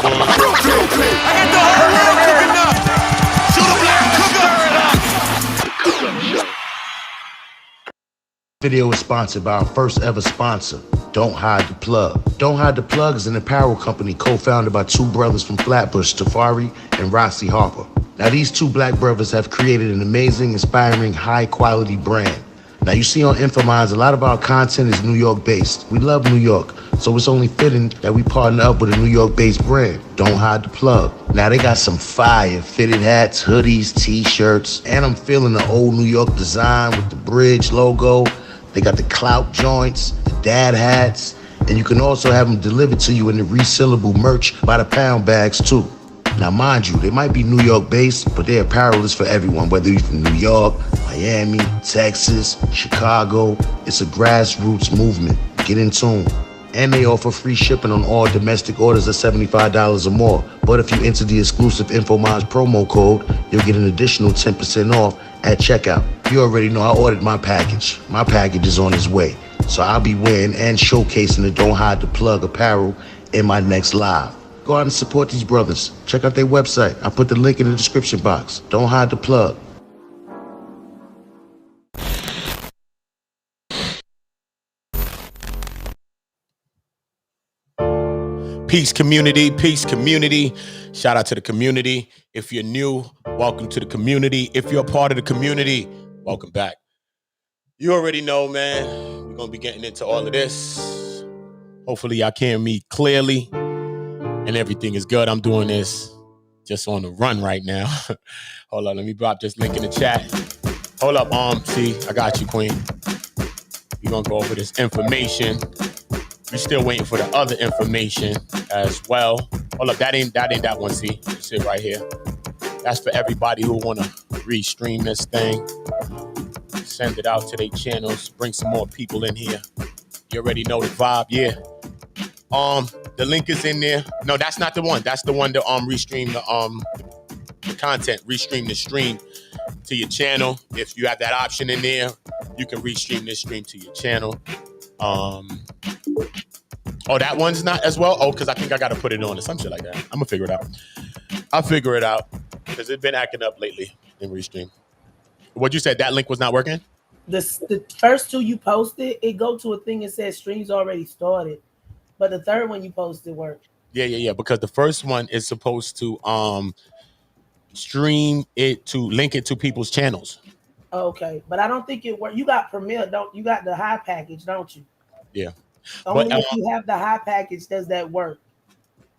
I had the whole world cooking up. Shoot a black cooker. Video is sponsored by our first ever sponsor, Don't Hide the Plug. Don't Hide the Plug is an apparel company co-founded by two brothers from Flatbush, Tafari and Rossi Harper. Now these two black brothers have created an amazing, inspiring, high-quality brand. Now you see on Infominds, a lot of our content is New York-based. We love New York, so it's only fitting that we partner up with a New York-based brand, Don't Hide the Plug. Now they got some fire fitted hats, hoodies, t-shirts, and I'm feeling the old New York design with the bridge logo. They got the clout joints, the dad hats, and you can also have them delivered to you in the resealable merch by the pound bags too. Now mind you, they might be New York based, but their apparel is for everyone, whether you're from New York, Miami, Texas, Chicago. It's a grassroots movement. Get in tune. And they offer free shipping on all domestic orders of $75 or more. But if you enter the exclusive Infominds promo code, you'll get an additional 10% off at checkout. You already know I ordered my package. My package is on its way. So I'll be wearing and showcasing the Don't Hide the Plug apparel in my next live. Go out and support these brothers. Check out their website. I put the link in the description box. Don't Hide the Plug. Peace community, peace community. Shout out to the community. If you're new, welcome to the community. If you're a part of the community, welcome back. You already know, man, we're going to be getting into all of this. Hopefully y'all can hear me clearly and everything is good. I'm doing this just on the run right now. Hold on, let me drop this link in the chat. Hold up, see, I got you, Queen. We're going to go over this information. We're still waiting for the other information as well. Hold up, that ain't that one, see? It's it right here. That's for everybody who want to restream this thing. Send it out to their channels. Bring some more people in here. You already know the vibe, yeah. The link is in there. No, that's not the one. That's the one to restream the content. Restream the stream to your channel. If you have that option in there, you can restream this stream to your channel. Oh, that one's not as well? Oh, because I think I got to put it on or some shit like that. I'm going to figure it out. I'll figure it out because it's been acting up lately in Restream. What you said, that link was not working? The first two you posted, it go to a thing that says streams already started. But the third one you posted worked. Yeah. Because the first one is supposed to stream it to link it to people's channels. Okay. But I don't think it worked. You got Premier, you got the high package, don't you? Yeah. Only if you have the high package does that work.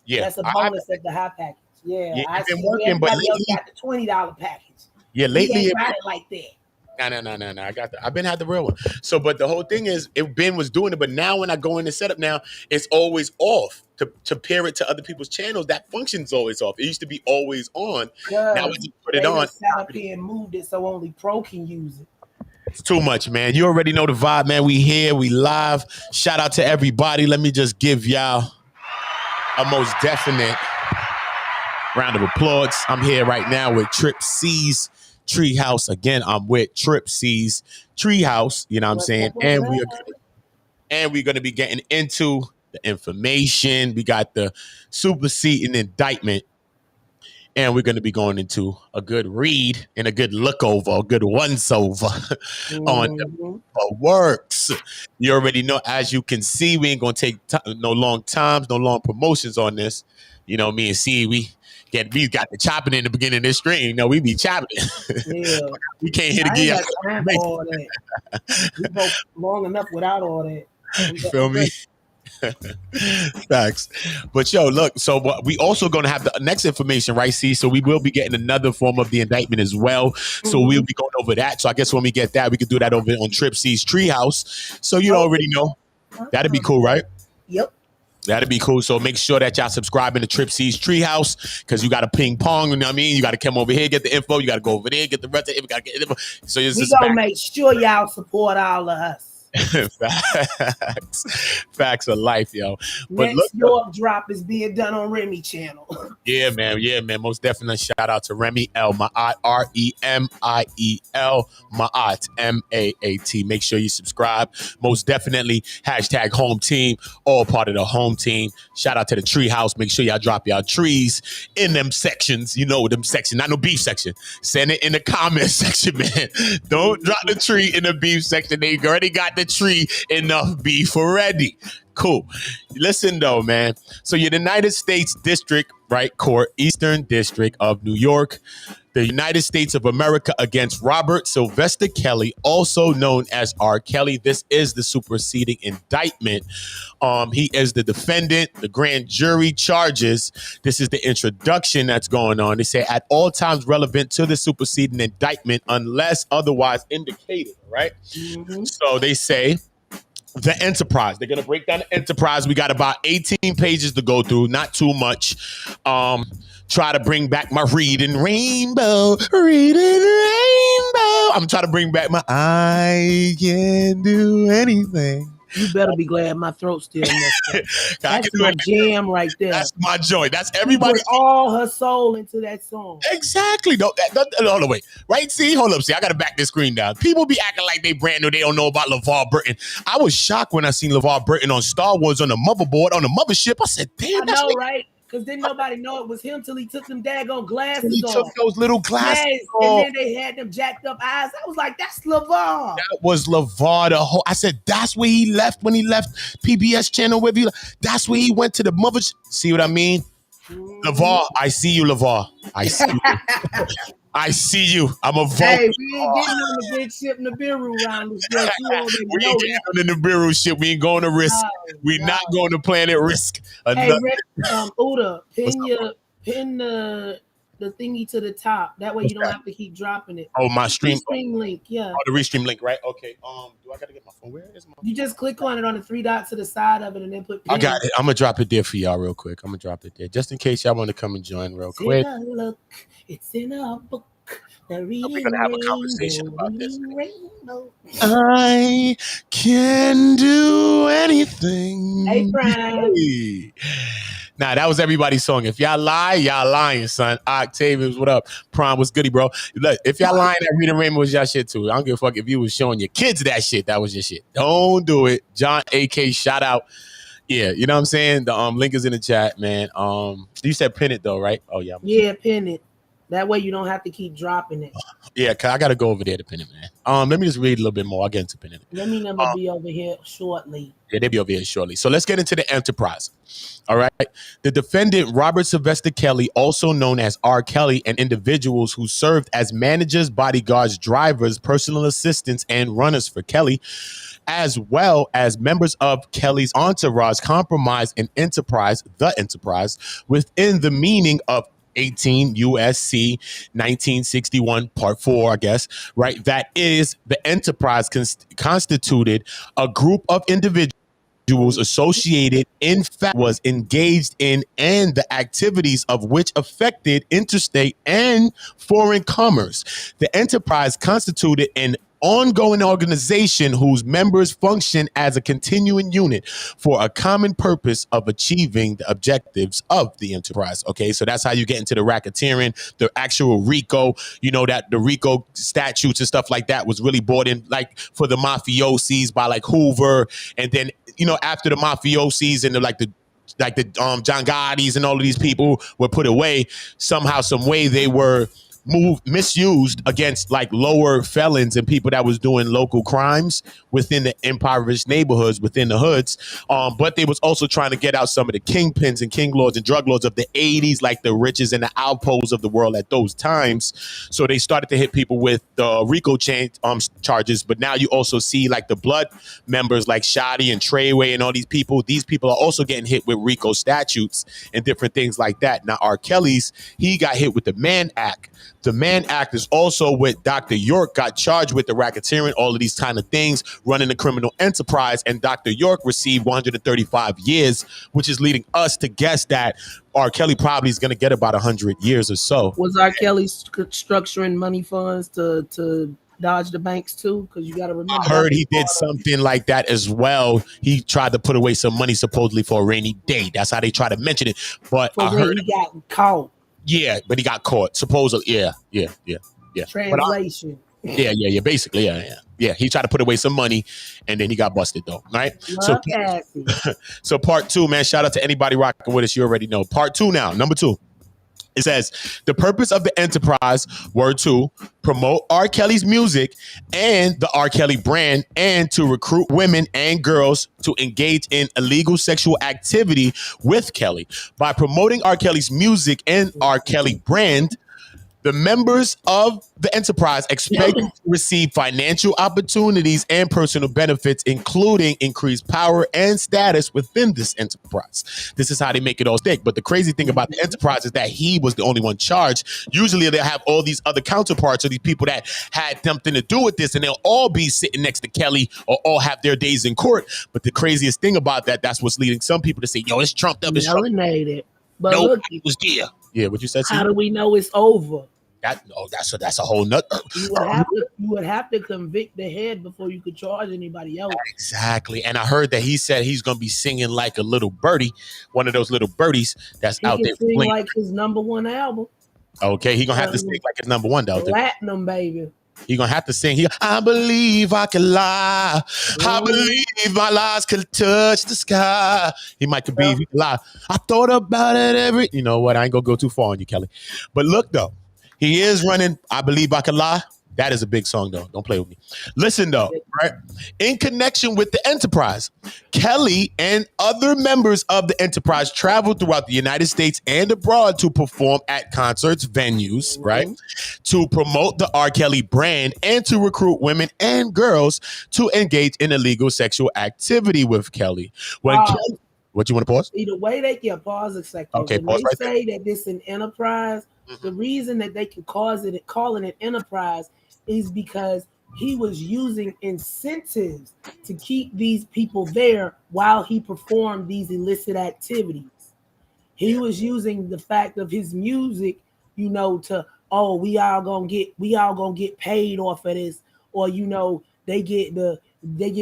Yeah, that's a bonus of the high package. Yeah, it's been working, but lately, got the $20 package. Yeah, lately it got it like that. No. I got that. I've been had the real one. So, but the whole thing is, Ben was doing it, but now when I go in the setup now, it's always off to pair it to other people's channels. That function's always off. It used to be always on. Now when you put it on, set up here and moved it so only Pro can use it. It's too much, man. You already know the vibe, man. We here, we live. Shout out to everybody. Let me just give y'all a most definite round of applause. I'm here right now with Trip C's Treehouse. Again, I'm with Trip C's Treehouse. You know what I'm saying? And we're going to be getting into the information. We got the Superseding Indictment. And we're going to be going into a good read and a good look over, a good once-over on the works. You already know, as you can see, we ain't going to take no long times, no long promotions on this. You know, me and C, we got the chopping in the beginning of this stream. You know, we be chopping. Yeah. We can't hit again. We go long enough without all that. You feel me? Facts. But yo, look, so we also going to have the next information, right? See, so we will be getting another form of the indictment as well. So we'll be going over that. So I guess when we get that, we could do that over on Trip C's Treehouse. So you already know. That'd be cool, right? Yep. That'd be cool. So make sure that y'all subscribing to Trip C's Treehouse, because you got to ping pong. You know what I mean? You got to come over here, get the info. You got to go over there, get the rest of it. So we're going to make sure y'all support all of us. Facts of life, yo. But look, Next York drop is being done on Remy channel. yeah, man. Most definitely shout out to Remy L. Maat, Remiel, Maat, Maat. Make sure you subscribe. Most definitely hashtag home team, all part of the home team. Shout out to the tree house. Make sure y'all drop y'all trees in them sections. You know them sections, not no beef section. Send it in the comment section, man. Don't drop the tree in the beef section. They already got the tree enough beef already. Cool. Listen though, man. So your United States District, right, Court, Eastern District of New York, the United States of America against Robert Sylvester Kelly, also known as R. Kelly. This is the superseding indictment. He is the defendant. The grand jury charges. This is the introduction that's going on. They say at all times relevant to the superseding indictment unless otherwise indicated, right? Mm-hmm. So they say the Enterprise. They're going to break down the Enterprise. We got about 18 pages to go through, not too much. Try to bring back my reading rainbow. I'm trying to bring back my I can do anything. You better be glad my throat's still messed up. That's my jam right there. That's my joy. That's everybody. Put all her soul into that song. Exactly. No, hold on, wait. Right? See, hold up. See, I got to back this screen down. People be acting like they brand new. They don't know about LeVar Burton. I was shocked when I seen LeVar Burton on Star Wars on the motherboard, on the mothership. I said, damn, I know, right? Because didn't nobody know it was him till he took them daggone glasses he off. took those little glasses off. And then they had them jacked up eyes. I was like, that's LeVar. That was LeVar. I said, that's where he left when he left PBS channel. That's where he went to the mother. See what I mean? LeVar, I see you, LeVar. I see you. I see you. I'm a vote. Hey, we ain't getting on the big ship Nibiru round this girl. We ain't getting on the Nibiru ship. We ain't going to risk. We not going to planet risk. Hey, Rick, Uda, pin the thingy to the top. That way you don't have to keep dropping it. Oh, my stream link, yeah. Oh, the restream link, right? Okay. Do I gotta get my phone? Where is my phone? You just click on it on the three dots to the side of it and then put pin. I got it. I'm gonna drop it there for y'all real quick. I'm gonna drop it there just in case y'all want to come and join real quick. Look, it's in a book. We're gonna have a conversation about this. I can do anything. Hey, Prime. Hey. Nah, that was everybody's song. If y'all lie, y'all lying, son. Octavius, what up? Prime, what's goody, bro? Look, if y'all lying, that Rita Raymond was y'all shit too. I don't give a fuck if you was showing your kids that shit. That was your shit. Don't do it. John AK, shout out. Yeah, you know what I'm saying? The link is in the chat, man. You said pin it though, right? Oh yeah. Yeah, pin it. That way you don't have to keep dropping it. Yeah, cause I gotta go over there to pin it, man. Let me just read a little bit more. I'll get into pinning it. Let me number be over here shortly. Yeah, they'll be over here shortly. So let's get into the Enterprise. All right. The defendant, Robert Sylvester Kelly, also known as R. Kelly, and individuals who served as managers, bodyguards, drivers, personal assistants, and runners for Kelly, as well as members of Kelly's entourage, compromised an enterprise, the Enterprise, within the meaning of 18 USC 1961 Part 4, I guess, right? That is, the Enterprise constituted a group of individuals associated, in fact, was engaged in, and the activities of which affected interstate and foreign commerce. The Enterprise constituted an ongoing organization whose members function as a continuing unit for a common purpose of achieving the objectives of the Enterprise. Okay, so that's how you get into the racketeering, the actual RICO. You know that the RICO statutes and stuff like that was really brought in, like for the mafiosis by like Hoover, and then after the mafiosis and the John Gotti's and all of these people were put away, somehow, some way they were misused against like lower felons and people that was doing local crimes within the impoverished neighborhoods, within the hoods. But they was also trying to get out some of the kingpins and king lords and drug lords of the 80s, like the riches and the Alpos of the world at those times. So they started to hit people with the RICO charges. But now you also see like the blood members like Shadi and Treyway and all these people. These people are also getting hit with RICO statutes and different things like that. Now R. Kelly's, he got hit with the Mann Act. The Mann Act is also with Dr. York, got charged with the racketeering, all of these kind of things, running the criminal enterprise. And Dr. York received 135 years, which is leading us to guess that R. Kelly probably is going to get about 100 years or so. Was R. Kelly structuring money funds to dodge the banks too? Because you got to remember. I heard he did something like that as well. He tried to put away some money supposedly for a rainy day. That's how they try to mention it. But for I when heard, he got caught. yeah, but he got caught. Supposedly, yeah. But Translation. yeah. Basically, yeah. He tried to put away some money, and then he got busted though. Right. Love Cassie. So part 2, man. Shout out to anybody rocking with us. You already know. Part 2 now. Number 2. It says, the purpose of the enterprise were to promote R. Kelly's music and the R. Kelly brand, and to recruit women and girls to engage in illegal sexual activity with Kelly. By promoting R. Kelly's music and R. Kelly brand, the members of the enterprise expect to receive financial opportunities and personal benefits, including increased power and status within this enterprise. This is how they make it all stick. But the crazy thing about the enterprise is that he was the only one charged. Usually they'll have all these other counterparts or these people that had something to do with this, and they'll all be sitting next to Kelly or all have their days in court. But the craziest thing about that's what's leading some people to say, yo, it's trumped up. It's melanated. But no, look, he was there. Yeah, what you said? How do we know it's over? That's a whole nut. You would have to convict the head before you could charge anybody else. Exactly. And I heard that he said he's gonna be singing like a little birdie, one of those little birdies that's out there. Sing like his #1 album. Okay, he gonna have to sing like his #1 though. Platinum, baby. He gonna have to sing. I believe I can lie. I believe my lies could touch the sky. He might could be he can lie. I thought about it every. You know what? I ain't gonna go too far on you, Kelly. But look though. He is running, I Believe I Can Lie. That is a big song, though. Don't play with me. Listen, though, right? In connection with the enterprise, Kelly and other members of the enterprise traveled throughout the United States and abroad to perform at concerts, venues, right? To promote the R. Kelly brand and to recruit women and girls to engage in illegal sexual activity with Kelly. Kelly, what you want to pause? See, the way they can pause a second. Okay, when pause they say that this is an enterprise, the reason that they can call it an enterprise is because he was using incentives to keep these people there while he performed these illicit activities. He was using the fact of his music, to we all gonna get paid off of this, or they get the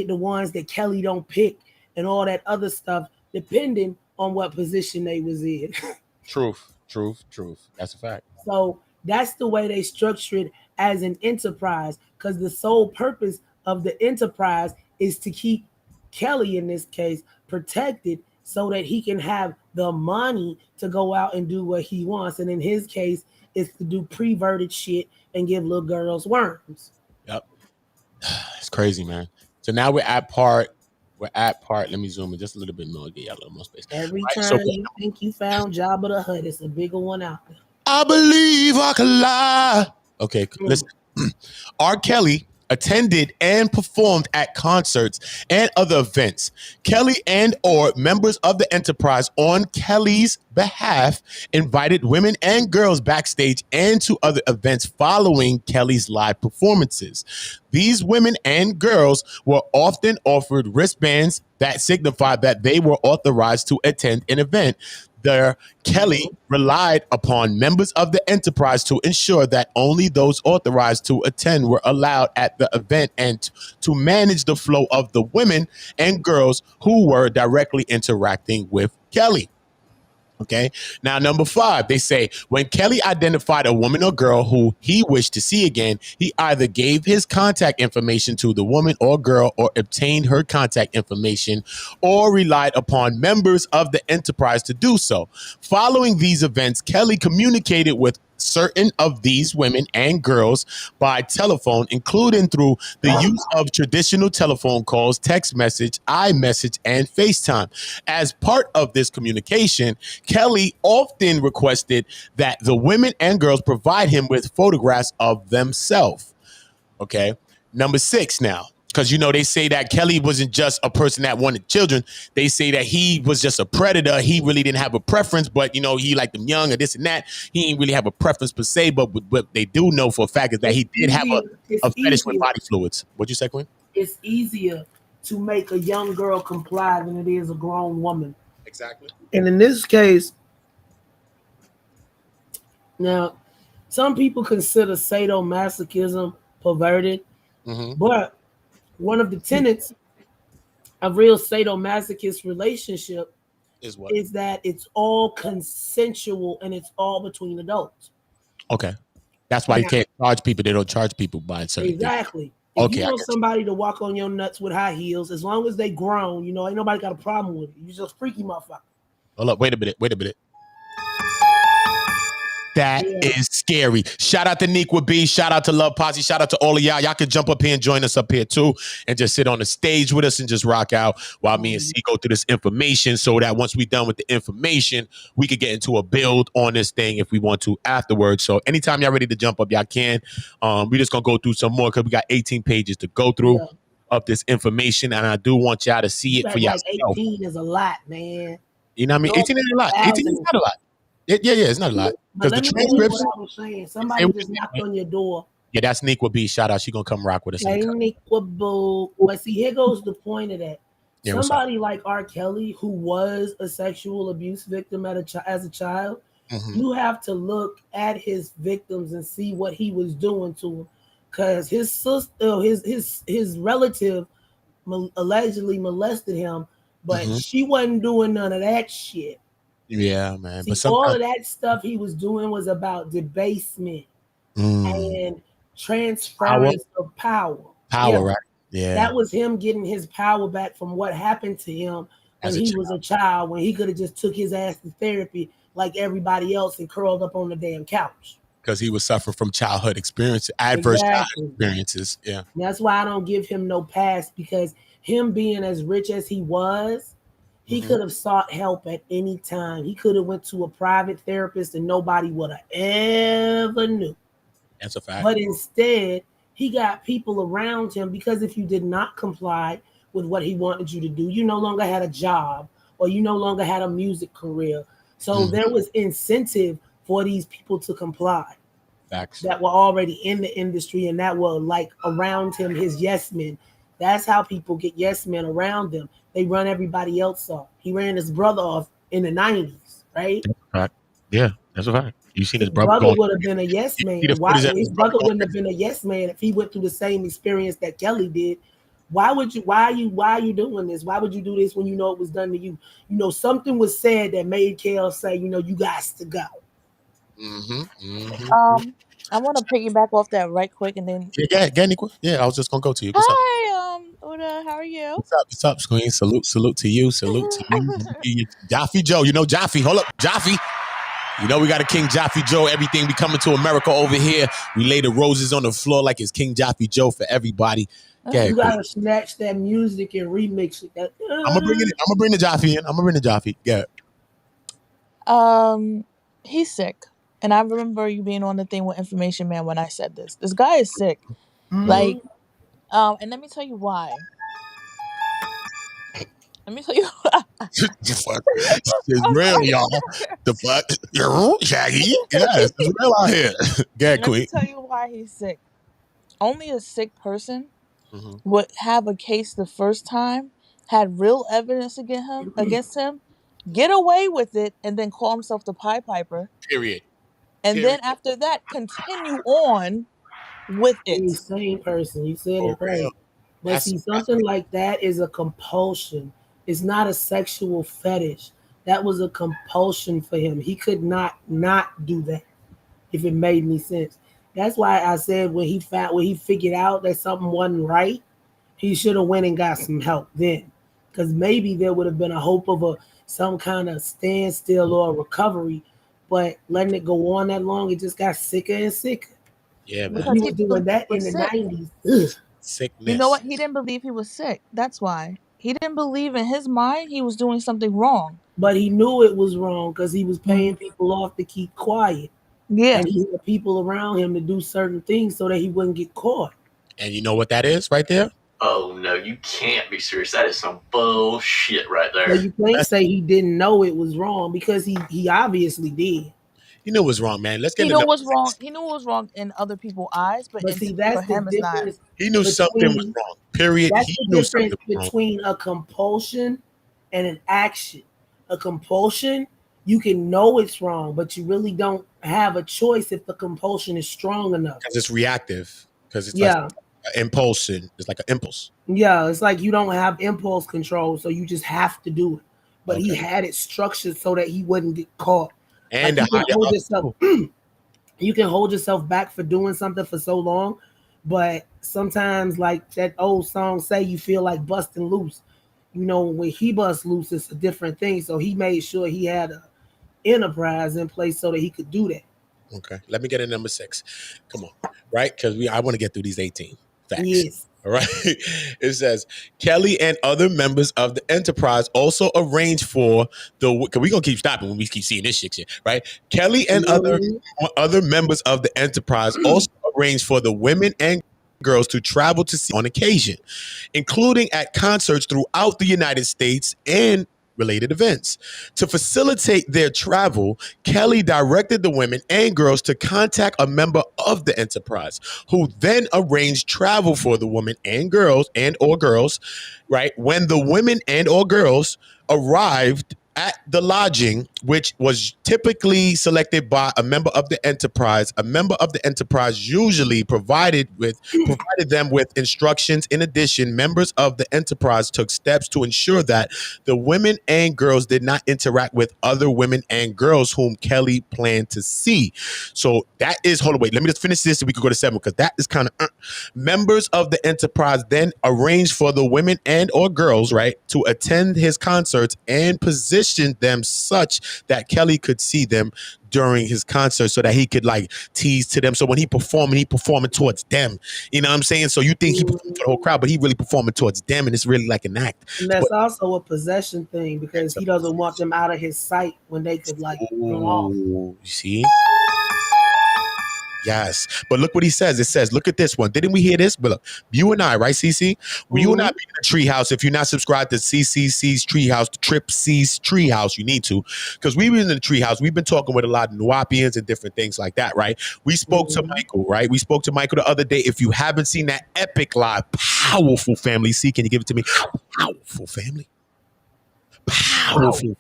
ones that Kelly don't pick and all that other stuff, depending on what position they was in. Truth. That's a fact. So that's the way they structure it as an enterprise, because the sole purpose of the enterprise is to keep Kelly, in this case, protected so that he can have the money to go out and do what he wants. And in his case, it's to do perverted shit and give little girls worms. Yep. It's crazy, man. So now we're at part. Let me zoom in just a little bit more. Get y'all a little more space. Every time you think you found Jabba the Hutt, it's a bigger one out there. I believe I can lie. Okay, listen. R. Kelly attended and performed at concerts and other events. Kelly and or members of the enterprise on Kelly's behalf invited women and girls backstage and to other events following Kelly's live performances. These women and girls were often offered wristbands that signified that they were authorized to attend an event. Kelly relied upon members of the enterprise to ensure that only those authorized to attend were allowed at the event and to manage the flow of the women and girls who were directly interacting with Kelly. Okay. Now, number 5, they say when Kelly identified a woman or girl who he wished to see again, he either gave his contact information to the woman or girl or obtained her contact information or relied upon members of the enterprise to do so. Following these events, Kelly communicated with certain of these women and girls by telephone, including through the use of traditional telephone calls, text message, iMessage, and FaceTime. As part of this communication, Kelly often requested that the women and girls provide him with photographs of themselves. Okay. Number 6 now. Because, they say that Kelly wasn't just a person that wanted children. They say that he was just a predator. He really didn't have a preference, but, he liked them young or this and that. He didn't really have a preference per se, but what they do know for a fact is that he did have a fetish with body fluids. What'd you say, Quinn? It's easier to make a young girl comply than it is a grown woman. Exactly. And in this case, now, some people consider sadomasochism perverted. Mm-hmm. But one of the tenets of real sadomasochist relationship Is what? is that it's all consensual and it's all between adults. Okay. That's why you Now, can't charge people. They don't charge people by certain things. exactly. If you Okay, I want get you. somebody to walk on your nuts with high heels, as long as they grown, ain't nobody got a problem with it. You just freaky motherfucker. Hold up. Wait a minute. That Yeah. is scary. Shout out to Neekwa B. Shout out to Love Posse. Shout out to all of y'all. Y'all can jump up here and join us up here too and just sit on the stage with us and just rock out while me and C go through this information so that once we're done with the information, we could get into a build on this thing if we want to afterwards. So anytime y'all ready to jump up, y'all can. We just going to go through some more because we got 18 pages to go through of this information. And I do want y'all to see it for Like yourself. 18 is a lot, man. You know what I mean? 18 is a lot. 18 is not a lot. Yeah, it's not a lot. But Because the let me tell you transcripts. what I was saying. Somebody just knocked on your door. Yeah, that's Neekwa B. Shout out. She gonna come rock with us. Hey, Neekwa Boo. But see, here goes the point of that. Yeah, somebody like R. Kelly, who was a sexual abuse victim as a child, you have to look at his victims and see what he was doing to them. Because his sister, his relative allegedly molested him, but she wasn't doing none of that shit. Yeah, man. See, But all of that stuff he was doing was about debasement and transference of power. Right? Yeah. That was him getting his power back from what happened to him when he was a child, when he could have just took his ass to therapy like everybody else and curled up on the damn couch. Because he was suffering from childhood experience, adverse childhood experiences. Yeah. That's why I don't give him no pass, because him being as rich as he was, he could have sought help at any time. He could have went to a private therapist and nobody would have ever knew. That's a fact. But instead, he got people around him, because if you did not comply with what he wanted you to do, you no longer had a job or you no longer had a music career. So there was incentive for these people to comply. Facts. That were already in the industry and that were like around him, his yes men. That's how people get yes men around them. They run everybody else off. He ran his brother off in the 90s, right? Right. Yeah, that's a fact. You seen his brother would have been a yes man. Why his brother wouldn't have been a yes man if he went through the same experience that Kelly did? Why are you doing this? Why would you do this when you know it was done to you? You know, something was said that made Kel say, you got to go. I want to piggyback off that right quick, and then yeah, I was just gonna go to you. What's hi, Oda, how are you? What's up, Queen? Salute to you. Jaffe Joe, Jaffe. Hold up, Jaffe. We got a King Jaffe Joe. Everything we coming to America over here. We lay the roses on the floor like it's King Jaffe Joe for everybody. You gotta snatch that music and remix it. I'm gonna bring the Jaffe in. I'm gonna bring the Jaffe. Yeah. He's sick. And I remember you being on the thing with Information Man when I said this. This guy is sick. Like, and let me tell you why. Let me tell you why. The fuck? It's real, y'all. The fuck? You're Shaggy. Yes, it's real out here. Get Let me tell you why he's sick. Only a sick person would have a case the first time, had real evidence against him, get away with it, and then call himself the Pied Piper. Period. And then after that, continue on with it. The same person. You said it right. But see, something like that is a compulsion. It's not a sexual fetish. That was a compulsion for him. He could not do that, if it made any sense. That's why I said when he figured out that something wasn't right, he should have went and got some help then. Because maybe there would have been a hope of some kind of standstill or recovery. But letting it go on that long, it just got sicker and sicker. Yeah, man. He was doing that in the 90s. Sickness. You know what? He didn't believe he was sick. That's why. He didn't believe in his mind he was doing something wrong. But he knew it was wrong because he was paying people off to keep quiet. Yeah. And he had people around him to do certain things so that he wouldn't get caught. And you know what that is right there? Oh, no, you can't be serious. That is some bullshit right there. But you can't say he didn't know it was wrong, because he obviously did. He knew it was wrong, man. Let's get into it was wrong. He knew it was wrong in other people's eyes, but see, that's for him, it's not. He knew something was wrong. Period. That's he the knew difference between a compulsion and an action. A compulsion, you can know it's wrong, but you really don't have a choice if the compulsion is strong enough. Because it's reactive. because it's like Yeah. impulsion. It's like an impulse. Yeah, it's like you don't have impulse control, so you just have to do it. But he Okay. had it structured so that he wouldn't get caught. And Like the you can hold higher yourself, up. you can hold yourself back for doing something for so long, but sometimes, like that old song say, you feel like busting loose. You know, when he busts loose, it's a different thing. So he made sure he had a enterprise in place so that he could do that. Okay. Let me get a number 6. Come on. Right? Because I want to get through these 18 facts. Yes. All right. It says Kelly and other members of the enterprise also arranged for the. Because we're gonna keep stopping when we keep seeing this shit, right? Kelly and other members of the enterprise also arranged for the women and girls to travel to see on occasion, including at concerts throughout the United States and related events. To facilitate their travel, Kelly directed the women and girls to contact a member of the enterprise, who then arranged travel for the women and girls, right? When the women and or girls arrived at the lodging, which was typically selected by a member of the enterprise. A member of the enterprise usually provided them with instructions. In addition, members of the enterprise took steps to ensure that the women and girls did not interact with other women and girls whom Kelly planned to see. So that is, hold on, wait, let me just finish this so we could go to 7, because that is kind of members of the enterprise then arranged for the women and or girls, right, to attend his concerts and positioned them such that Kelly could see them during his concert, so that he could like tease to them. So when he performing towards them. You know what I'm saying? So you think he performing for the whole crowd, but he really performing towards them, and it's really like an act. And that's also a possession thing because he doesn't want them out of his sight when they could like run off. You see? Yes. But look what he says. It says, look at this one. Didn't we hear this? But look, you and I, right, CC? You and I be in the treehouse. If you're not subscribed to CCC's treehouse, the Trip C's treehouse, you need to. Because we've been in the treehouse. We've been talking with a lot of Nuwapians and different things like that, right? We spoke to Michael, right? We spoke to Michael the other day. If you haven't seen that epic live, powerful family, C, can you give it to me? Powerful family. Powerful.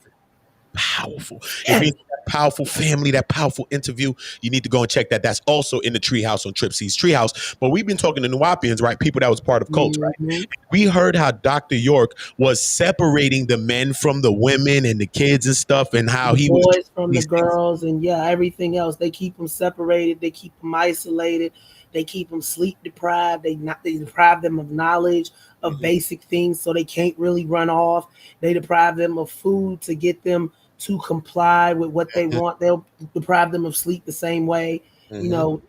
Powerful. If you that powerful family, that powerful interview, you need to go and check that. That's also in the treehouse on Trip C's treehouse. But we've been talking to Nuwapians, right? People that was part of cults, right? We heard how Dr. York was separating the men from the women and the kids and stuff, and how he was boys from the girls and everything else. They keep them separated. They keep them isolated. They keep them sleep deprived. They deprive them of knowledge of basic things, so they can't really run off. They deprive them of food to get them to comply with what they want. They'll deprive them of sleep the same way. You know,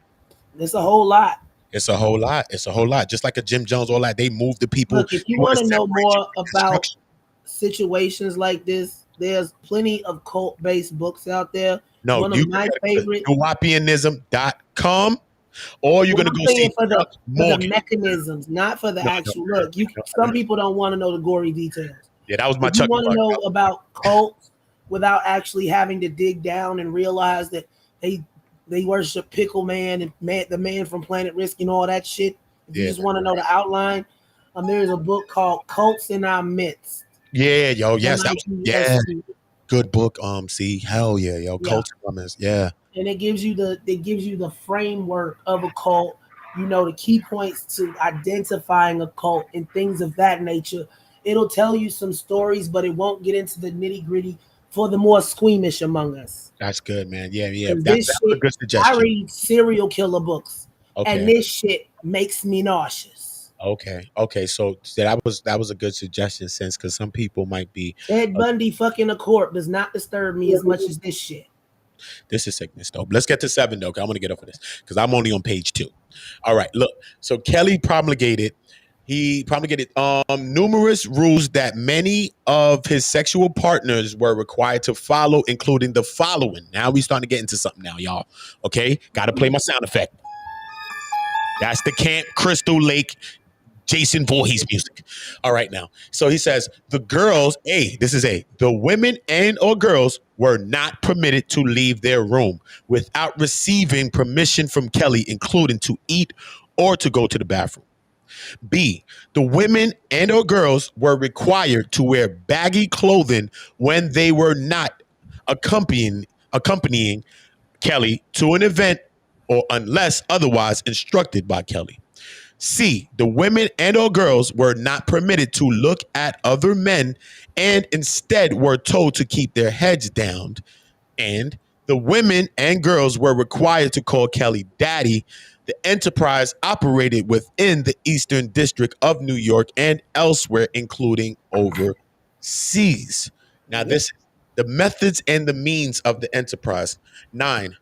it's a whole lot. It's a whole lot. It's a whole lot. Just like a Jim Jones, all that. They move the people. Look, if you want to know more about situations like this, there's plenty of cult-based books out there. No, one of my favorite, Nuwapianism.com. Or you're going to go see for the mechanisms, not for the actual look. Some people don't want to know the gory details. Yeah, that was my If you Chuck. want to know about cults without actually having to dig down and realize that they worship Pickle Man and the man from Planet Risk and all that shit. If you just want to know the outline, there's a book called Cults in Our Midst. Yeah, yo, yes, that was, good book. See, hell yeah, yo, Cults in Our Midst, yeah. And it gives you the framework of a cult, the key points to identifying a cult and things of that nature. It'll tell you some stories, but it won't get into the nitty-gritty for the more squeamish among us. That's good, man. Yeah. That's a good suggestion. I read serial killer books, and this shit makes me nauseous. Okay. So that was a good suggestion, since because some people might be Ted Bundy fucking a corpse does not disturb me as much as this shit. This is sickness, though. Let's get to 7, though. I'm going to get up for this because I'm only on page 2. All right, look. So Kelly promulgated numerous rules that many of his sexual partners were required to follow, including the following. Now we starting to get into something now, y'all. Okay? Got to play my sound effect. That's the Camp Crystal Lake Jason Voorhees music. All right, now. So he says, the girls, the women and or girls were not permitted to leave their room without receiving permission from Kelly, including to eat or to go to the bathroom. B, the women and or girls were required to wear baggy clothing when they were not accompanying Kelly to an event or unless otherwise instructed by Kelly. C, the women and or girls were not permitted to look at other men and instead were told to keep their heads down. And the women and girls were required to call Kelly daddy. The enterprise operated within the Eastern District of New York and elsewhere, including overseas. Now, this the methods and the means of the enterprise. 9.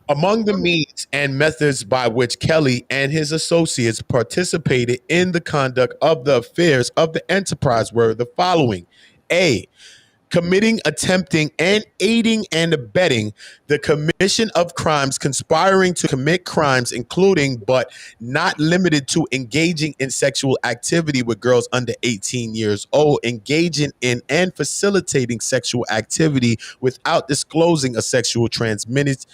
Among the means and methods by which Kelly and his associates participated in the conduct of the affairs of the enterprise were the following. A, committing, attempting, and aiding and abetting the commission of crimes, conspiring to commit crimes, including but not limited to engaging in sexual activity with girls under 18 years old, engaging in and facilitating sexual activity without disclosing a sexual transmitted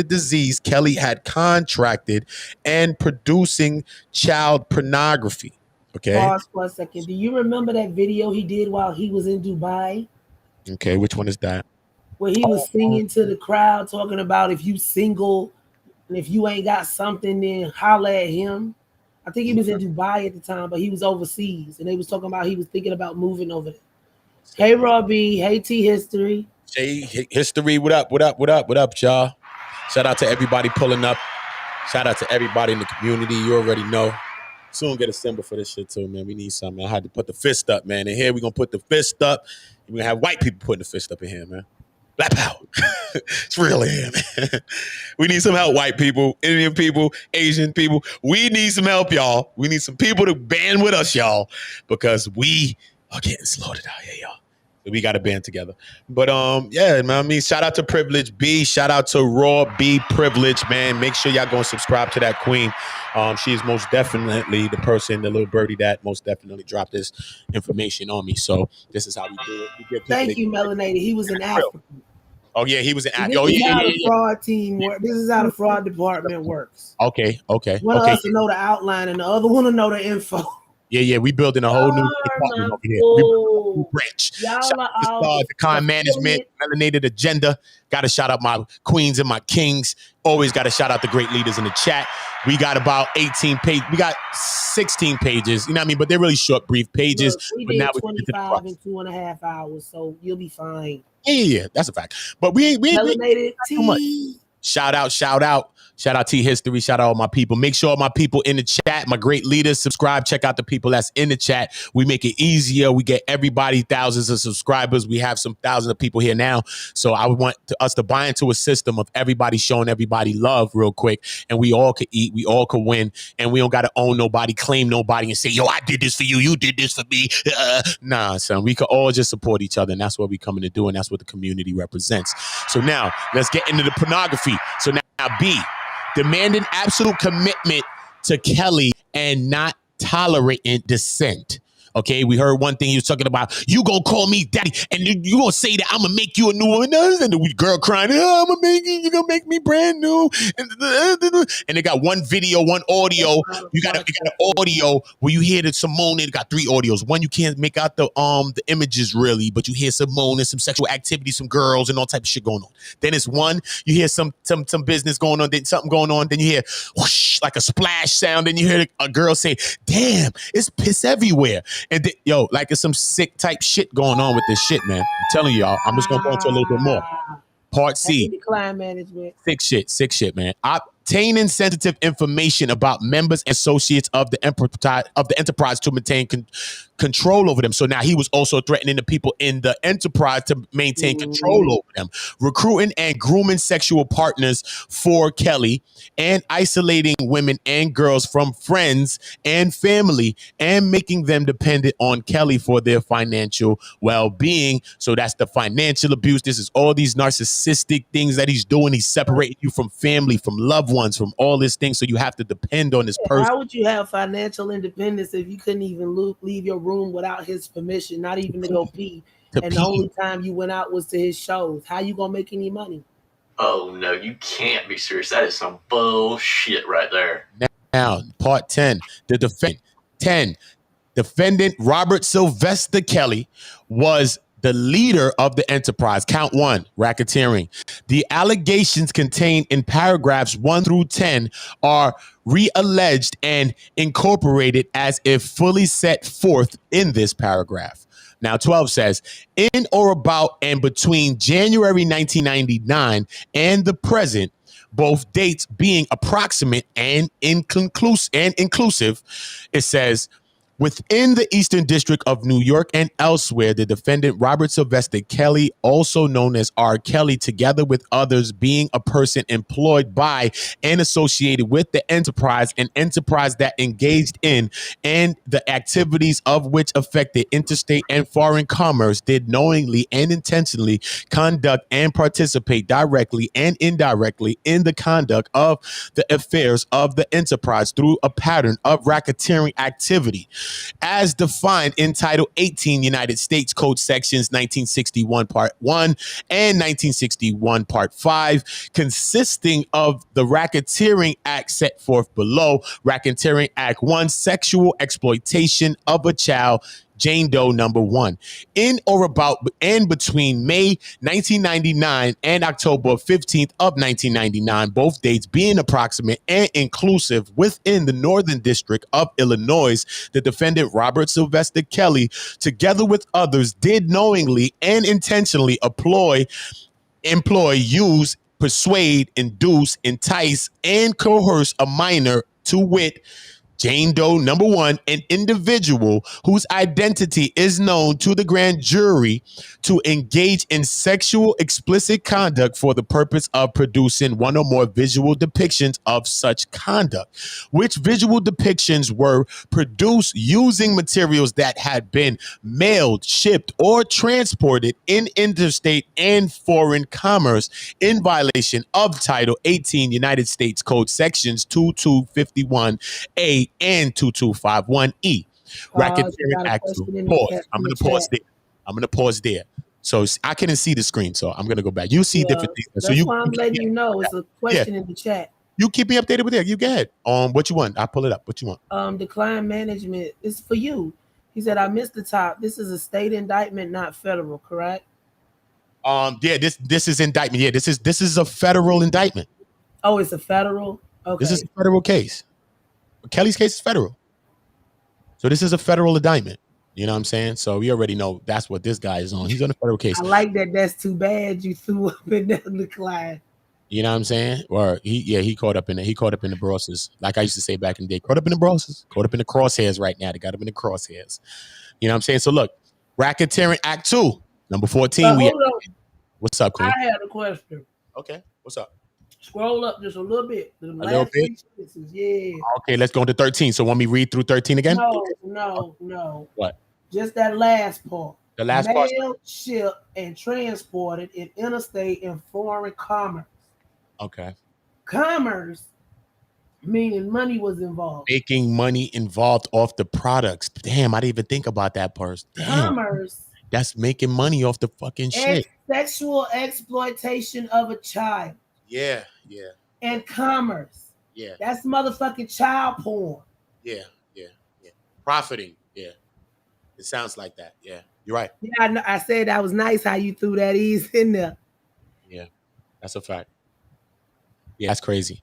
disease Kelly had contracted, and producing child pornography. Okay. Pause for a second. Do you remember that video he did while he was in Dubai? Okay, which one is that? Where he was singing to the crowd, talking about if you single and if you ain't got something, then holla at him. I think he was in Dubai at the time, but he was overseas, and they was talking about he was thinking about moving over there. Hey, Robbie. Hey, T History. Hey, History. What up? What up? What up? What up, y'all? Shout out to everybody pulling up. Shout out to everybody in the community. You already know. Soon get a symbol for this shit too, man. We need something. I had to put the fist up, man. And here we're gonna put the fist up. We're gonna have white people putting the fist up in here, man. Black power. It's real here, man. We need some help, white people, Indian people, Asian people. We need some help, y'all. We need some people to band with us, y'all, because we are getting slaughtered out here, y'all. So we got to band together. But yeah, man. I mean, shout out to Privilege B. Shout out to Raw B Privilege, man. Make sure y'all go and subscribe to that queen. She is most definitely the person, the little birdie that most definitely dropped this information on me. So this is how we do it. We get Thank you, Melanated. He was in Africa. Oh yeah, he was in Africa. This is how the fraud team works. This is how the fraud department works. Okay. One of us to know the outline, and the other one to know the info. Yeah, we building a whole new department over here. We building a new branch. Shout out to the con management, melanated agenda. Got to shout out my queens and my kings. Always got to shout out the great leaders in the chat. We got about 18 pages. We got 16 pages. You know what I mean? But they're really short, brief pages. Look, we but did now 25 in 2.5 hours, so you'll be fine. Yeah, that's a fact. But we Melanated T. Shout out. Shout out T History. Shout out all my people. Make sure all my people in the chat, my great leaders, subscribe. Check out the people that's in the chat. We make it easier. We get everybody thousands of subscribers. We have some thousands of people here now. So I would want us to buy into a system of everybody showing everybody love real quick. And we all could eat. We all could win. And we don't got to own nobody, claim nobody, and say, yo, I did this for you. You did this for me. Nah, son. We could all just support each other. And that's what we coming to do. And that's what the community represents. So now let's get into the pornography. So now B, demanding absolute commitment to Kelly and not tolerating dissent. Okay, we heard one thing he was talking about. You gonna call me daddy, and you gonna say that I'm gonna make you a new one. And the girl crying, I'm gonna make you gonna make me brand new. And they got one video, one audio. You got an audio where you hear that Simone. It got 3 audios. One you can't make out the images really, but you hear Simone and some sexual activity, some girls and all type of shit going on. Then it's one you hear some business going on, then something going on. Then you hear whoosh, like a splash sound. Then you hear a girl say, "Damn, it's piss everywhere." And like it's some sick type shit going on with this shit, man. I'm telling y'all. I'm just gonna go into a little bit more. Part C. Decline management. Sick shit, man. Obtaining sensitive information about members and associates of the enterprise to maintain control over them. So now he was also threatening the people in the enterprise to maintain control over them. Recruiting and grooming sexual partners for Kelly, and isolating women and girls from friends and family, and making them dependent on Kelly for their financial well-being. So that's the financial abuse. This is all these narcissistic things that he's doing. He's separating you from family, from loved ones, from all these things. So you have to depend on this person. How would you have financial independence if you couldn't even leave your room without his permission, not even to go pee? The only time you went out was to his shows. How you gonna make any money? Oh no, you can't be serious. That is some bullshit right there. Now, part 10, the defendant. 10, defendant Robert Sylvester Kelly was the leader of the enterprise. Count one, racketeering. The allegations contained in paragraphs 1 through 10 are re-alleged and incorporated as if fully set forth in this paragraph. Now, 12 says, in or about and between January 1999 and the present, both dates being approximate and inclusive, it says, within the Eastern District of New York and elsewhere, the defendant Robert Sylvester Kelly, also known as R. Kelly, together with others, being a person employed by and associated with the enterprise, an enterprise that engaged in and the activities of which affected interstate and foreign commerce, did knowingly and intentionally conduct and participate directly and indirectly in the conduct of the affairs of the enterprise through a pattern of racketeering activity as defined in Title 18 United States Code Sections 1961 Part 1 and 1961 Part 5, consisting of the Racketeering Act set forth below. Racketeering Act 1, sexual exploitation of a child, Jane Doe number 1, in or about and between May 1999 and October 15th of 1999, both dates being approximate and inclusive within the Northern District of Illinois, the defendant Robert Sylvester Kelly, together with others, did knowingly and intentionally employ, use, persuade, induce, entice, and coerce a minor, to wit, Jane Doe number 1, an individual whose identity is known to the grand jury, to engage in sexual explicit conduct for the purpose of producing one or more visual depictions of such conduct, which visual depictions were produced using materials that had been mailed, shipped, or transported in interstate and foreign commerce in violation of Title 18 United States Code Sections 2251A and 2251E. Racketeering Act 2. Pause. I'm going to pause there. I'm going to pause there. So I couldn't see the screen, so I'm going to go back. You see different things. That's so why I'm letting you know. It's a question in the chat. You keep me updated with that. You go ahead. What you want? I'll pull it up. What you want? Decline management is for you. He said, I missed the top. This is a state indictment, not federal, correct? Yeah, this is indictment. Yeah, this is a federal indictment. Oh, it's a federal? Okay. This is a federal case. Kelly's case is federal. So this is a federal indictment. You know what I'm saying? So we already know that's what this guy is on. He's on a federal case. I like that. That's too bad you threw up in the decline. You know what I'm saying? Or he caught up in it. He caught up in the brosses. Like I used to say back in the day, caught up in the brosses, caught up in the crosshairs right now. They got him in the crosshairs. You know what I'm saying? So look, Racketeering Act 2, number 14. What's up, Queen? I had a question. Okay, what's up? Scroll up just a little bit. A little bit? Yeah. Okay, let's go to 13. So want me read through 13 again? No. What? Just that last part. The last part. Mailed, shipped, and transported in interstate and foreign commerce. Okay. Commerce, meaning money was involved. Making money involved off the products. Damn, I didn't even think about that part. Damn. Commerce. That's making money off the fucking shit. Sexual exploitation of a child. Yeah. And commerce. Yeah. That's motherfucking child porn. Yeah. Profiting. Yeah. It sounds like that. Yeah. You're right. Yeah, I said that was nice how you threw that ease in there. Yeah. That's a fact. Yeah, that's crazy.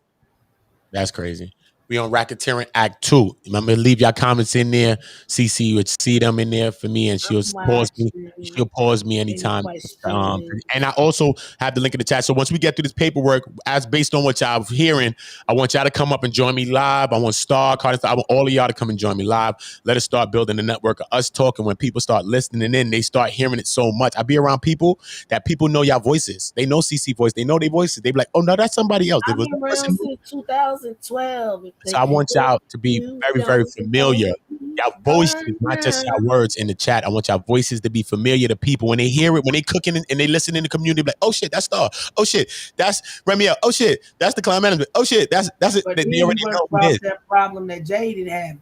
We on Racketeering Act 2. I'm gonna leave y'all comments in there. CC would see them in there for me, and she'll pause me. She'll pause me anytime. And I also have the link in the chat. So once we get through this paperwork, as based on what y'all hearing, I want y'all to come up and join me live. I want Star, Carter, I want all of y'all to come and join me live. Let us start building a network of us talking. When people start listening in, they start hearing it so much. I be around people that people know y'all voices. They know CC voice. They know their voices. They be like, oh no, that's somebody else. I've been around since 2012. So I want y'all to be very, very familiar. Y'all voices, not just y'all words in the chat. I want y'all voices to be familiar to people. When they hear it, when they cooking and they listen in the community, like, oh shit, that's Star. Oh shit, that's Remy. Oh shit, that's the Decline Management. Oh shit, that's it. But They already know who it is. That problem that Jaden had,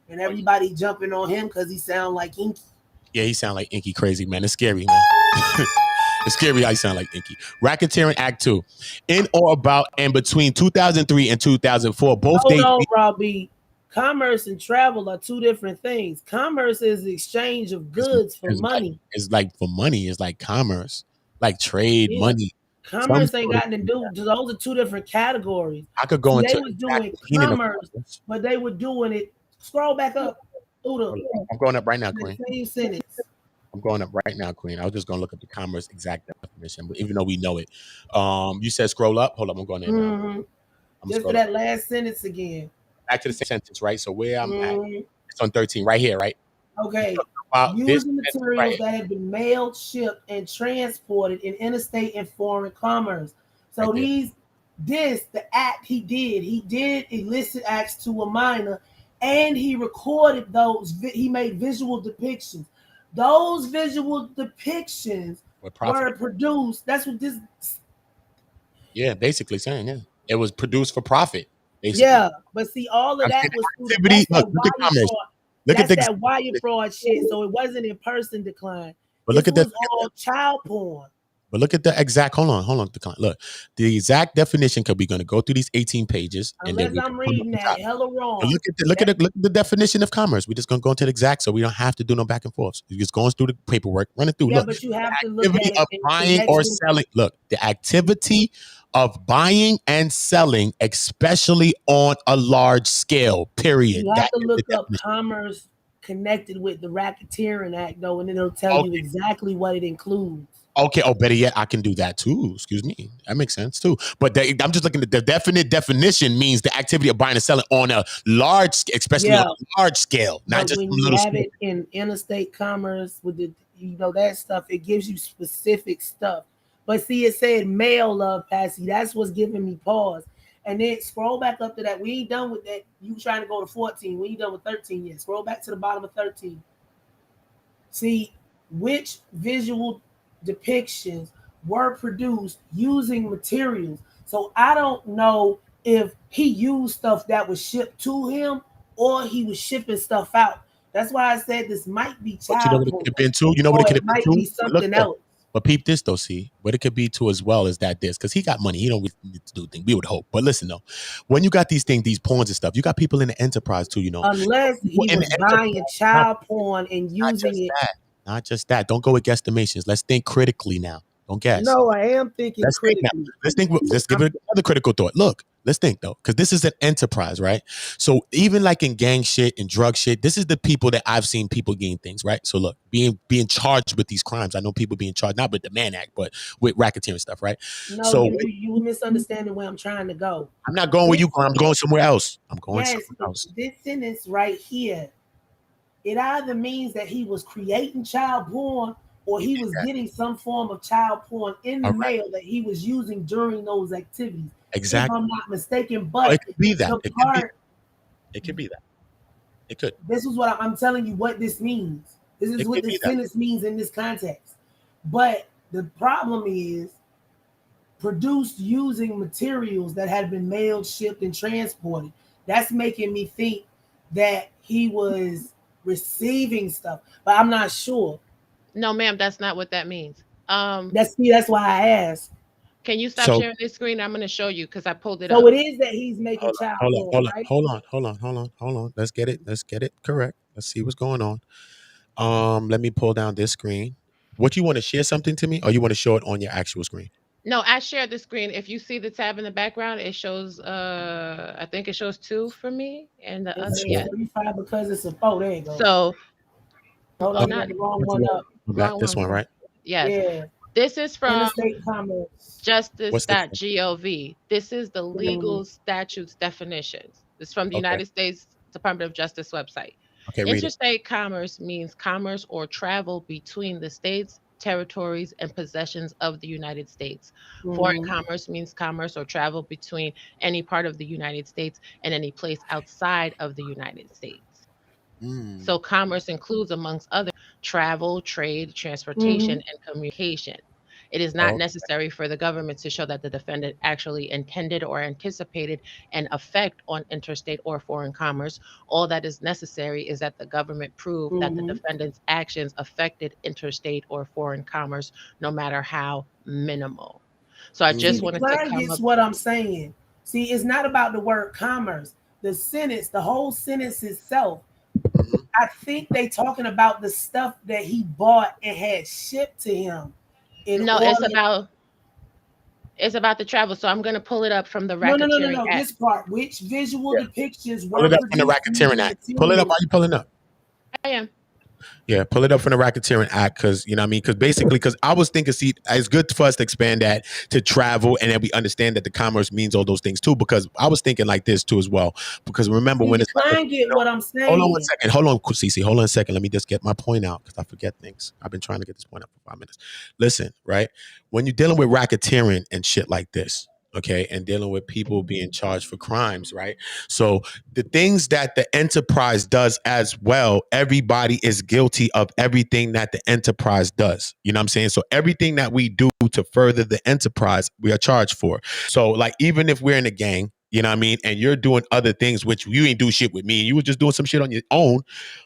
and everybody jumping on him because he sound like Inky. Yeah, he sound like Inky crazy, man. It's scary, man. It's scary how you sound like Inky. Racketeering Act 2. In or about and between 2003 and 2004, both dates. Hold on, Robbie. Commerce and travel are two different things. Commerce is the exchange of goods for money. It's like for money. It's like commerce, like trade, Yeah. money. Some Commerce ain't sort of got to thing. do. Those are two different categories. I could go See, they into was exact doing meaning of commerce, commerce. but they were doing it. Scroll back up. Uda, I'm going up right now, in the Queen. same sentence. I'm going up right now, Queen. I was just gonna look up the commerce exact definition, but even though we know it, you said scroll up. Hold on, I'm going there now. Mhm. I'm Just for scrolling that last sentence again. back to the same sentence, right? So where I'm at, Mhm. it's on 13, right here, right? Okay. About this Using sentence right materials here, that have been mailed, shipped, and transported in interstate and foreign commerce. So right there. the act he did illicit acts to a minor, and he recorded those. He made visual depictions. Those visual depictions With profit. were produced. That's what this. Yeah, basically saying, yeah, it was produced for profit. Basically, Yeah, but see, all of I'm saying that was through. activity. That's Look, that look at wire commerce. fraud. Look at That's the, that wire fraud shit. So it wasn't in person decline. but This look at the, was all child porn. but look at the exact. Hold on. Decline. Look, the exact definition. Because we're going to go through these 18 pages, and then Unless we can I'm pull up reading the that top. hella But wrong. look at the definition of commerce. We're just gonna go into the exact, so we don't have to do no back and forth. We're just going through the paperwork, running through. Yeah, Look, but you have to look activity at it of in buying or connection. selling. Look, the activity of buying and selling, especially on a large scale. Period. You have That to is the look up definition. commerce connected with the Racketeering Act, though, and it'll tell you Okay. exactly what it includes. Okay. Oh, better yet, I can do that too. Excuse me. That makes sense too. But I'm just looking at the definite definition means the activity of buying and selling on a large, especially on Yeah, a large scale, not but just when some you little have small. it in interstate commerce with the that stuff, it gives you specific stuff. But see, it said mail love Passy. That's what's giving me pause. And then scroll back up to that. We ain't done with that. You trying to go to 14. We ain't done with 13 yet. Scroll back to the bottom of 13. See which visual depictions were produced using materials. So I don't know if he used stuff that was shipped to him or he was shipping stuff out. That's why I said this might be But you know child what it porn could have been too? You know what it or could it have been might too? be But look something though. else. But peep this though, see. What it could be too as well is that this, because he got money. He don't really need to do things. We would hope. But listen though, when you got these things, these pawns and stuff, you got people in the enterprise too, you know. Unless People he in was the buying enterprise, child porn and not using just it. that. Not just that. Don't go with guesstimations. Let's think critically now. Don't guess. No, I am thinking Let's think now. critically. Let's think. Let's give it another critical thought. Look, let's think though, because this is an enterprise, right? So even like in gang shit and drug shit, this is the people that I've seen people gain things, right? So look, being charged with these crimes. I know people being charged not with the Mann Act, but with racketeering stuff, right? No, So you misunderstanding where I'm trying to go. I'm not going where This you going. I'm going somewhere else. I'm going Yes, somewhere but else. this sentence right here, it either means that he was creating child porn or he was getting some form of child porn in the All right, mail that he was using during those activities, if exactly. I'm not mistaken. Oh, But it could be that. the It could be. part, It could be that. It could. this is what I'm telling you what this means. This is It what could be this that. sentence means in this context. But the problem is produced using materials that had been mailed, shipped, and transported. That's making me think that he was receiving stuff, but I'm not sure. No, ma'am, that's not what that means. That's why I asked. Can you stop So sharing this screen? I'm going to show you because I pulled it So up. it is that he's making child porn, right? hold on. Let's get it. Let's get it correct. Let's see what's going on. Let me pull down this screen. What you want to share something to me, or you want to show it on your actual screen? No, I shared the screen. If you see the tab in the background, it shows I think it shows 2 for me and the It other, says yeah. 35 because it's a four. There you go. So, Hold Uh, on, you not got the wrong what's one up. back? wrong This one, one. right? Yes. Yeah, This is from interstate commerce. What's this? justice.gov. This is the legal statutes definitions. It's from the Okay. United States Department of Justice website. Okay, read it. Interstate commerce means commerce or travel between the states, territories, and possessions of the United States. Foreign Mhm. commerce means commerce or travel between any part of the United States and any place outside of the United States. Mm. So commerce includes, amongst other, travel, trade, transportation, Mhm. and communication. It is not Oh, necessary for the government to show that the defendant actually intended or anticipated an effect on interstate or foreign commerce. All that is necessary is that the government prove that the Mhm. defendant's actions affected interstate or foreign commerce, no matter how minimal. So I See, just mm. the wanted to client come gets up. what I'm saying. See, it's not about the word commerce. the sentence, the whole sentence itself, I think they talking about the stuff that he bought and had shipped to him in No, order. it's about the travel. So I'm gonna pull it up from the No. Racketeering Act. This part, which visual Yeah. depictions Pull were it up from the produced Racketeering using Act. Pull it up. Why materials? you pulling up? I am. Yeah, pull it up from the Racketeering Act because you know what I mean. Because basically, because I was thinking, see, it's good for us to expand that to travel, and then we understand that the commerce means all those things too. Because I was thinking like this too as well. Because remember You when it's like, try and get what I'm hold on one saying. second, hold on, Cece, hold on a second. Let me just get my point out because I forget things. I've been trying to get this point out for 5 minutes. Listen, right? When you're dealing with racketeering and shit like this, okay, and dealing with people being charged for crimes, right? So the things that the enterprise does as well, everybody is guilty of everything that the enterprise does. You know what I'm saying? So everything that we do to further the enterprise, we are charged for. So like even if we're in a gang, you know what I mean, and you're doing other things which you ain't do shit with me, and you were just doing some shit on your own,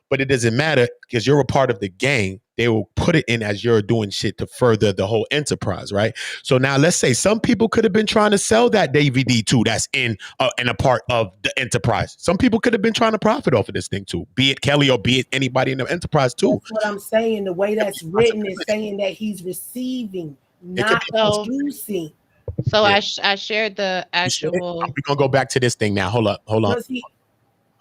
but it doesn't matter because you're a part of the gang. They will put it in as you're doing shit to further the whole enterprise, right? So now let's say some people could have been trying to sell that DVD too. That's in and a part of the enterprise. Some people could have been trying to profit off of this thing too, be it Kelly or be it anybody in the enterprise too. That's what I'm saying. The way that's written is saying that he's receiving, It could not be. So producing. so Yeah. I shared the You see it? actual. We're gonna go back to this thing now. Hold up, hold on. Because he,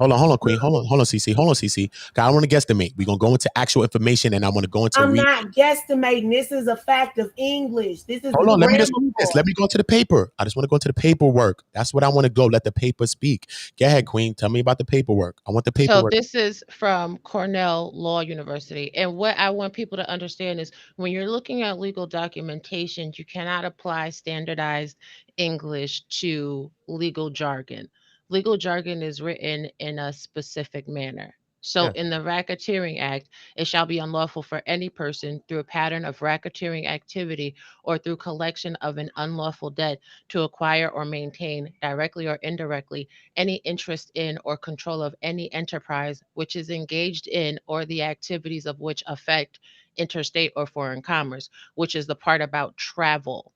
Hold on, Queen. Hold on, CC. Hold on, CC. I want to guesstimate. We're gonna go into actual information, and I want to go into I'm read. not guesstimating. This is a fact of English. This is the Hold on, let me just grammar this. part. Let me go to the paper. I just want to go to the paperwork. That's what I want to go. Let the paper speak. Go ahead, Queen. Tell me about the paperwork. I want the So paperwork. this is from Cornell Law University. And what I want people to understand is when you're looking at legal documentation, you cannot apply standardized English to legal jargon. Legal jargon is written in a specific manner. So Yeah, in the Racketeering Act, it shall be unlawful for any person through a pattern of racketeering activity or through collection of an unlawful debt to acquire or maintain directly or indirectly any interest in or control of any enterprise which is engaged in or the activities of which affect interstate or foreign commerce, which is the part about travel.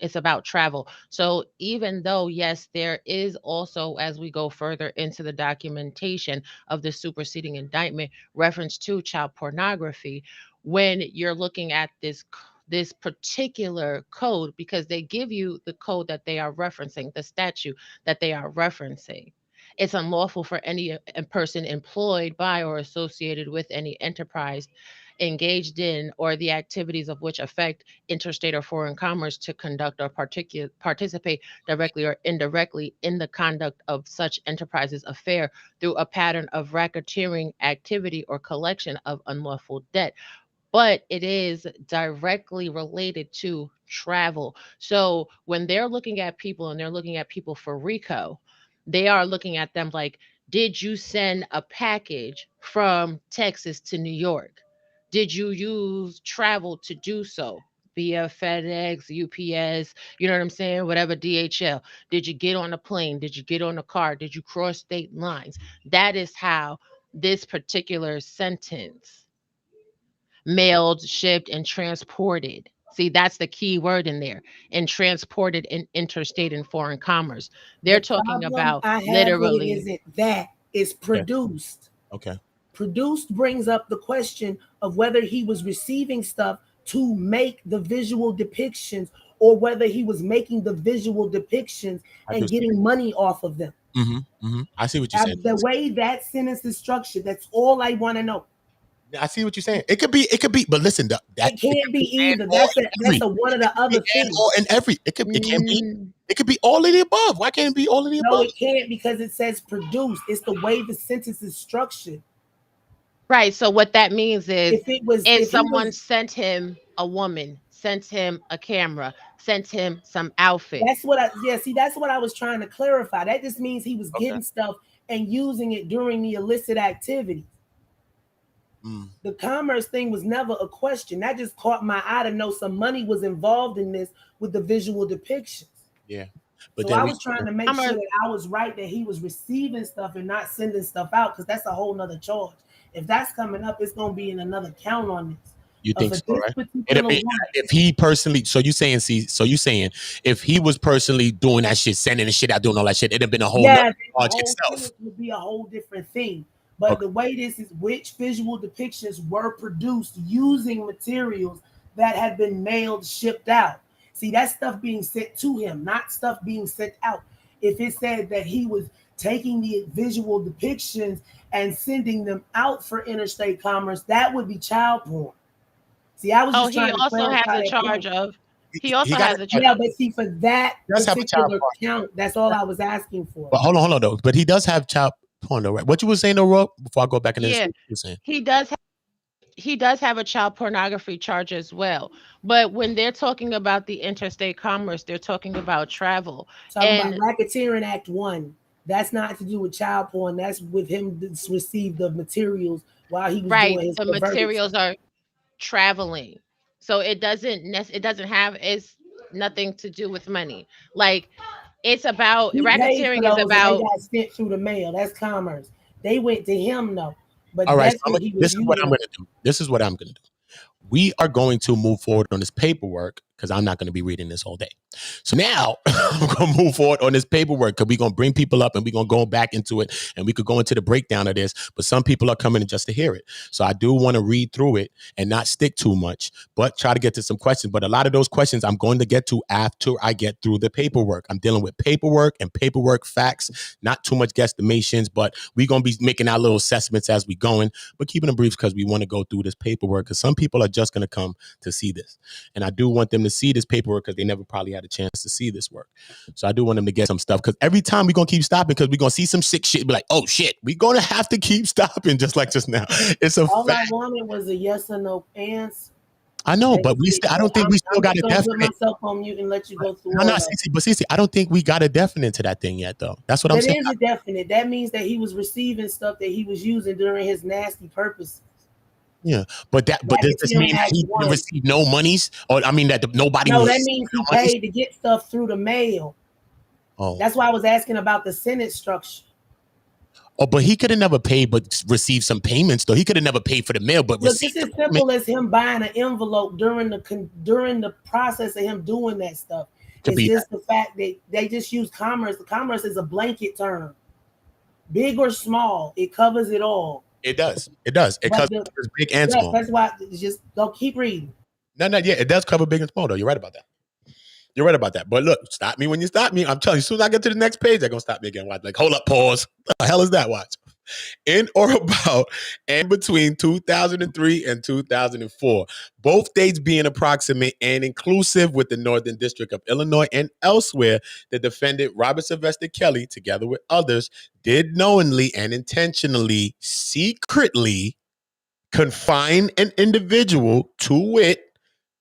It's about travel. So even though, yes, there is also, as we go further into the documentation of the superseding indictment, reference to child pornography, when you're looking at this particular code, because they give you the code that they are referencing, the statute that they are referencing. It's unlawful for any person employed by or associated with any enterprise engaged in or the activities of which affect interstate or foreign commerce to conduct or participate directly or indirectly in the conduct of such enterprises affair through a pattern of racketeering activity or collection of unlawful debt. But it is directly related to travel. So when they're looking at people and they're looking at people for RICO, they are looking at them like, did you send a package from Texas to New York? Did you use travel to do so? Via FedEx, UPS, you know what I'm saying? Whatever, DHL. Did you get on a plane? Did you get on a car? Did you cross state lines? That is how this particular sentence mailed, shipped, and transported. See, that's the key word in there. And transported in interstate and foreign commerce. They're The talking problem about I have with it literally. isn't that it's yeah. produced. Okay. Produced brings up the question of whether he was receiving stuff to make the visual depictions or whether he was making the visual depictions I do and see. getting money off of them. I see what you're saying. The way that sentence is structured, that's all I want to know. I see what you're saying. It could be, but listen, that It it can't could be be and either. or That's and every. one of It the could be other and things. or and every. It can be. Mm, It could be all of the above. Why can't it be all of the No, above? it can't because it says produced. It's the way the sentence is structured. right. So what that means is if If he someone was, sent him a woman, sent him a camera, sent him some outfits. that's what I, yeah, see, that's what I was trying to clarify. That just means he was Okay. getting stuff and using it during the illicit activity. Mm, The commerce thing was never a question. That just caught my eye to know some money was involved in this with the visual depictions. yeah. But So then I we was trying to make I'm sure a that I was right that he was receiving stuff and not sending stuff out because that's a whole nother charge. If that's coming up, it's gonna be in another count on this. You think For so, this right? particular one, If he personally, so you saying if he was personally doing that shit, sending the shit out, doing all that shit, it'd have been a whole nother yeah, the charge whole itself. sentence would be a whole different thing. But Okay. the way this is, which visual depictions were produced using materials that had been mailed, shipped out. See, that's stuff being sent to him, not stuff being sent out. If it said that he was taking the visual depictions and sending them out for interstate commerce, that would be child porn. See, I was Oh, just he trying to also has clarify a that charge point. of. He He also got has a Yeah, charge. but see, for that he does have a child particular porn. count, that's all I was asking for. But hold on though. But he does have child porn though, right? What you were saying though, Rob, before I go back into this, Yeah, what you were saying. he does. He does have a child pornography charge as well. But when they're talking about the interstate commerce, they're talking about travel. Talking about And Racketeering Act 1. That's not to do with child porn. That's with him to receive the materials while he was right, doing his the perverted stuff. materials are traveling. So it doesn't have it's nothing to do with money. Like it's about He paid for racketeering is those and they about got sent through the mail. That's commerce. They went to him though. All But right, so that's what he was this is what I'm using. gonna do. This is what I'm gonna do. We are going to move forward on this paperwork because I'm not going to be reading this all day. So now I'm going to move forward on this paperwork because we're going to bring people up and we're going to go back into it and we could go into the breakdown of this. But some people are coming in just to hear it. So I do want to read through it and not stick too much, but try to get to some questions. But a lot of those questions I'm going to get to after I get through the paperwork. I'm dealing with paperwork and paperwork facts, not too much guesstimations, but we're going to be making our little assessments as we going, but keeping them brief because we want to go through this paperwork because some people are just going to come to see this. And I do want them to see this paperwork because they never probably had a chance to see this work. So I do want them to get some stuff because every time we're going to keep stopping because we're going to see some sick shit. Be like, oh shit, we're going to have to keep stopping just like just now. It's a All I fact. wanted was a yes or no answer. I know, That but was it. I So don't think we still I'm got just a gonna put definite. myself on mute and let you go through No, all no, of Cece, but Cece, I don't think we got a definite to that thing yet, though. That's what I'm that. saying. Is a definite. That means that he was receiving stuff that he was using during his nasty purposes. Yeah, but does this Racketeering mean that Act he didn't 1. receive no monies, or I mean that nobody No, was that receiving means he no monies? paid to get stuff through the mail. Oh, That's why I was asking about the Senate structure. oh, but he could have never paid, but received some payments though. He could have never paid for the mail, but Look, it's received the as payment simple as him buying an envelope during the process of him doing that stuff. to It's be that. just the fact that they just use commerce. The commerce is a blanket term, big or small. It covers it all. It does. It does. It But covers big and yeah, small. that's why it's just don't keep reading. No, yeah, it does cover big and small though. You're right about that. You're right about that. But look, stop me when you stop me. I'm telling you, as soon as I get to the next page, they're gonna stop me again. Watch, like, hold up, pause. What the hell is that? Watch. In or about and between 2003 and 2004, both dates being approximate and inclusive with the Northern District of Illinois and elsewhere, the defendant Robert Sylvester Kelly, together with others, did knowingly and intentionally, secretly confine an individual, to wit,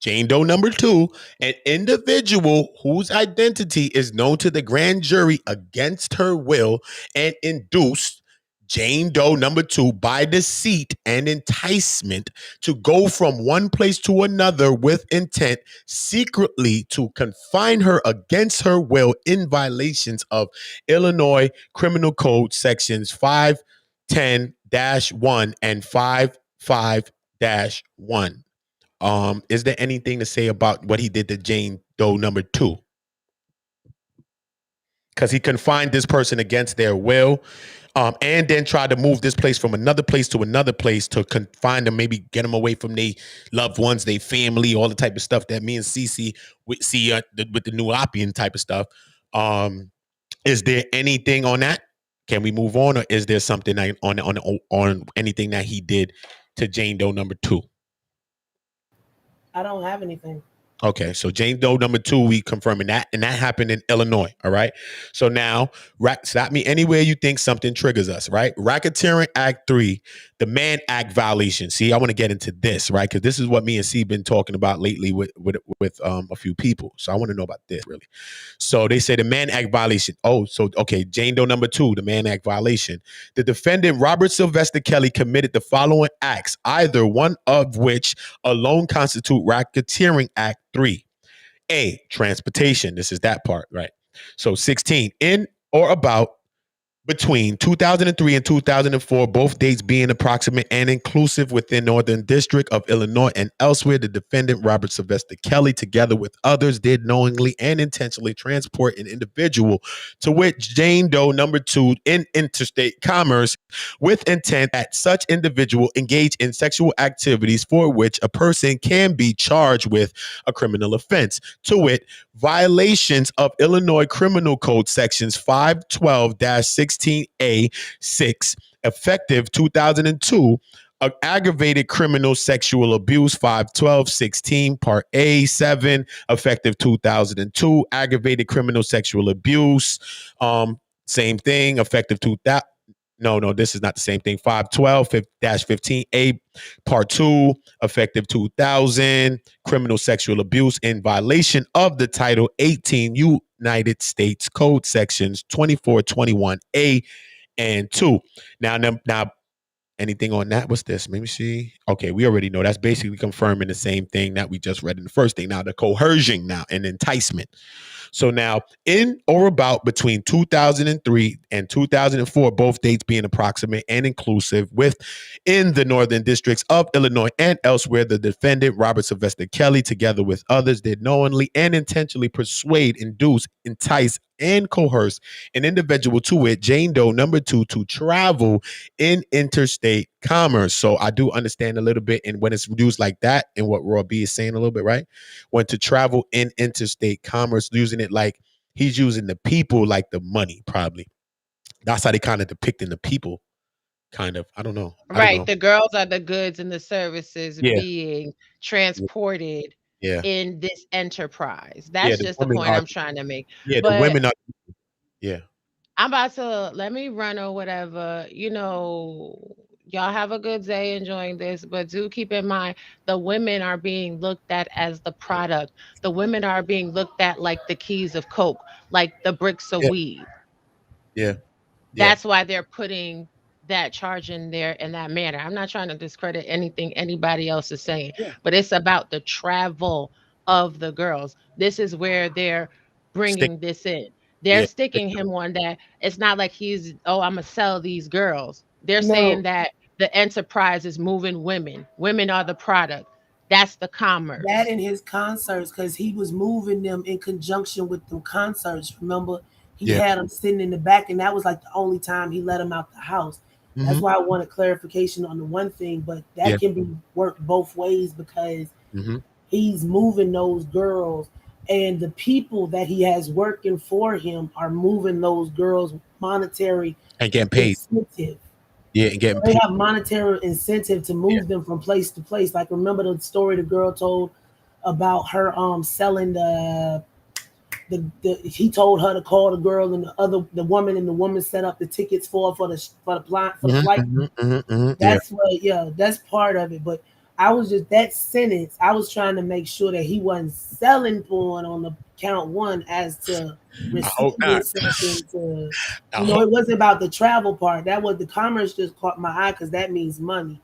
Jane Doe number 2, an individual whose identity is known to the grand jury against her will, and induced Jane Doe number 2 by deceit and enticement to go from one place to another with intent secretly to confine her against her will in violations of Illinois Criminal Code sections 510-1 and 55-1. Is there anything to say about what he did to Jane Doe number 2? Because he confined this person against their will, and then tried to move this place from another place to another place to confine them, maybe get them away from their loved ones, their family, all the type of stuff that me and Cece see with the new Opian type of stuff. Is there anything on that? Can we move on, or is there something on anything that he did to Jane Doe number 2? I don't have anything. Okay, so Jane Doe number 2, we confirming that, and that happened in Illinois. All right. So now, stop me anywhere you think something triggers us. Right. Racketeering Act 3, the Mann Act violation. See, I want to get into this, right? Because this is what me and C been talking about lately with a few people. So I want to know about this really. So they say the Mann Act violation. Oh, so okay, Jane Doe number 2, the Mann Act violation. The defendant Robert Sylvester Kelly committed the following acts, either one of which alone constitute Racketeering Act 3. A, transportation. This is that part, right? So 16, in or about between 2003 and 2004, both dates being approximate and inclusive within Northern District of Illinois and elsewhere, the defendant, Robert Sylvester Kelly, together with others, did knowingly and intentionally transport an individual, to which Jane Doe number 2, in interstate commerce with intent that such individual engage in sexual activities for which a person can be charged with a criminal offense, to wit, violations of Illinois Criminal Code sections 512-16A 6, effective 2002, aggravated criminal sexual abuse 512-16 part A 7, effective 2002, aggravated criminal sexual abuse, same thing, effective 2000. No, this is not the same thing. 512-15A part 2, effective 2000, criminal sexual abuse in violation of the Title 18 United States Code sections 2421A and 2. Now, anything on that? What's this? Let me see. Okay, we already know that's basically confirming the same thing that we just read in the first thing. Now, the coercion now and enticement. So now, in or about between 2003 and 2004, both dates being approximate and inclusive, within the Northern Districts of Illinois and elsewhere, the defendant, Robert Sylvester Kelly, together with others, did knowingly and intentionally persuade, induce, entice, and coerce an individual, to it, Jane Doe number 2, to travel in interstate commerce. So I do understand a little bit, and when it's used like that, and what Raw B is saying a little bit, right? When to travel in interstate commerce, using it like he's using the people like the money, probably. That's how they kind of depicting the people, kind of. I don't know. Right. The girls are the goods and the services Yeah. being transported Yeah. in this enterprise. Yeah. That's The just the women point are. I'm trying to make. Yeah. The But women are. Yeah. I'm about to let me run or whatever. Y'all have a good day enjoying this, but do keep in mind the women are being looked at as the product. The women are being looked at like the keys of coke, like the bricks of Yeah. weed. Yeah. Yeah. That's why they're putting that charge in there in that manner. I'm not trying to discredit anything anybody else is saying, Yeah. but it's about the travel of the girls. This is where they're Stick. bringing this in. They're Yeah. sticking him on that. It's not like oh, I'm going to sell these girls. They're saying No, that the enterprise is moving women. Women are the product. That's the that commerce. in his concerts, because he was moving them in conjunction with the concerts. Remember, he Yeah. had them sitting in the back, and that was like the only time he let them out the house. That's Mm-hmm. why I wanted clarification on the one thing, but Yeah. that can be worked both ways because Mm-hmm. he's moving those girls, and the people that he has working for him are moving those girls monetary And getting paid. incentive. Yeah. And getting They paid. have monetary incentive to Yeah. move them from place to place. Like remember the story the girl told about her selling the he told her to call the girl and the woman, and the woman set up the tickets for the Mm-hmm. flight. Mm-hmm. Mm-hmm. Mm-hmm. Yeah. That's what, yeah, that's part of it. But I was just that sentence. I was trying to make sure that he wasn't selling porn on the count one as to I hope receiving not. something to, I hope. it wasn't about the travel part. That was the commerce just caught my eye because that means money.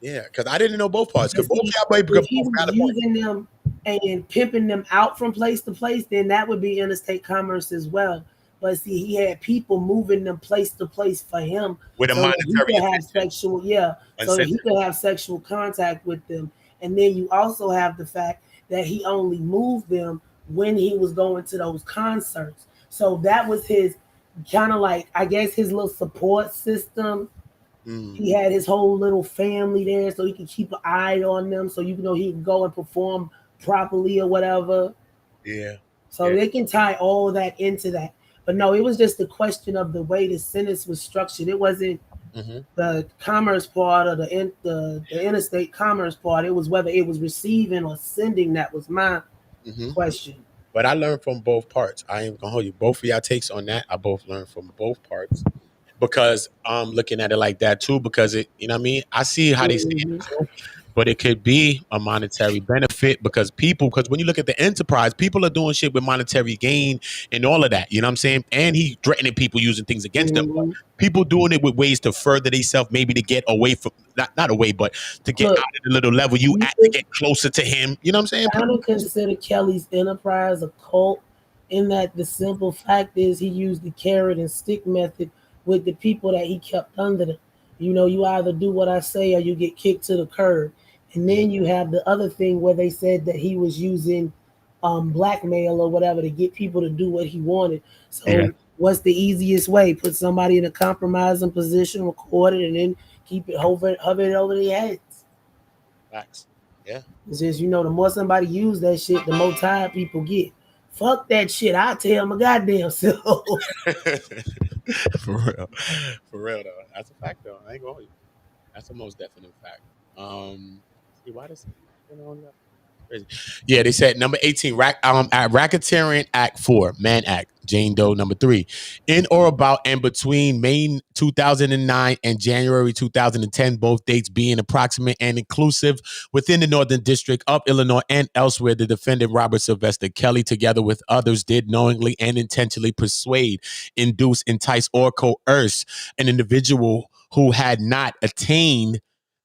Yeah. Because I didn't know both parts. But Because both see, y'all both if he both was got a point. using them and pimping them out from place to place, then that would be interstate commerce as well. But see, he had people moving them place to place for him With a so that he monetary could have sexual, yeah, so that he incentive. could have sexual contact with them. And then you also have the fact that he only moved them when he was going to those concerts. So that was his kind of like, I guess, his little support system. Mm. He had his whole little family there so he could keep an eye on them so you know he can go and perform properly or whatever. Yeah. So Yeah. they can tie all of that into that. But no, it was just a question of the way the sentence was structured. It wasn't Mm-hmm. the commerce part or the interstate commerce part. It was whether it was receiving or sending that was my Mm-hmm. question. But I learned from both parts. I ain't gonna hold you. Both of y'all takes on that. I both learned from both parts because I'm looking at it like that too. Because it, you know what I mean. I see how they say it Mhm. too, but it could be a monetary benefit because because when you look at the enterprise, people are doing shit with monetary gain and all of that. You know what I'm saying? And he threatening people using things against them. But Mhm. people doing it with ways to further themselves, maybe to get away from not away, but to get Look, out of the little level you you at to get closer to him. You know what I'm saying? kind of consider Kelly's enterprise a cult in that the simple fact is he used the carrot and stick method with the people that he kept under them. You either do what I say or you get kicked to the curb. And then you have the other thing where they said that he was using blackmail or whatever to get people to do what he wanted. Yeah. So what's the easiest way? Put somebody in a compromising position, record it, and then keep it hovered over their heads. Facts. Yeah. It's just, the more somebody use that shit, the more tired people get. Fuck that shit. I tell my goddamn self. For real. For real though. That's a fact though. I ain't going. That's the most definite fact. See why this on that? Crazy. Yeah, they said number 18, at Racketeering Act 4, Mann Act, Jane Doe number 3. In or about and between May 2009 and January 2010, both dates being approximate and inclusive within the Northern District of Illinois and elsewhere, the defendant Robert Sylvester Kelly, together with others, did knowingly and intentionally persuade, induce, entice, or coerce an individual who had not attained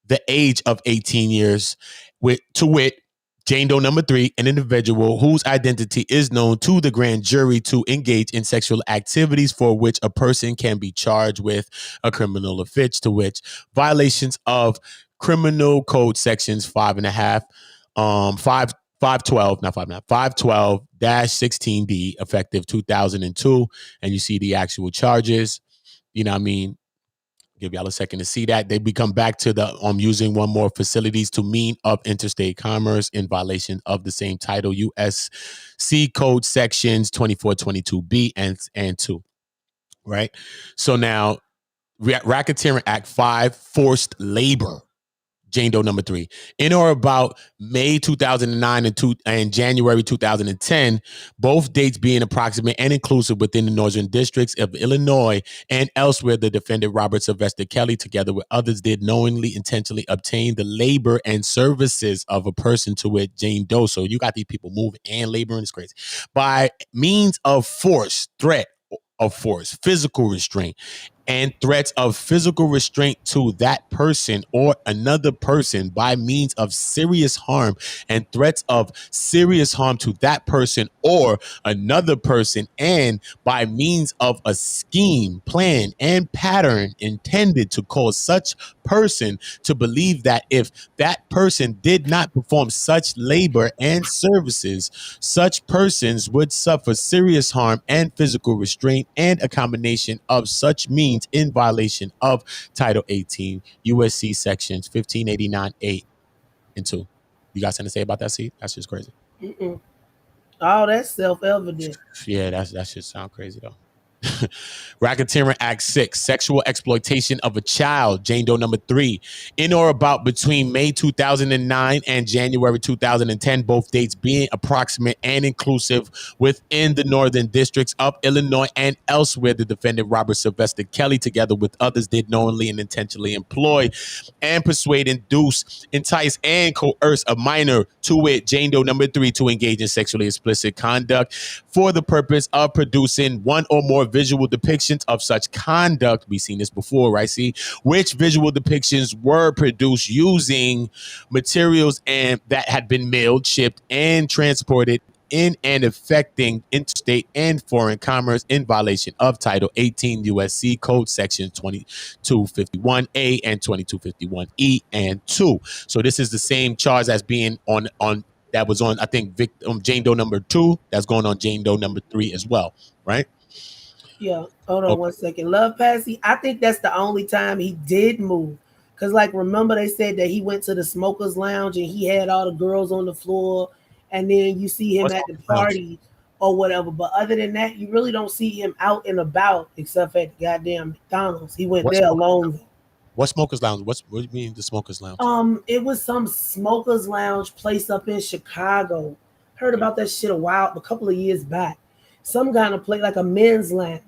the age of 18 years, to wit, Jane Doe number 3, an individual whose identity is known to the grand jury, to engage in sexual activities for which a person can be charged with a criminal offense, to which violations of criminal code sections 512, not 5.5, 512-16D, effective 2002. And you see the actual charges. You know what I mean? Give y'all a second to see that. They become back to the using one more facilities to mean of interstate commerce in violation of the same title, USC Code sections 2422B and 2. Right? So now, Racketeering Act 5, forced labor. Jane Doe number 3. In or about May 2009 and January 2010, both dates being approximate and inclusive within the Northern Districts of Illinois and elsewhere, the defendant Robert Sylvester Kelly, together with others, did knowingly, intentionally obtain the labor and services of a person, to wit, Jane Doe. So you got these people moving and laboring. It's crazy. By means of force, threat of force, physical restraint, and threats of physical restraint to that person or another person by means of serious harm, and threats of serious harm to that person or another person, and by means of a scheme, plan, and pattern intended to cause such person to believe that if that person did not perform such labor and services, such persons would suffer serious harm and physical restraint, and a combination of such means in violation of Title 18 USC sections 1589A and 2. You got something to say about that, C? That's just crazy. Mm-mm. Oh, that's self-evident. Yeah, that should sound crazy though. Racketeering Act 6, sexual exploitation of a child, Jane Doe number 3. In or about between May 2009 and January 2010, both dates being approximate and inclusive within the Northern Districts of Illinois and elsewhere, the defendant Robert Sylvester Kelly, together with others, did knowingly and intentionally employ and persuade, induce, entice, and coerce a minor, to wit, Jane Doe number 3, to engage in sexually explicit conduct for the purpose of producing one or more visual depictions of such conduct. We've seen this before, right? See, which visual depictions were produced using materials and that had been mailed, shipped, and transported in and affecting interstate and foreign commerce in violation of Title 18 USC Code Section 2251A and 2251E and 2. So this is the same charge as being on that was on, I think, Jane Doe number 2. That's going on Jane Doe number 3 as well, right? Yeah, hold on 1 second. Love Passy, I think that's the only time he did move. Because, remember they said that he went to the smokers lounge and he had all the girls on the floor, and then you see him at the party or whatever. But other than that, you really don't see him out and about except at the goddamn McDonald's. He went there alone. What smokers lounge? What do you mean the smokers lounge? It was some smokers lounge place up in Chicago. Heard about that shit a couple of years back. Some kind of place, like a men's lounge.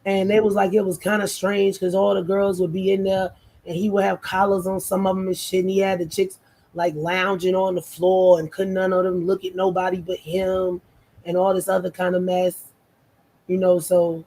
And it was kind of strange because all the girls would be in there and he would have collars on some of them and shit. And he had the chicks lounging on the floor and couldn't none of them look at nobody but him and all this other kind of mess, so.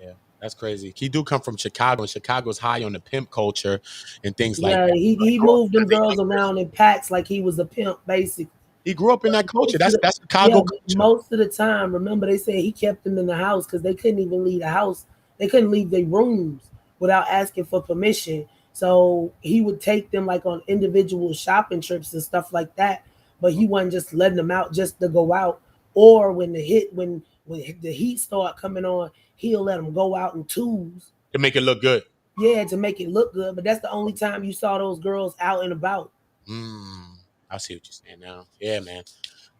Yeah, that's crazy. He do come from Chicago, and Chicago's high on the pimp culture and things like that. Yeah, he moved them girls around in packs like he was a pimp, basically. He grew up in that culture. That's Chicago culture. Most of the time, remember they said he kept them in the house because they couldn't even leave the house They couldn't leave their rooms without asking for permission. So he would take them like on individual shopping trips and stuff like that. But he wasn't just letting them out just to go out. Or when the heat start coming on, he'll let them go out in twos. To make it look good. Yeah, to make it look good. But that's the only time you saw those girls out and about. I see what you're saying now. Yeah, man.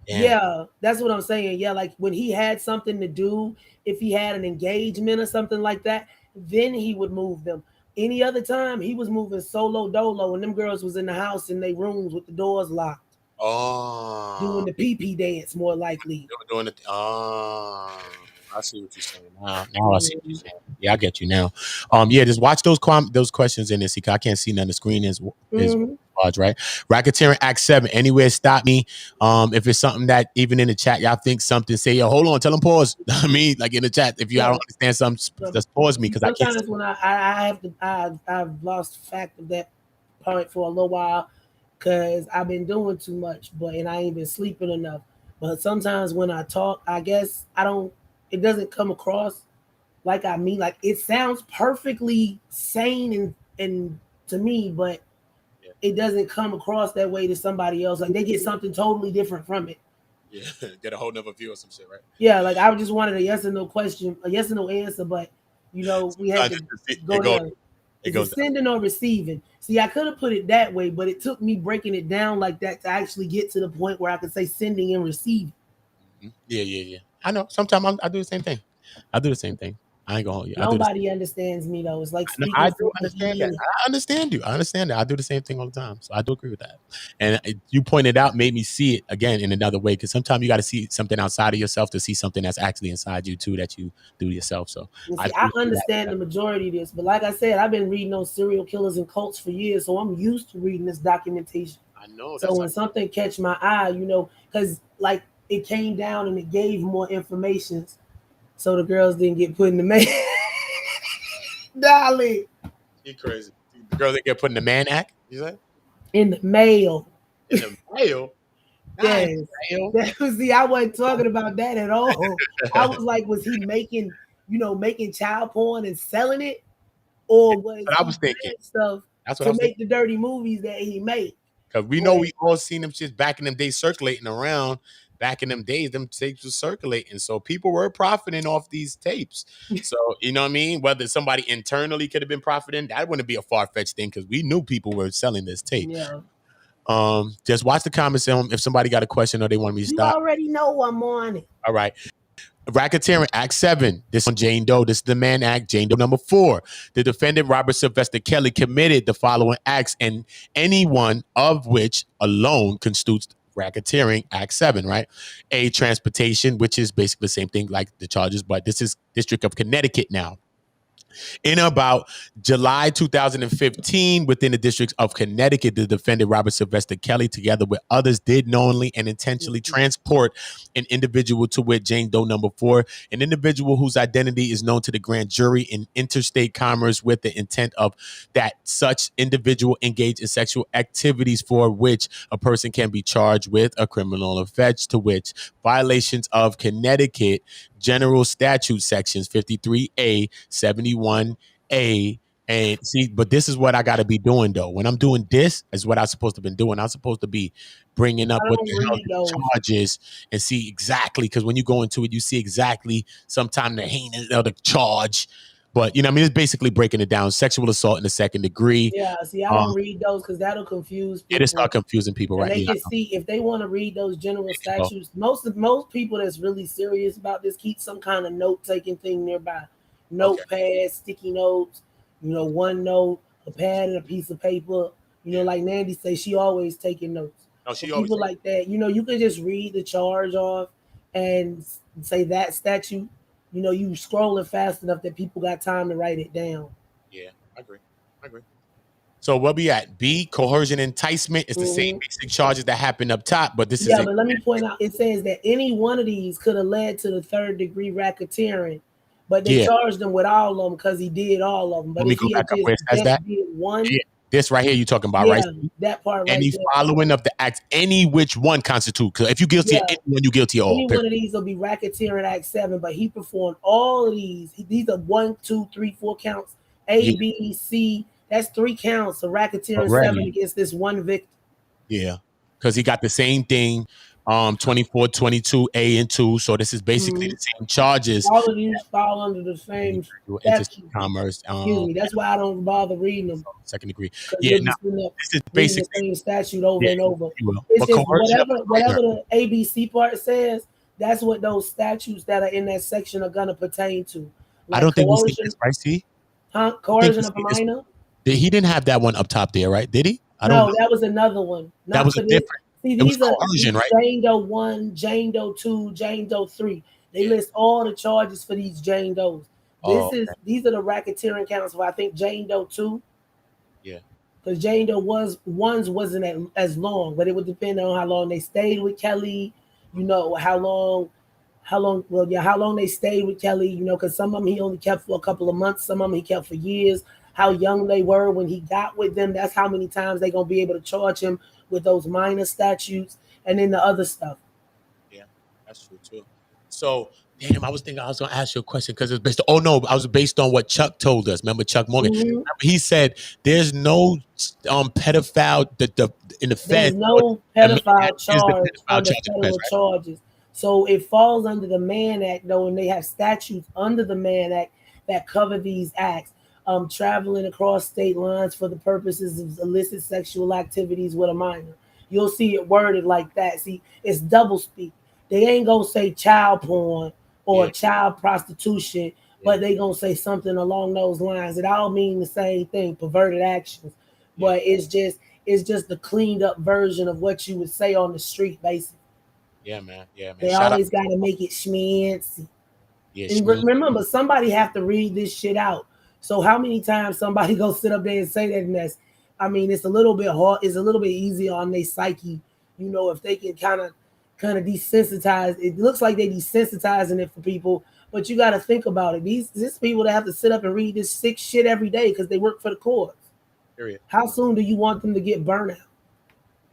Damn. Yeah, that's what I'm saying. Yeah, like when he had something to do, if he had an engagement or something like that, then he would move them. Any other time, he was moving solo dolo, and them girls was in the house in their rooms with the doors locked, doing Oh, the pee dance, more likely. they were doing it. Oh, I see what you're saying now. Now I see what you're saying. Yeah, I get you now. Yeah, just watch those questions in this. I can't see none. The screen is Mm-hmm. large, right? Racketeering Act 7. Anywhere stop me. If it's something that even in the chat y'all think something, say yo, hold on, tell them pause. I mean, like in the chat, if you I don't understand something, just pause me because I can't. Sometimes when I have to, I've lost fact of that point for a little while because I've been doing too much, and I ain't been sleeping enough. But sometimes when I talk, I guess I don't. It doesn't come across like I mean. Like it sounds perfectly sane and to me, but it doesn't come across that way to somebody else. Like they get something totally different from it. Yeah, get a whole nother view or some shit, right? Yeah, like I just wanted a yes or no question, a yes or no answer, but we had to go there. Is it sending or receiving? See, I could have put it that way, but it took me breaking it down like that to actually get to the point where I could say sending and receiving. Yeah. I know. Sometimes I do the same thing. I do the same thing. I ain't gonna hold you. Nobody understands me though. It's like I speaking do for understand that. I understand you. I understand that. I do the same thing all the time. So I do agree with that. And you pointed out, made me see it again in another way. Because sometimes you got to see something outside of yourself to see something that's actually inside you too that you do yourself. So I understand the majority of this, but like I said, I've been reading on serial killers and cults for years, so I'm used to reading this documentation. I know. So when something catch my eye, because like it came down and it gave more information, so the girls didn't get put in the mail. Dolly. You crazy. The girl that get put in the man act, you say? In the mail. In the mail? Yes. That was I wasn't talking about that at all. I was like, was he making child porn and selling it? Or was I was thinking stuff to make the dirty movies that he made? Because we know we all seen them shit back in them days circulating around. Back in them days, them tapes were circulating. So people were profiting off these tapes. So, you know what I mean? Whether somebody internally could have been profiting, that wouldn't be a far-fetched thing because we knew people were selling this tape. Yeah. Just watch the comments if somebody got a question or they want me to stop. You already know I'm on it. All right. Racketeering Act 7. This on Jane Doe. This is the Man Act. Jane Doe number 4. The defendant, Robert Sylvester Kelly, committed the following acts, and any one of which alone constitutes racketeering. Act 7, right? A, transportation, which is basically the same thing like the charges, but this is District of Connecticut now. In about July 2015, within the District of Connecticut, the defendant, Robert Sylvester Kelly, together with others, did knowingly and intentionally transport an individual to wit Jane Doe number 4, an individual whose identity is known to the grand jury in interstate commerce with the intent of that such individual engage in sexual activities for which a person can be charged with a criminal offense, to which violations of Connecticut General Statute sections 53A, 71A, and see, but this is what I got to be doing though. When I'm doing this, is what I'm supposed to be doing. I'm supposed to be bringing up what the hell the charges and see exactly, because when you go into it, you see exactly sometimes the heinous or the charge. But you know, what I mean, it's basically breaking it down: sexual assault in the second degree. Yeah, see, I don't read those because that'll confuse people. It'll start confusing people, right? And they can see if they want to read those general statutes. Most people that's really serious about this keep some kind of note-taking thing nearby. Notepad, sticky notes, one note, a pad and a piece of paper. Like Nandy say, she always taking notes. No, she always people like that. You can just read the charge off and say that statute. You scrolling fast enough that people got time to write it down. Yeah, I agree. So what we at? B, coercion, enticement. It's the same basic charges that happened up top, but this is but let me point out, it says that any one of these could have led to the third degree racketeering, but they charged him with all of them because he did all of them. But let me go back up where it says that. One, This right here you talking about, Yeah, right? that part right Any there. following of the acts, any which one constitute. Because if you guilty of Yeah. anyone, you guilty of all. Any one of these will be racketeering Act 7, but he performed all of these. These are 1, 2, 3, 4 counts. A, Yeah. B, C. That's 3 counts of racketeering 7 Already. against this one victim. Yeah. Because he got the same thing, 24, 22, A and 2. So this is basically the same charges. All of these fall under the same Interstate statute. commerce. Excuse me. That's why I don't bother reading them, Second degree. because Yeah, you'll no, be sitting up this is reading the basically same statute over yeah, and over. you will. It's But just coercion of a whatever minor. the ABC part says. That's what those statutes that are in that section are gonna pertain to, I like don't think we see this, coercion, right? See? I think we coercion of a see this. minor. He didn't have that one up top there, right? Did he? I don't No, know. that was another one. That Not was for a this. different. See, It was these are coercion, right? Jane Doe 1, Jane Doe 2, Jane Doe 3. They list all the charges for these Jane Does. Oh, These are the racketeering counts for, I think, Jane Doe 2. yeah. Because Jane Doe ones wasn't as long, but it would depend on how long they stayed with Kelly. You know how long they stayed with Kelly. You know, because some of them he only kept for a couple of months, some of them he kept for years. How young they were when he got with them. That's how many times they gonna be able to charge him with those minor statutes and then the other stuff. Yeah, that's true too. So, damn, I was thinking I was gonna ask you a question because it's based. Oh no, I was based on what Chuck told us. Remember Chuck Morgan? Remember he said there's no pedophile the in the There's Fed. no The man pedophile is the charge pedophile under charge in the Feds, federal right? charges. So it falls under the Mann Act, though, and they have statutes under the Mann Act that cover these acts. Traveling across state lines for the purposes of illicit sexual activities with a minor. You'll see it worded like that. See, it's double speak. They ain't gonna say child porn or Yeah, child prostitution, but they gonna say something along those lines. It all mean the same thing, perverted actions. yeah, But it's just the cleaned up version of what you would say on the street, basically. yeah, man. Yeah, man. They Shout out. always got to make it schmancy. Yeah, And Shmi. remember, somebody have to read this shit out. So how many times somebody go sit up there and say that? And that's, I mean, it's a little bit hard. It's a little bit easier on their psyche, you know, if they can kind of desensitize. It looks like they desensitizing it for people, but you got to think about it. These people that have to sit up and read this sick shit every day because they work for the courts. Period. How soon do you want them to get burnout?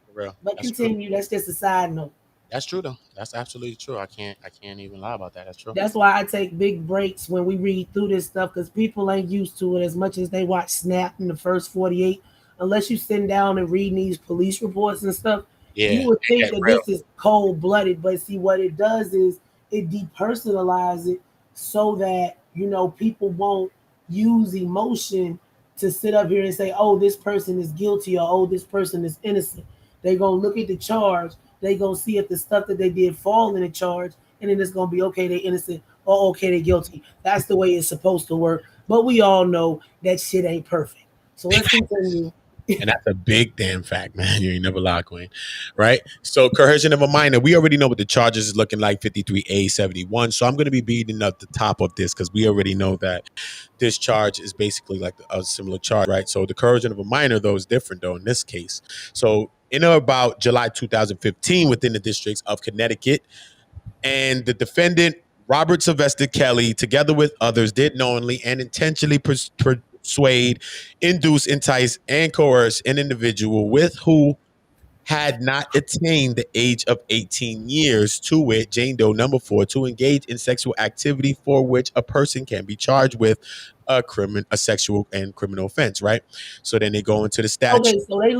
For real. But That's true. continue. That's just a side note. That's true though. That's absolutely true. I can't even lie about that. That's true. That's why I take big breaks when we read through this stuff, because people ain't used to it as much as they watch Snap in the first 48. Unless you sit down and reading these police reports and stuff, Yeah, you would they think get that real. this is cold blooded. But see, what it does is it depersonalizes it so that, you know, people won't use emotion to sit up here and say, oh, this person is guilty, or oh, this person is innocent. They gonna look at the charge, they gonna see if the stuff that they did fall in the charge, and then it's gonna be okay, they innocent, or okay, they guilty. That's the way it's supposed to work. But we all know that shit ain't perfect. So let's continue. And that's a big damn fact, man. You ain't never lied, Queen. Right? So coercion of a minor. We already know what the charges is looking like, 53A71. So I'm going to be beating up the top of this because we already know that this charge is basically like a similar charge, right? So the coercion of a minor, though, is different, though, in this case. So in or about July 2015, within the districts of Connecticut, and the defendant, Robert Sylvester Kelly, together with others, did knowingly and intentionally persuade, induce, entice, and coerce an individual with who had not attained the age of 18 years, to wit, Jane Doe number 4, to engage in sexual activity for which a person can be charged with a sexual and criminal offense, right? So then they go into the statute. Okay, so they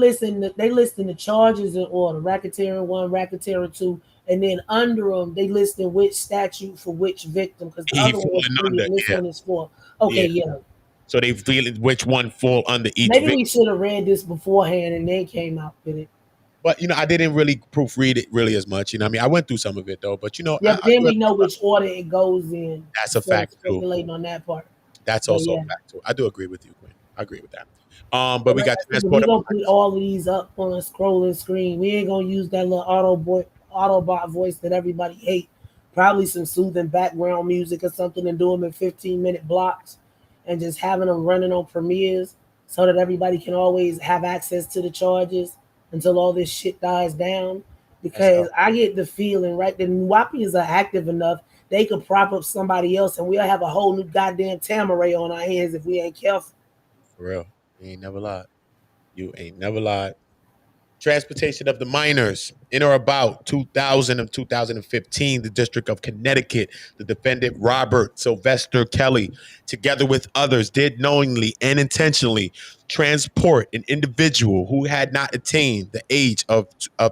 listing the charges in order: racketeering 1, racketeering 2, and then under them they listing which statute for which victim, because the He other one was falling 3 under, and this yeah, one is 4. Okay, yeah. yeah. So they feel which one fall under each Maybe victim. we should have read this beforehand and then came out with it. But I didn't really proofread it really as much. I mean, I went through some of it though. But Yeah, I but then do we know which order it goes in that's a instead of fact too. speculating on that part. That's But also yeah. a fact too. I do agree with you, Quinn. I agree with that. But But we like got I said, we transport. gonna put all of these up on a scrolling screen. We ain't gonna use that little Autobot voice that everybody hate. Probably some soothing background music or something, and do them in 15-minute blocks, and just having them running on premieres so that everybody can always have access to the charges until all this shit dies down. Because I get the feeling, right, the Nuwapians are active enough, they could prop up somebody else, and we'll have a whole new goddamn Tamaray on our hands if we ain't careful. For real. You ain't never lied. You ain't never lied. Transportation of the minors in or about 2000 of 2015, the District of Connecticut, the defendant Robert Sylvester Kelly, together with others, did knowingly and intentionally transport an individual who had not attained the age of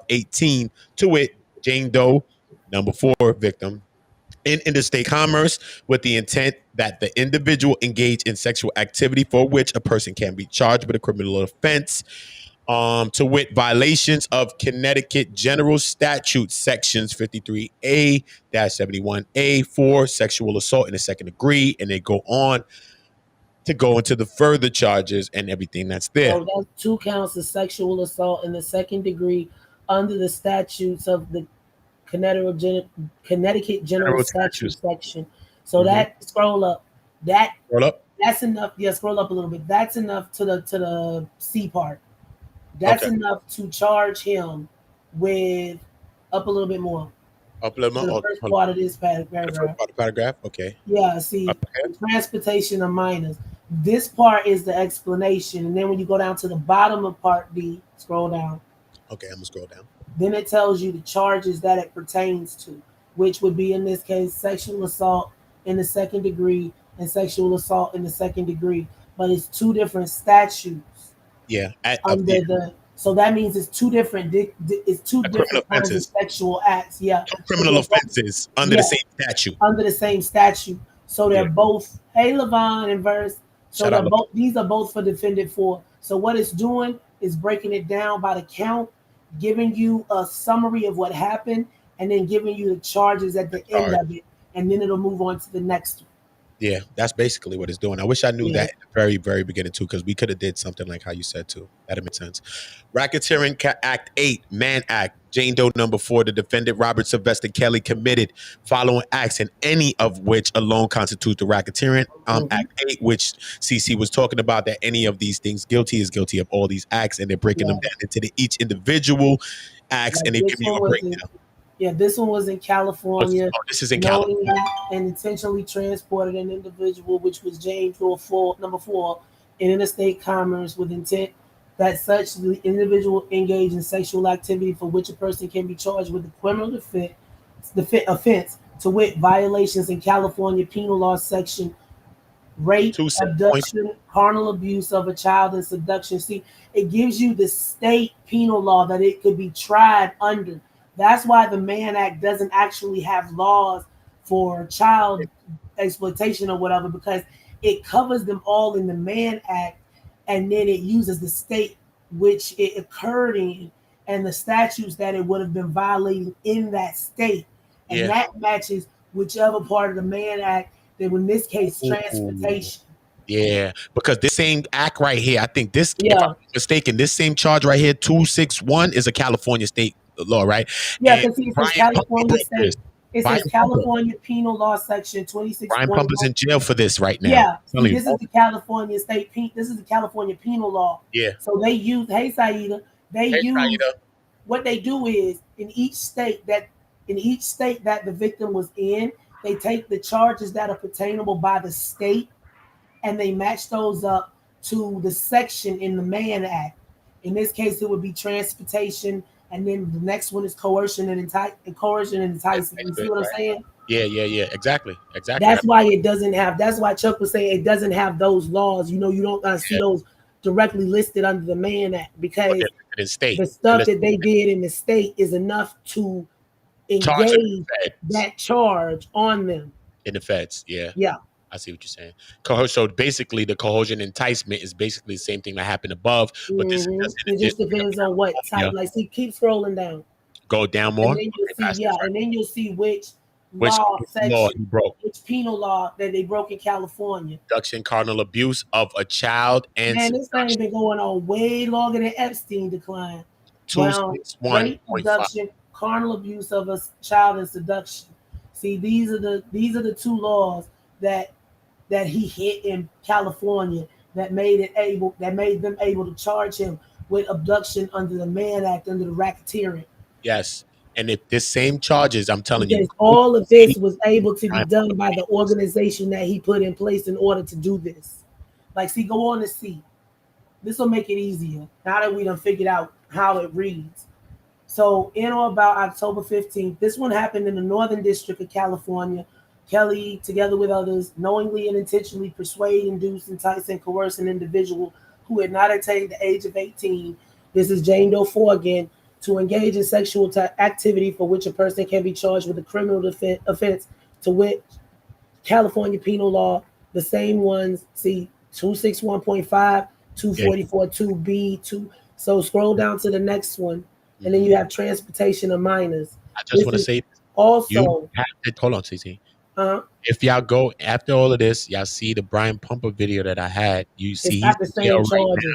18, to wit, Jane Doe, number 4 victim, in interstate commerce with the intent that the individual engage in sexual activity for which a person can be charged with a criminal offense, to wit, violations of Connecticut General Statute sections 53A 71A for sexual assault in the second degree, and they go on to go into the further charges and everything that's there. So that's 2 counts of sexual assault in the second degree under the statutes of the Connecticut General General Statute statutes. section. So Mhm. that scroll up. That Roll up. that's enough. Yeah, scroll up a little bit. That's enough to the C part. That's Okay. enough to charge him with up a little bit more Up a little to more. the Okay, first hold part of this on. The first paragraph. part of the paragraph. Okay. Yeah, see, Okay. transportation of minors. This part is the explanation, and then when you go down to the bottom of Part D, scroll down. Okay. I'm gonna scroll down. Then it tells you the charges that it pertains to, which would be in this case sexual assault in the second degree and sexual assault in the second degree. But it's 2 different statutes Yeah. Of under the the. So that means it's 2 different. It's two criminal different kinds of offenses. sexual acts. Yeah, but Criminal they're both. offenses under the Yeah, same statute. under the same statute. So they're Yeah. both, hey Levon and Verse. So Shout they're out. both, these are both for defendant 4. So what it's doing is breaking it down by the count, giving you a summary of what happened, and then giving you the charges at the end Charge. of it, and then it'll move on to the next one. Yeah, that's basically what it's doing. I wish I knew Yeah. that at the very, very beginning too, because we could have did something like how you said too. That'd make sense. Racketeering Act 8, Mann Act, Jane Doe number 4, the defendant Robert Sylvester Kelly committed following acts, and any of which alone constitute the racketeering. Act 8, which CC was talking about, that any of these things guilty is guilty of all these acts, and they're breaking them Yeah. down into each individual acts, Like and they this give you one a was in, breakdown. yeah, this one was in California. Oh, this is in Knowingly California. and intentionally transported an individual, which was James Doe 4, number 4, in interstate commerce with intent that such the individual engage in sexual activity for which a person can be charged with a criminal offense, to wit, violations in California Penal Law section rape, 26 abduction, carnal abuse of a child, and seduction. See, it gives you the state penal law that it could be tried under. That's why the Mann Act doesn't actually have laws for child exploitation or whatever, because it covers them all in the Mann Act, and then it uses the state which it occurred in and the statutes that it would have been violating in that state. And Yeah. that matches whichever part of the Mann Act that in this case Ooh. transportation. Yeah, because this same act right here, I think this, if Yeah. I'm not mistaken, this same charge right here, 261, is a California state law, right? Yeah, And because it says Brian Pumper California broke state. this. It Brian says California Penal Law Section Brian Pumper's 26.1. in jail for this right now. Yeah, see, Telling you. this is the California this is the California penal law. Yeah. So they use, hey Saida, they Hey, use Saida. what they do is in each state that the victim was in, they take the charges that are pertainable by the state and they match those up to the section in the Mann Act. In this case, it would be transportation, and then the next one is coercion and enticing. You see what I'm saying? Yeah. Exactly. That's why it doesn't have. That's why Chuck was saying it doesn't have those laws. You know, you don't see those directly listed under the Mann Act, because in state. the stuff that they did in the state is enough to engage that charge on them. In the feds, yeah. Yeah. I see what you're saying. So basically, the coercion enticement is basically the same thing that happened above, but this is It just depends on what type. Like, see, keep scrolling down. Go down more. And then you'll see, and then you'll see which Which law law section, he broke. which penal law that they broke in California. Abduction, carnal abuse of a child, and Man, this thing been going on way longer than Epstein declined. 261.5. Rape, abduction, carnal abuse of a child, and seduction. See, these are the 2 laws that he hit in California that made them able to charge him with abduction under the Mann Act, under the racketeering. Yes. And if this same charges, I'm telling you, all of this was able to be done by the organization that he put in place in order to do this. Like, see, go on to see. This will make it easier now that we done figured out how it reads. So, in or about October 15th, this one happened in the Northern District of California. Kelly, together with others, knowingly and intentionally persuade, induce, entice, and coerce an individual who had not attained the age of 18. This is Jane Doe 4 again, to engage in sexual activity for which a person can be charged with a criminal offense, to which California penal law, the same ones, see 261.5, Yeah. 244, 2B, 2. So scroll down to the next one, and then Mhm. you have transportation of minors. I just This want to is say you also, have to hold on, CC. uh, If y'all go after all of this, y'all see the Brian Pumper video that I had. You it's see he's not the in jail same right charges.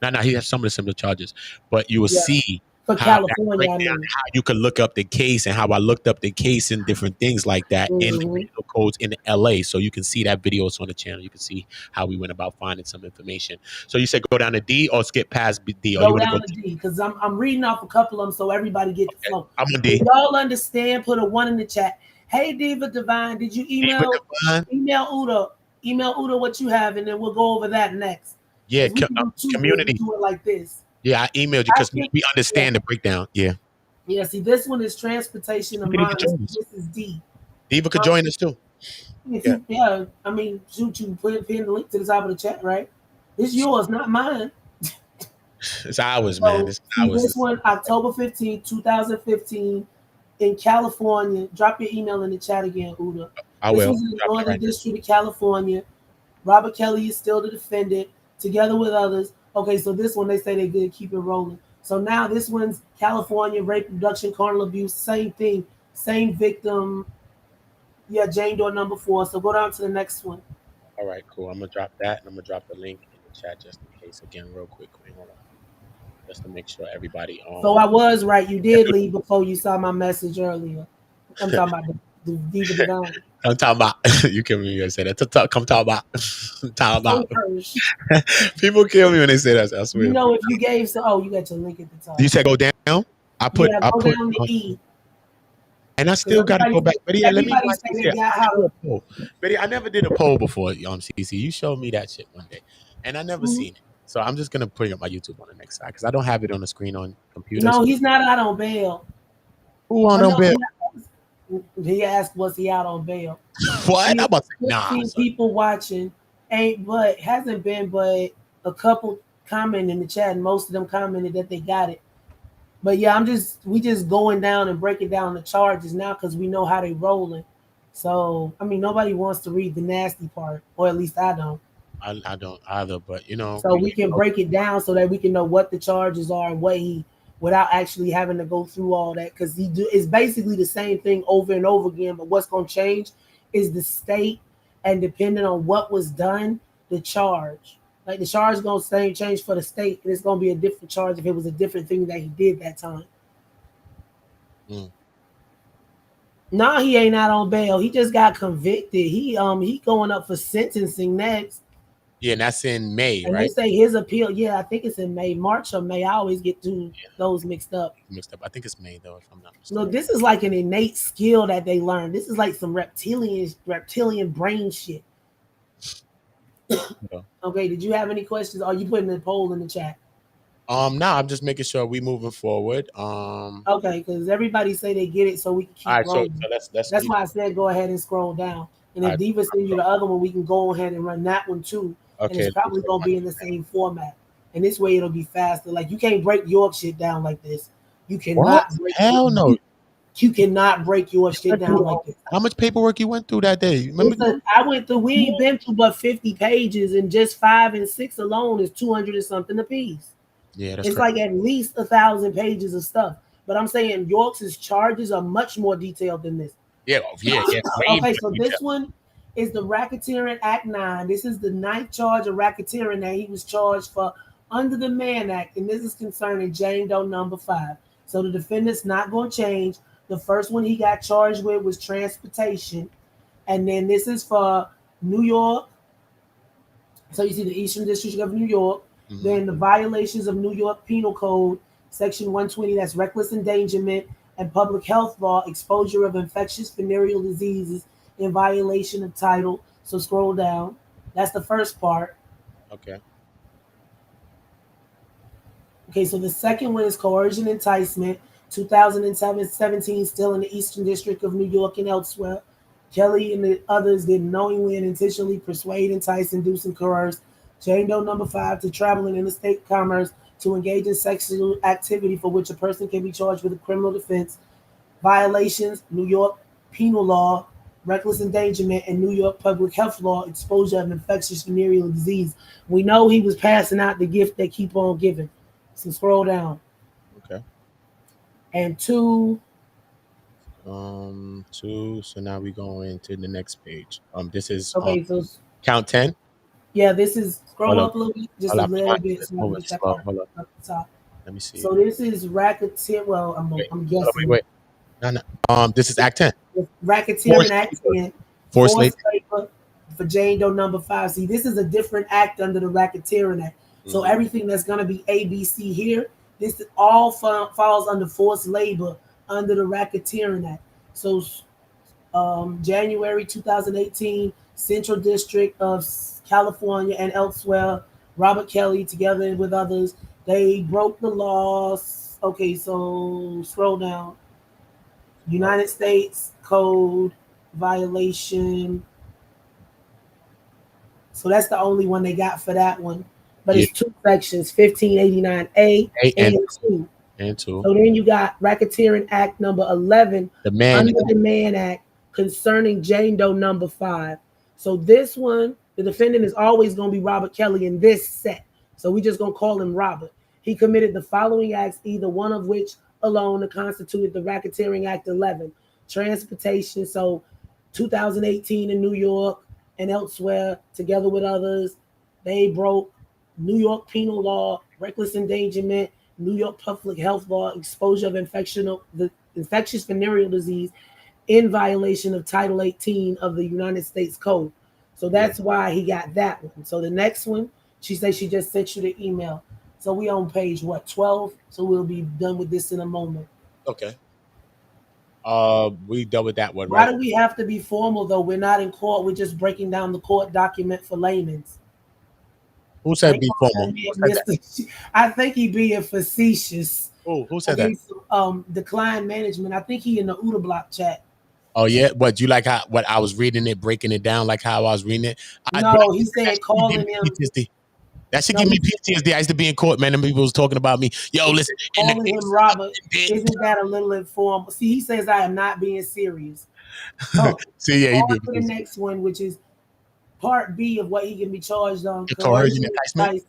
now. No, he has some of the similar charges, but you will Yeah, see for how that California, I breakdown, mean. how you could look up the case, and how I looked up the case and different things like that in the Mhm. penal codes in LA. So you can see that video. It's on the channel. You can see how we went about finding some information. So you said go down to D or skip past D, or you Go want to go down to D because I'm reading off a couple of them so everybody get the Okay, flow. I'm on If D. y'all understand, put a one in the chat. Hey Diva Divine, did you Ava Devine. email Uda? Email Uda what you have, and then we'll go over that next. Yeah, Because we can do two good. We community. do it like this. Yeah, I emailed you I because think we yeah. understand the breakdown. Yeah. Yeah, see this one is transportation You of can even minors. join us. This is D. Diva could Um, join us too. if Yeah. you I mean shoot you pin the link to the top of the chat, right? It's yours, not mine. It's ours, man. So It's see ours. this one, October 15th, 2015, in California. Drop your email in the chat again, Uda. I This will. was in the Drop it Northern right District of California. Robert Kelly is still the defendant, together with others. Okay, so this one they say they good, keep it rolling. So now this one's California rape, abduction, carnal abuse, same thing, same victim. Yeah, Jane Doe number 4. So go down to the next one. All right, cool. I'm gonna drop that, and I'm gonna drop the link in the chat just in case. Again, real quick. Wait, hold on, just to make sure everybody. So I was right. You did leave before you saw my message earlier. I'm talking about the Diva Divine. I'm talking about. You kill me when you say that. Come talk about. Talk So about. cursed. People kill me when they say that. I You swear. know, if you gave so, oh, you got your link at the You top. said go down. I put. Yeah, I go put. down to E And I because still got to go back. But yeah, let me everybody watch say this they here. got I how never to. did a poll. But yeah, I never did a poll before, CC. You showed me that shit one day, and I never Mhm. seen it. So I'm just gonna put it on my YouTube on the next side because I don't have it on the screen on computers. No, he's not out on bail. Who Oh on no, them bill? he asked, was he out on bail? What? I'm See, about to say, nah, 15 son. people watching, ain't but hasn't been but a couple comment in the chat, and most of them commented that they got it. But yeah, we just going down and breaking down the charges now because we know how they rolling. So I mean, nobody wants to read the nasty part, or at least I don't. I don't either, but you know, So we we can break it down so that we can know what the charges are and what he, without actually having to go through all that, because it's basically the same thing over and over again. But what's going to change is the state, and depending on what was done, the charge. Like the charge is going to change for the state, and it's going to be a different charge if it was a different thing that he did that time. Mm. No, he ain't out on bail. He just got convicted. He going up for sentencing next. Yeah, and that's in May, And they right? say his appeal, yeah, I think it's in May, March or May. I always get those mixed up. Mixed up. I think it's May though, if I'm not mistaken. Look, this is like an innate skill that they learn. This is like some reptilian brain shit. Yeah. Okay, did you have any questions? Are you putting the poll in the chat? No, I'm just making sure we moving forward. Okay, because everybody say they get it, so we can All keep right, so rolling. let's That's keep. why I said go ahead and scroll down. And All if right, Diva send you the other one, we can go ahead and run that one too. And okay. it's probably gonna be in the same format. And this way it'll be faster. Like you can't break your shit down like this. You What? cannot break Hell no. you cannot break your shit down like this. How much paperwork you went through that day? Remember? I went through, we ain't been through but 50 pages, and just 5 and 6 alone is 200 and something a piece. Yeah, that's It's correct. like at least 1,000 pages of stuff. But I'm saying York's charges are much more detailed than this. Yeah, yeah. Way Okay, more so detail. this one is the Racketeering Act 9. This is the 9th charge of racketeering that he was charged for under the Mann Act, and this is concerning Jane Doe number 5. So the defendant's not going to change. The first one he got charged with was transportation, and then this is for New York. So you see the Eastern District of New York. Mhm. Then the violations of New York Penal Code, Section 120, that's reckless endangerment, and public health law, exposure of infectious venereal diseases in violation of title. So scroll down. That's the first part. Okay. Okay, so the second one is coercion enticement, 2017, still in the Eastern District of New York and elsewhere. Kelly and the others did knowingly and intentionally persuade, entice, induce, and coerce Jane Doe number 5 to travel in interstate commerce to engage in sexual activity for which a person can be charged with a criminal offense, violations, New York penal law, reckless endangerment, and New York public health law, exposure of infectious venereal disease. We know he was passing out the gift that keep on giving. So scroll down. Okay. And two, Two. So now we go into the next page. This is okay, so count 10. yeah, this is scroll Hold up. up a little bit, just Hold a up. little bit, so I can Moving get that slow. up Hold up. up the top. Let me see. So this is racketeer. Well, Wait. I'm Hold up, guessing. wait. No. This is Act 10. Racketeering Act 10, Forced labor. labor for Jane Doe number 5. See, this is a different act under the Racketeering Act. So everything that's going to be ABC here, this all falls under forced labor under the Racketeering Act. So January 2018, Central District of California and elsewhere, Robert Kelly, together with others, they broke the laws. Okay, so scroll down. United States Code violation. So that's the only one they got for that one. But it's two sections, 1589A and 2. And 2. So then you got Racketeering Act number 11, The Mann under the Mann Act concerning Jane Doe number 5. So this one, the defendant is always going to be Robert Kelly in this set. So we just going to call him Robert. He committed the following acts, either one of which alone constituted the Racketeering Act 11. Transportation, so 2018 in New York and elsewhere, together with others, they broke New York penal law, reckless endangerment, New York public health law, exposure of the infectious venereal disease in violation of Title 18 of the United States Code. So that's why he got that one. So the next one, she said she just sent you the email. So we on page 12? So we'll be done with this in a moment. Okay. We done with that one, Why right? do we have to be formal though? We're not in court. We're just breaking down the court document for layman's. Who said be formal? I think he being facetious. Who said that? So, decline management. I think he in the OODA block chat. Oh yeah, but you like how what I was reading it, breaking it down, like how I was reading it. No, he said calling him. PTSD. That should give me PTSD. I used to be in court, man, and people was talking about me. Yo, listen, calling him Robert. Isn't that a little informal? See, he says I am not being serious. So, see, yeah, on to the next one, which is Part B of what he can be charged on. Coercion enticement.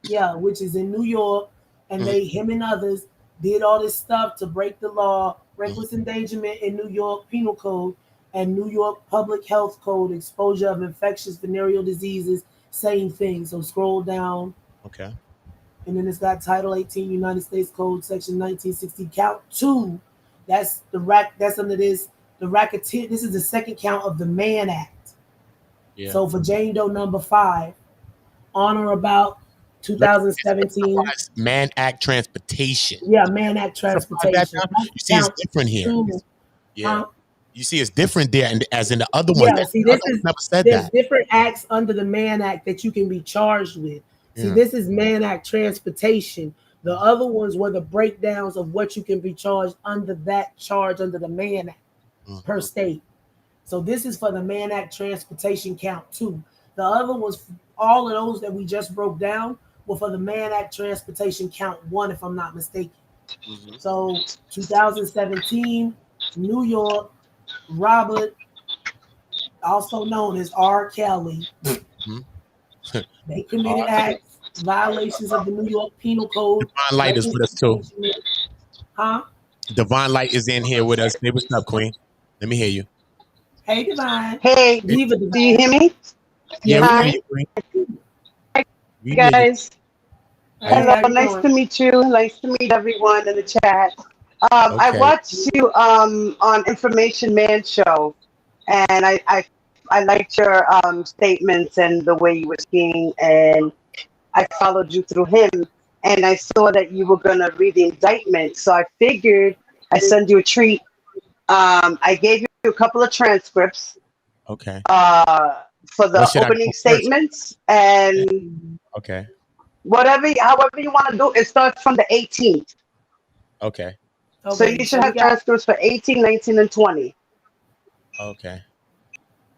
Yeah, which is in New York, and him and others did all this stuff to break the law, reckless endangerment in New York Penal Code and New York Public Health Code, exposure of infectious venereal diseases, same thing. So scroll down. Okay. And then it's got Title 18 United States Code, Section 1960, Count 2. That's That's under this. The racketeer. This is the second count of the Mann Act. Yeah. So for Jane Doe number 5, on or about 2017. Mann Act transportation. Yeah, Mann Act transportation. You see, it's different here. Yeah. You see, it's different there, and as in the other one. Yeah, see, there's different acts under the Mann Act that you can be charged with. See, this is Mann Act transportation. The other ones were the breakdowns of what you can be charged under that charge under the Mann Act per state. So this is for the Mann Act transportation count 2. The other ones, all of those that we just broke down, were for the Mann Act transportation count 1, if I'm not mistaken. So 2017, New York, Robert, also known as R. Kelly, they committed acts, violations of the New York Penal Code. Divine Light is with us too. Huh? Divine Light is in here with us. Hey, what's up, Queen? Let me hear you. Hey, Divine. Hey, Diva, do you hear me? Yeah, we hear you, Queen. Hey, guys. Hello, nice to meet you. Nice to meet everyone in the chat. I watched you on Information Man show, and I liked your statements and the way you were speaking, and I followed you through him, and I saw that you were going to read the indictment, so I figured I'd send you a treat. I gave you a couple of transcripts. Okay. For the opening statements, and however you want to do. It starts from the 18th. Okay. So you should have transcripts for 18, 19, and 20. Okay.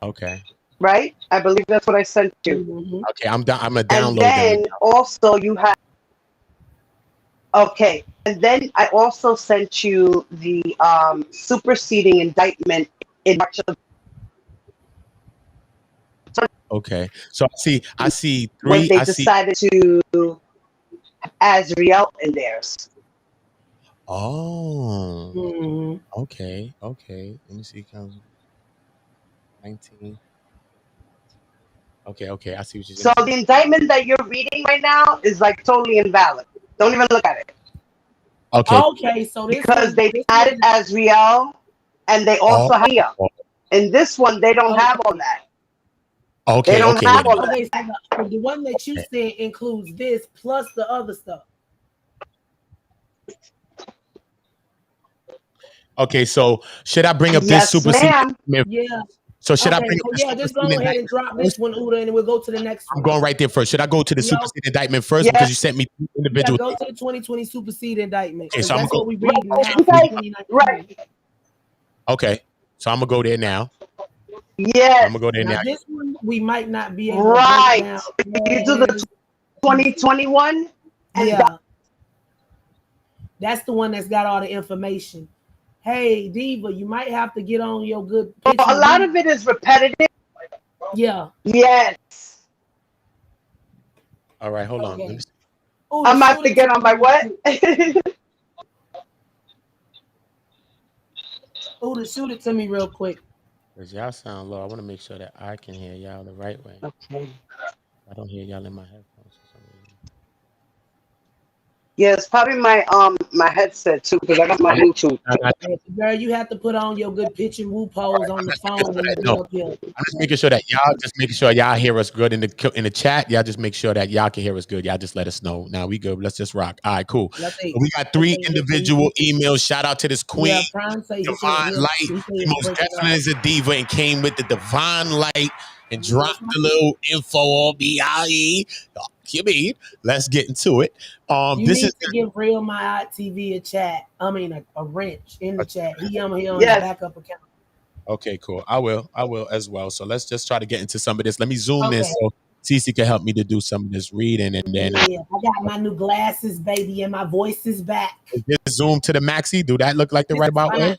Okay. Right? I believe that's what I sent you. Mm-hmm. Okay. I'm gonna And download then them. also you have. Okay. And then I also sent you the superseding indictment in March of Okay. So I see when three. they I see. decided to Azriel in theirs. Oh. Mm-hmm. Okay. Okay. Let me see. Council 19. Okay. Okay. I see what you're So saying. the indictment that you're reading right now is like totally invalid. Don't even look at it. Okay. Okay, so Because they added Azriel and they Oh. also have Mia. In this one, they don't have all that. They Okay. don't Okay. have Wait a all minute. that. Okay, so the one that you said includes this plus the other stuff. Okay. So should I bring up this Yes, superseding? ma'am. Yeah. So should I Okay, bring up so the yeah, just go superseding ahead and indictment drop this first? one, Uda, and we'll go to the next I'm one. going right there first. Should I go to the Yo, superseding indictment first because you Yes. sent me two yeah, individual? go to the 2020 supersede indictment Okay. because So I'm that's gonna what we go. read now You for guys, 2019. right. Okay. So I'm gonna go there now. I'm Yes. gonna go there Now now. this one we might not be able to break Right. down. You do the 2021 and Yeah, that's the one that's got all the information. Hey, Diva, you might have to get on your good pitch a and lot move. of it is repetitive. Yeah. Yes. All right. Hold on. Let me Okay. see. Oh, I'm about shoot to it to get on me my real what? quick. Oh, shoot it to me real quick. Cause y'all sound low. I want to make sure that I can hear y'all the right way. Okay. I don't hear y'all in my headphones for some reason. Yeah, it's probably my headset too because I got my No, Bluetooth. Girl, you have to put on your good pitch and woo pose on the phone when you no, get up here. I'm just making sure that y'all hear us good in the chat. Y'all just make sure that y'all can hear us good. Y'all just let us know. Now we good. Let's just rock. All right, cool. Let's So see. we got three individual emails. Shout out to this queen, Yeah, Prime say he can't Divine hear. Light. He say She it's most breaking definitely up. is a diva and came with the Divine Light and dropped the little info on BIE. You mean? Let's get into it. You This need is to give Real My TV a chat. I mean, a wrench in the chat. He on his Yes. backup account. okay, cool. I will as well. So let's just try to get into some of this. Let me zoom this Okay. so Cece can help me to do some of this reading, and then Yeah, I got my new glasses, baby, and my voice is back. just zoom to the maxi. Do that look like the This right is about fine. way?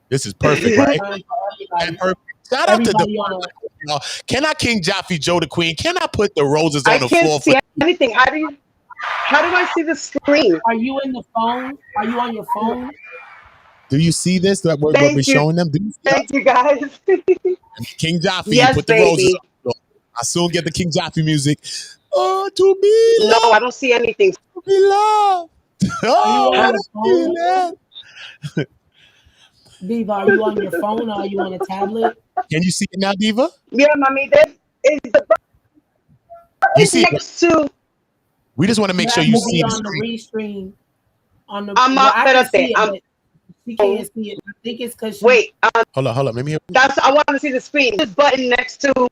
This is perfect, right? Fine for And everybody. perfect. Shout out to the. Everybody on Y'all. Can I King Jaffe Joe the Queen? Can I put the roses I on the can't floor for? see anything. How do I see the screen? Are you in the phone? Are you on your phone? Do you see this? That what we're Thank you. showing them? Do you see Thank you guys. King Jaffe, Yes, put the roses baby. on the floor. I soon get the King Jaffe music. Oh, to be No, loved, I don't see anything. to be loved. Are you Oh, on How what do your a phone? feeling. Diva, are you on your phone or are you on a tablet? Can you see it now, Diva? yeah, mommy, there is the You button see it? next to We just want to make You sure have you to see be the on the screen. restream. On the I'm well, I can espérate. see it, but she can't see it. I think it's because she. Wait, Hold on. Let me hear. I want to see the screen. This button next to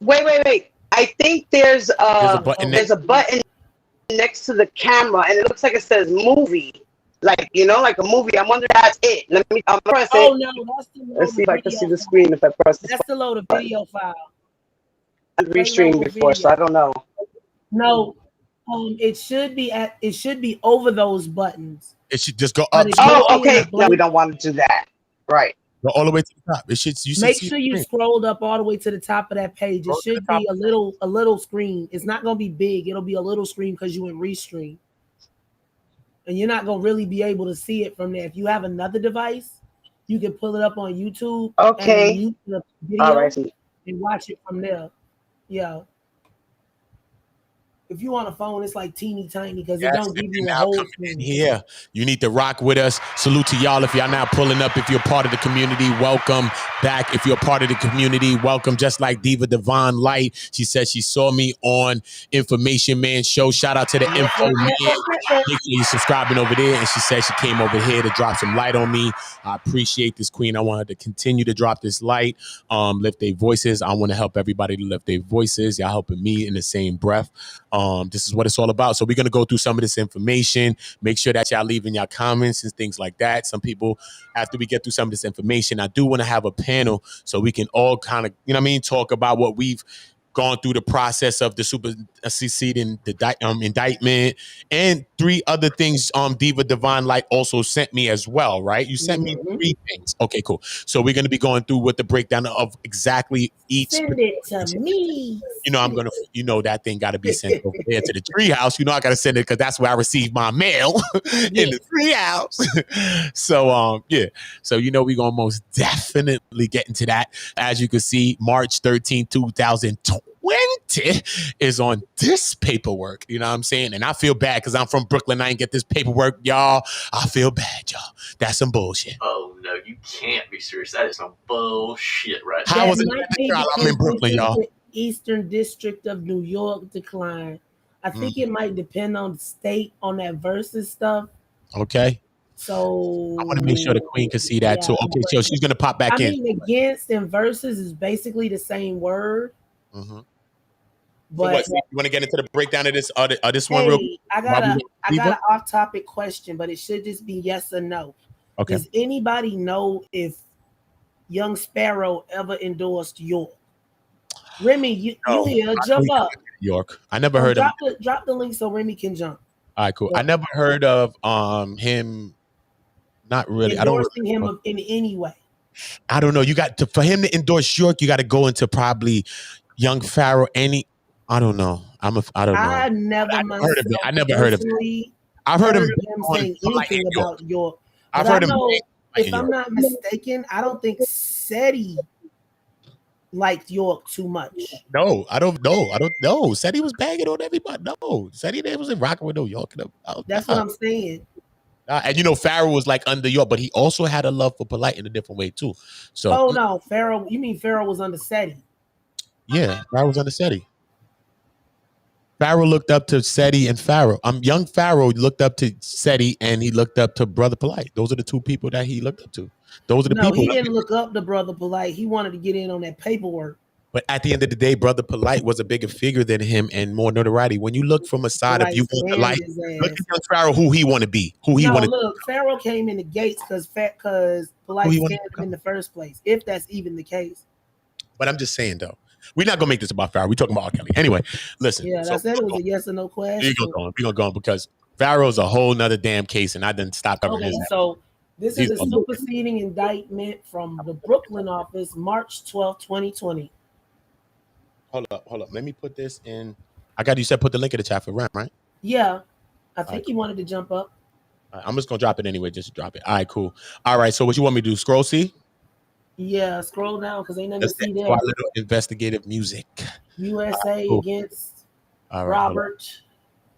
wait. I think There's a button there's next. a button next to the camera and it looks like it says movie. Like like a movie. I wonder if that's it. Let me press Oh it. no, that's the Let's load see of if I can video see the file. screen if I press this That's the load of button. video file. I've Play restreamed local before, so video. I don't know. No, it should be over those buttons, It should just go but up. it Scroll should Oh, up. be in a okay. No, we blank. don't want to do that. Right. Go all the way to the top. It should. You should Make see sure the you screen. scrolled up all the way to the top of that page. It Go to the should top. be a little screen. It's not gonna be big. It'll be a little screen because you in restream, and you're not gonna really be able to see it from there. If you have another device, you can pull it up on YouTube and Okay. mute the All video right. and watch it from there. Yeah. if you on a phone, it's like teeny tiny because it Yes, don't if give you're you a now whole coming in screen. here, you need to rock with us. Salute to y'all. If y'all now pulling up, if you're part of the community, welcome back. If you're part of the community, welcome. Just like Diva Divine Light, she said she saw me on Information Man Show. Shout out to the Info Man. Make sure you're subscribing over there. And she said she came over here to drop some light on me. I appreciate this queen. I want her to continue to drop this light, lift their voices. I want to help everybody to lift their voices. Y'all helping me in the same breath. This is what it's all about. So we're going to go through some of this information. Make sure that y'all leaving y'all comments and things like that. Some people, after we get through some of this information, I do want to have a panel so we can all kind of, you know what I mean, talk about what we've gone through the process of the superseding indictment and 3 other things Diva Divine Light also sent me as well, right? You sent me 3 things. Okay, cool. So we're going to be going through with the breakdown of exactly each. Send it to me. You know, I'm going to, you know, that thing got to be sent over there to the treehouse. You know, I got to send it because that's where I receive my mail in the treehouse. So, yeah. So, you know, we're going to most definitely get into that. As you can see, March 13, 2020 is on this paperwork. You know what I'm saying? And I feel bad because I'm from Brooklyn. I ain't get this paperwork, y'all. I feel bad, y'all. That's some bullshit. Oh, no, you can't be serious. That is some bullshit right How there. was it? I'm in Brooklyn, y'all. Eastern District of New York declined. I think it might depend on the state on that versus stuff. Okay. So I want to make sure the queen can see that too. Okay, so she's gonna pop back in. I mean, against and versus is basically the same word. Mm-hmm. But so what, you want to get into the breakdown of this one real quick? I got an off-topic question, but it should just be yes or no. Okay. Does anybody know if Young Sparrow ever endorsed York? Remy, you here? Jump up. York. I never heard of him. Drop the link so Remy can jump. All right, cool. Yeah. I never heard of him. Not really. Endorsing him in any way. I don't know. You got to, for him to endorse York, you got to go into probably Young Pharaoh. I don't know. I don't know. I never heard of it. I never heard of it. I've heard him saying anything about York. I've heard him. If I'm not mistaken, I don't think SETI liked York too much. No, I don't know. SETI was banging on everybody. No, SETI wasn't rocking with no York. That's what I'm saying. And you know, Pharaoh was like under York, but he also had a love for Polite in a different way too. So, no, Pharaoh. You mean Pharaoh was under SETI? Yeah, Pharaoh was under SETI. Pharaoh looked up to SETI and Pharaoh. Young Pharaoh looked up to SETI and he looked up to Brother Polite. Those are the 2 people that he looked up to. Those are the people. No, he didn't look up to Brother Polite. He wanted to get in on that paperwork. But at the end of the day, Brother Polite was a bigger figure than him and more notoriety. When you look from a side of you want Polite, look at Young Pharaoh, who he want to be, Look, Pharaoh came in the gates because Polite scammed him in the first place. If that's even the case. But I'm just saying though, we're not gonna make this about Pharaoh. We're talking about R. Kelly. Anyway, listen. Yeah, I said it was a yes or no question. We're gonna go on because Pharaoh's a whole nother damn case, and I didn't stop covering his. So this is a superseding indictment from the Brooklyn office, March 12, 2020. Hold up. Let me put this in. You said put the link in the chat for Ram, right? Yeah. I think he wanted to jump up. I'm just gonna drop it anyway, just to drop it. All right, cool. All right, so what you want me to do? Scroll see? Yeah, scroll down because ain't nothing to see there. Little investigative music. USA against Robert.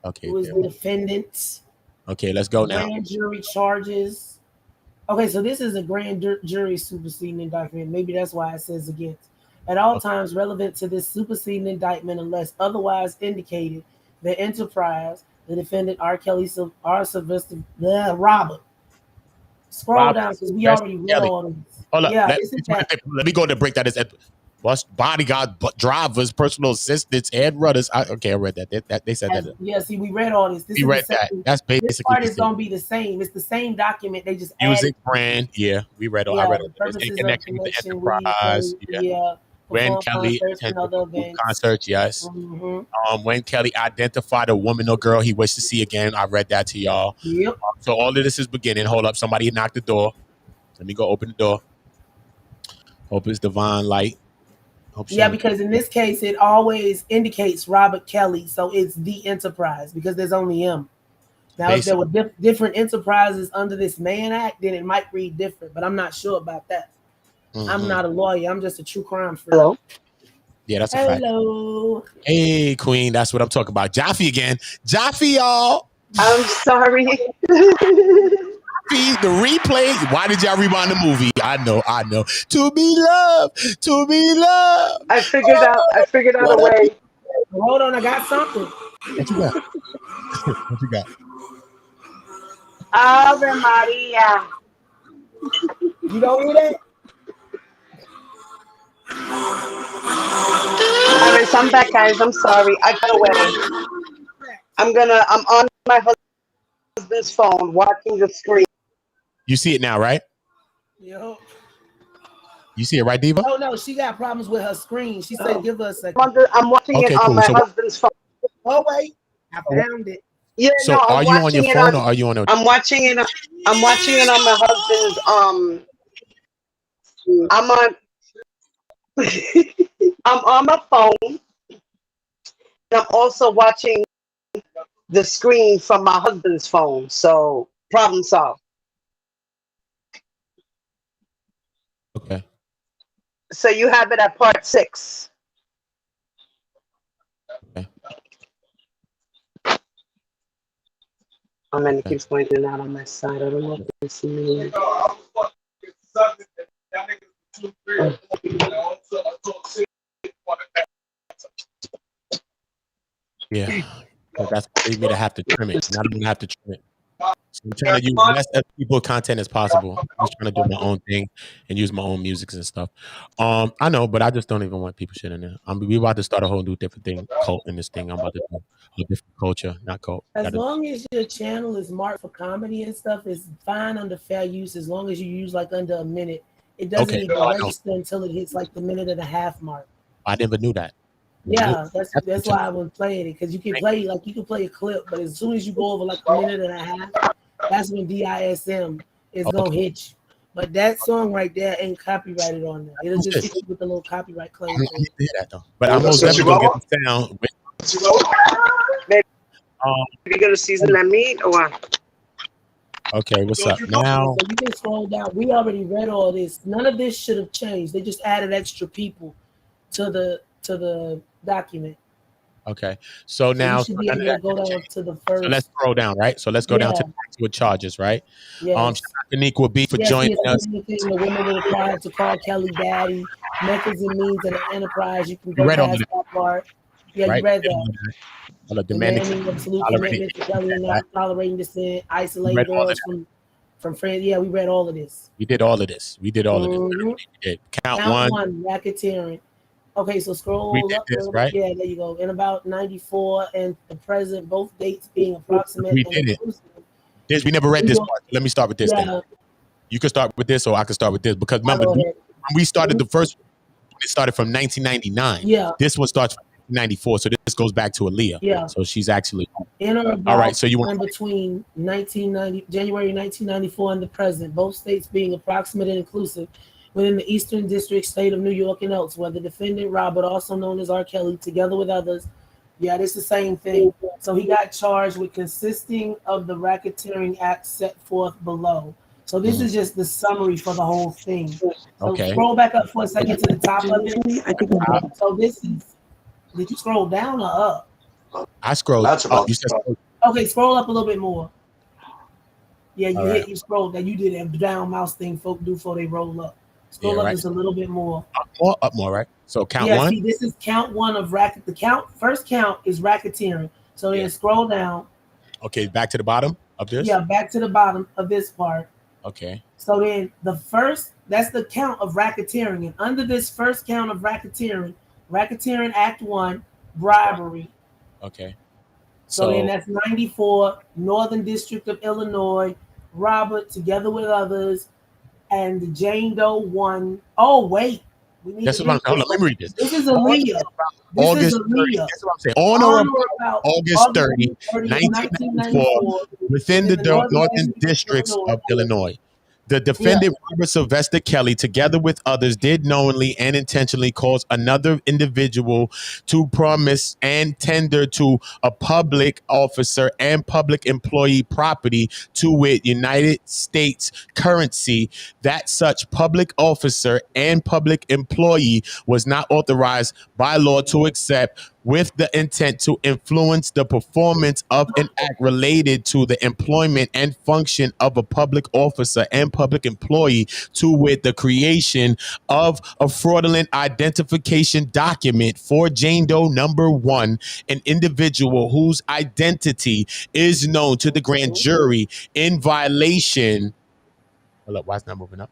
Okay. Who is the defendant. Okay, let's go now. Grand jury charges. Okay, so this is a grand jury superseding indictment. Maybe that's why it says against. At all times relevant to this superseding indictment, unless otherwise indicated, the enterprise, the defendant R. Kelly, R. Sylvester, Robert. Scroll down because we already read all this. Hold up. Yeah, let me go to break that. Is bus bodyguard, drivers, personal assistants, and runners. I read that. They said that. Yeah, see, we read all this. We read that. That's basically this part is gonna be the same. It's the same document. They just music brand. Yeah, we read all. I read all this. In connection with the enterprise. Yeah. When Kelly attended concert, yes. Mm-hmm. When Kelly identified a woman or girl he wished to see again, I read that to y'all. Yep. So all of this is beginning. Hold up, somebody knocked the door. Let me go open the door. Hope it's Divine Light. Because in this case, it always indicates Robert Kelly, so it's the enterprise because there's only him. Now, if there were different enterprises under this Mann Act, then it might read different, but I'm not sure about that. Mm-hmm. I'm not a lawyer. I'm just a true crime freak. Hello. Yeah, that's a fact. Hello. Hey, Queen, that's what I'm talking about. Jaffe again. Jaffe, y'all. I'm sorry. The replay. Why did y'all rewind the movie? I know. To be loved. To be loved. I figured out a What up? way. Hold on, I got something. What you got? What you got? Ave Maria. You don't hear that? All right, so I'm back, guys. I'm sorry. I got away. I'm on my husband's phone watching the screen. You see it now, right? Yo. You see it, right, Diva? Oh no, she got problems with her screen. She said, "Give us a second." I'm watching it on my husband's phone. Oh wait, I found it. Yeah, So no, are I'm you on watching your it phone on. or are you on a? I'm watching it. I'm watching it on my husband's. I'm on. I'm on my phone. I'm also watching the screen from my husband's phone. So problem solved. Okay. So you have it at part 6. Okay. Oh man, it keeps pointing out on my side. I don't know if you see me. Yeah. But that's what lead me to have to trim it. And I don't want to have to trim it. So I'm trying to use less people content as possible. I'm just trying to do my own thing and use my own music and stuff. I know, but I just don't even want people shit in there. We about to start a whole new different thing, cult in this thing. I'm about to do a different culture, not cult. As long as your channel is marked for comedy and stuff, it's fine under fair use. As long as you use like under a minute, it doesn't even register until it hits like the minute and a half mark. I never knew that. Yeah, that's why I was playing it, because you can play a clip, but as soon as you go over like a minute and a half, that's when DISM is gonna hit you. But that song right there ain't copyrighted on there. It'll just hit you with the little copyright claim. I don't need to hear that though. But I'm most definitely gonna get the sound. You gonna season that meat or what? Okay, what's up now? So you can scroll down. We already read all this. None of this should have changed. They just added extra people to the document. Okay, so now you should be able to go down to the first. So let's scroll down, right? So let's go down to the actual charges, right? Yes. Shanique will be for joining us. The women were required to call Kelly daddy. Methods and means of the enterprise. You can go past that part. Yeah, you read that. Demanding absolute commitment to Kelly and not tolerating dissent, isolating girls from friends. Yeah, we read all of this. We did all of this. We did. Count one, racketeering. Okay, so scroll up. Right? Yeah, there you go. In about 94 and the present, both dates being approximate. We did it. We never read this part. Let me start with this then. You can start with this or I can start with this. Because remember, when we started the first one, it started from 1999. Yeah. This one starts from 1994. So this goes back to Aaliyah. Yeah. So she's actually. In or about, all right, so you want between January 1994 and the present, both states being approximate and inclusive, within the Eastern District, State of New York, and elsewhere. The defendant, Robert, also known as R. Kelly, together with others. Yeah, it's the same thing. So he got charged with consisting of the racketeering act set forth below. So this is just the summary for the whole thing. So scroll back up for a second to the top of it. So this is, did you scroll down or up? I scrolled up. Okay, scroll up a little bit more. Yeah, you scrolled that. You did a down mouse thing folk do before they roll up. Scroll up just a little bit more. Up more, right? So count one. See, this is count one of racket. First count is racketeering. So then scroll down. Okay, back to the bottom of this. Yeah, back to the bottom of this part. Okay. So then that's the count of racketeering, and under this first count of racketeering Act 1, bribery. Okay. So then that's 94, Northern District of Illinois, Robert together with others. And the Jane Doe one. Oh wait, that's what I'm. Let me read this. This is Aaliyah. August 30. That's what I'm saying. On or about August 30, 1994, within the Northern Districts of Illinois. The defendant, Robert Sylvester Kelly, together with others, did knowingly and intentionally cause another individual to promise and tender to a public officer and public employee property, to wit, United States currency, that such public officer and public employee was not authorized by law to accept, with the intent to influence the performance of an act related to the employment and function of a public officer and public employee, to wit, the creation of a fraudulent identification document for Jane Doe number 1, an individual whose identity is known to the grand jury in violation. Hold up, why is it not moving up?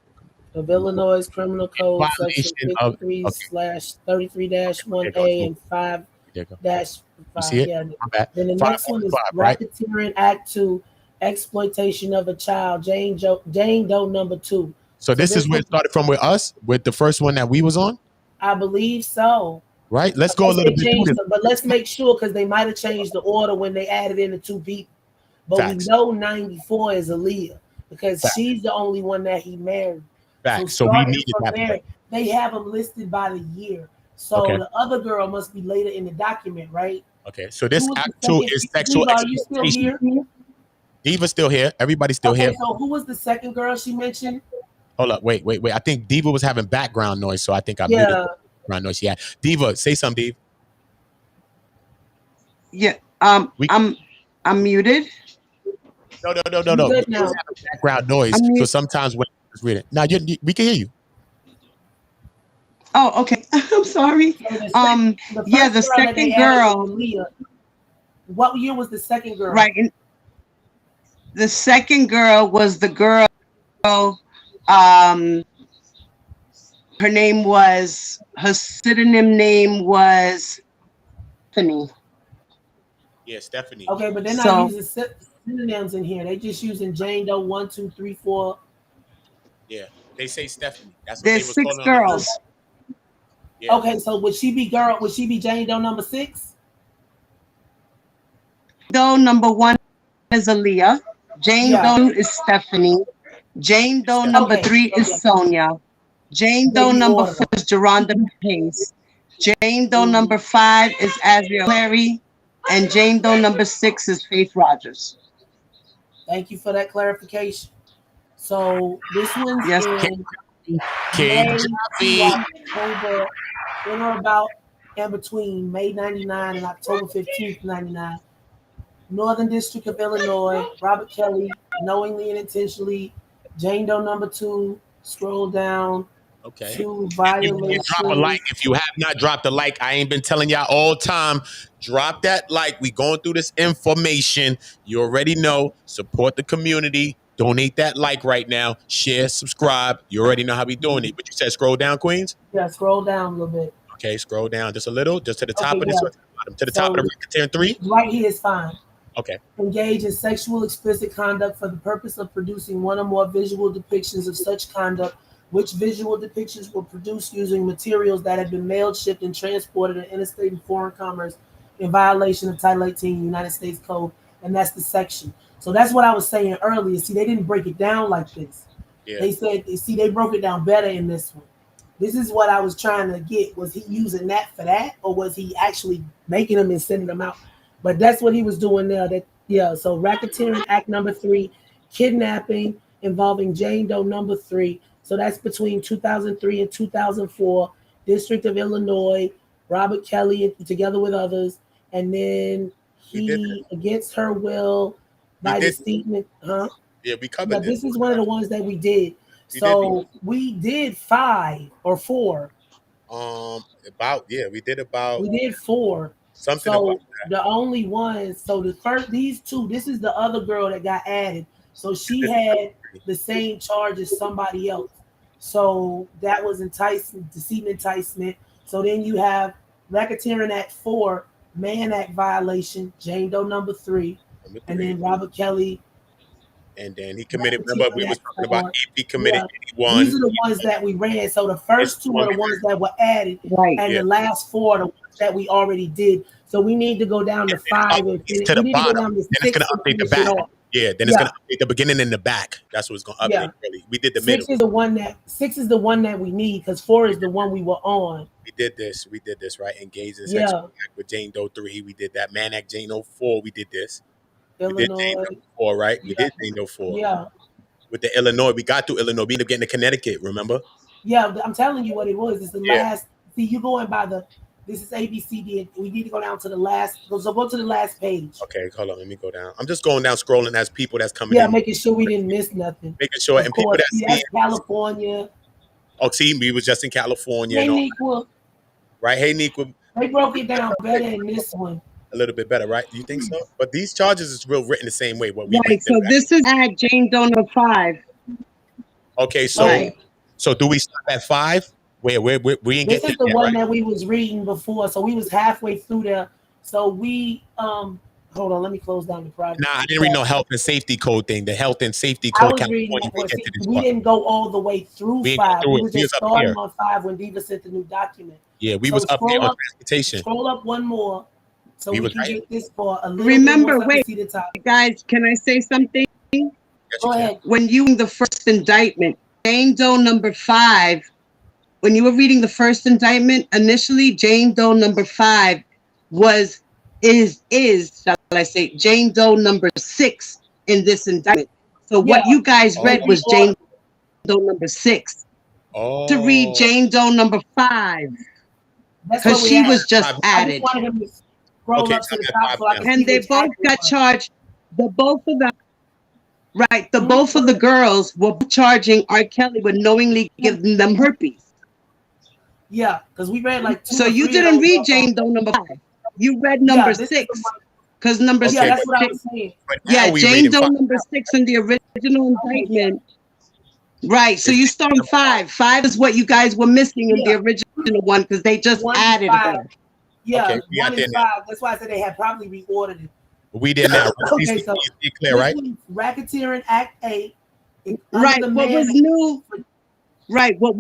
Of Illinois Criminal Code, Section Violation of 53 okay. slash 33-1A There and 5 you go. dash You 5. see it? Yeah. My bad. Then the next one is 5.5, right? Racketeering Act 2, Exploitation of a Child, Jane Doe number 2. So this is where it started from with us, with the first one that we was on? I believe so. Right? Let's go a little bit through this. But let's make sure, because they might have changed the order when they added in the 2 people. But Facts. we know 94 is Aaliyah, because she's the only one that he married. Facts. So we needed that. There, they have them listed by the year. So the other girl must be later in the document, right? Okay. So this Act 2 is sexual exploitation. Are you still here? Diva's still here. Everybody's still here. So who was the second girl she mentioned? Hold up. Wait. I think Diva was having background noise, so I think I muted the background noise. Yeah. Diva, say something, Diva. Yeah. I'm muted. No. Good now. Background noise. So sometimes when I read it. Now we can hear you. Oh, okay. I'm sorry. The second girl. What year was the second girl? Right. The second girl was the girl. Her pseudonym name was Stephanie. Yeah, Stephanie. Okay, but they're not using synonyms in here. They just using Jane Doe 1, 2, 3, 4. Yeah, they say Stephanie. That's what There's 6 girls. Yeah. Okay, so would she be Jane Doe number 6? Doe number 1 is Aaliyah. Jane Doe is Stephanie. Jane Doe number 3 is Sonia. Jane Doe number 4 is Geronda Pace. Jane Doe number 5 is Azriel Clary. And Jane Doe number 6 is Faith Rogers. Thank you for that clarification. So this one's in October, in or about and between May 99 and October 15th, 99. Northern District of Illinois, Robert Kelly, knowingly and intentionally. Jane Doe number 2, scroll down. Okay. 2 violations. Drop a like. If you have not dropped a like, I ain't been telling y'all all time. Drop that like. We going through this information. You already know. Support the community. Donate that like right now. Share, subscribe. You already know how we doing it. But you said scroll down, Queens? Yeah, scroll down a little bit. Okay, scroll down just a little. Just to the top of this one. To the top of the Racketeering 3. Right here is fine. Okay. Engage in sexual explicit conduct for the purpose of producing one or more visual depictions of such conduct, which visual depictions were produced using materials that have been mailed, shipped, and transported in interstate and foreign commerce in violation of Title 18 United States Code, and that's the section. So that's what I was saying earlier. See, they didn't break it down like this. Yeah. They said, they broke it down better in this one. This is what I was trying to get. Was he using that for that, or was he actually making them and sending them out? But that's what he was doing there. So Racketeering Act number 3, kidnapping involving Jane Doe number 3. So that's between 2003 and 2004. District of Illinois, Robert Kelly, together with others, and then he, against her will, by deceitment. Yeah, we covered this. This is one of the ones that we did. We did 5 or 4. We did 4. Something so about that. The only ones, these 2, this is the other girl that got added. So she had the same charge as somebody else. So that was deceit and enticement. So then you have Racketeering Act 4, Mann Act violation, Jane Doe number 3, and then Robert Kelly. And then he committed, remember we was talking about if he committed 81. These are the ones that we read. So the first 2 are the ones that were added, and the last 4 are the ones that we already did. So we need to go down to 5 and finish. To the bottom. Then it's going to update the back. Yeah, then it's gonna update the beginning and the back. That's what's gonna update. Really, we did the middle. 6 is the one that we need because 4 is the one we were on. We did this right. Engaged in Yeah. sexual act with Jane Doe 3. We did that. Man Act Jane Doe 4. We did this. Illinois. We did Jane Doe 4, right? We did Jane Doe 4. Yeah. With the Illinois, we got through Illinois. We ended up getting to Connecticut. Remember? Yeah, I'm telling you what it was. It's the last. See, you going by the. This is ABCD. We need to go down to the last. So go to the last page. Okay, hold on. Let me go down. I'm just going down, scrolling as people that's coming in. Yeah, making sure we didn't miss nothing. Making sure. Of and course, people that's California. Oh, see, we was just in California. Hey, Nequa. Right? Hey, Nequa. They broke it down better in this one. A little bit better, right? You think so? But these charges is real written the same way. What we right. So this is at Jane Doe number 5. Okay, so do we stop at 5? Where we ain't this get is the yet, one right? that we was reading before, so we was halfway through there. So we hold on, let me close down the project. Nah, I didn't read no health and safety code thing. The health and safety I code. was reading that we didn't go all the way through 5. We was just starting on 5 when Diva sent the new document. Yeah, we was up there on transportation. Scroll up one more so we can get this for a little Remember, bit more. wait, see the top. guys, can I say something? Go ahead. When you the first indictment, Jane Doe number 5, when you were reading the first indictment, initially Jane Doe number 5 is shall I say Jane Doe number 6 in this indictment. So what you guys read was Jane Doe number 6. To read Jane Doe number 5. Because she was just added. Scroll up to the top so I can and they both got charged. The both of them, right? The both of the girls were charging R. Kelly with knowingly giving them herpes. Yeah, because we read like 2 So you didn't read Jane Doe number 5. You read number 6. Because number 6. That's what I was saying. Yeah, Jane Doe number 6 in the original indictment. Right. So you start on 5. 5 is what you guys were missing in the original one because they just added her. Yeah, 1 and 5. That's why I said they had probably reordered it. We did now. Okay, so clear, right? Racketeering Act 8. Right. What was new? Right. What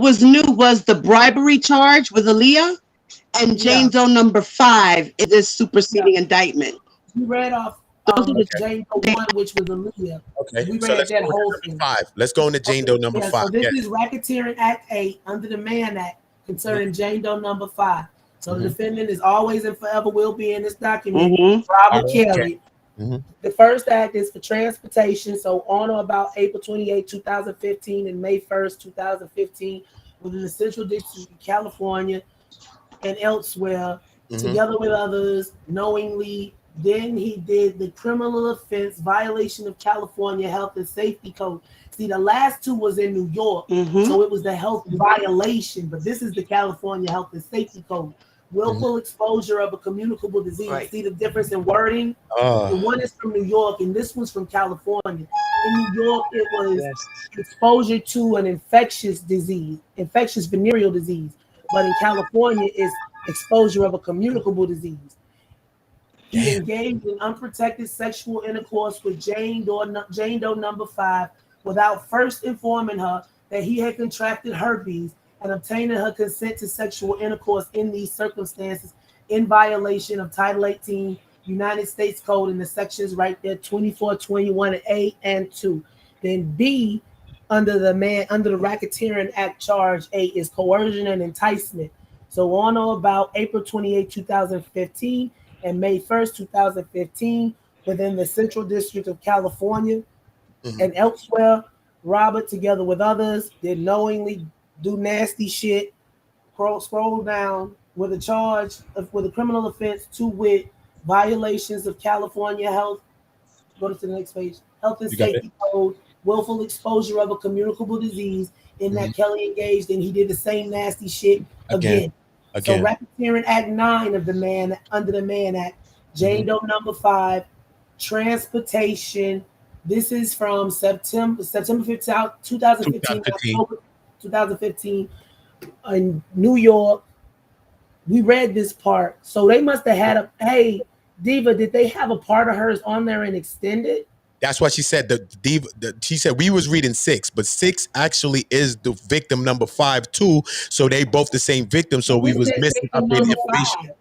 was new was the bribery charge with Aaliyah, and Jane Doe number 5 is this superseding indictment. You read off Jane Doe 1, which was Aaliyah. Okay, we so read that whole thing. 5. Let's go into Jane Doe number 5. So this is Racketeering Act 8 under the Mann Act concerning Jane Doe number 5. So the defendant is always and forever will be in this document. Robert Kelly. The first act is for transportation. So on or about April 28, 2015 and May 1st, 2015, within the Central District of California and elsewhere, together with others, knowingly. Then he did the criminal offense violation of California Health and Safety Code. See, the last 2 was in New York, so it was the health violation, but this is the California Health and Safety Code. Willful exposure of a communicable disease. Right. See the difference in wording? The one is from New York, and this one's from California. In New York, it was exposure to an infectious disease, infectious venereal disease. But in California, it's exposure of a communicable disease. He engaged in unprotected sexual intercourse with Jane Doe number 5 without first informing her that he had contracted herpes and obtaining her consent to sexual intercourse in these circumstances in violation of Title 18 United States Code in the sections right there, 2421A and 2. Then B, under the Racketeering Act charge 8 is coercion and enticement. So on or about April 28, 2015 and May 1st, 2015, within the Central District of California and elsewhere, Robert, together with others, did knowingly do nasty shit. Scroll down with a charge with a criminal offense to wit violations of California health. Go to the next page. Health and Safety Code, willful exposure of a communicable disease. In that Kelly engaged, and he did the same nasty shit again. So Racketeering Act 9 of the Mann under the Mann Act, Jane Doe number 5, transportation. This is from September 15, 2015 in New York. We read this part. So they must have had hey, Diva, did they have a part of hers on there and extended? That's what she said. She said we was reading 6, but 6 actually is the victim number 5 too. So they both the same victim. So we was missing updated information.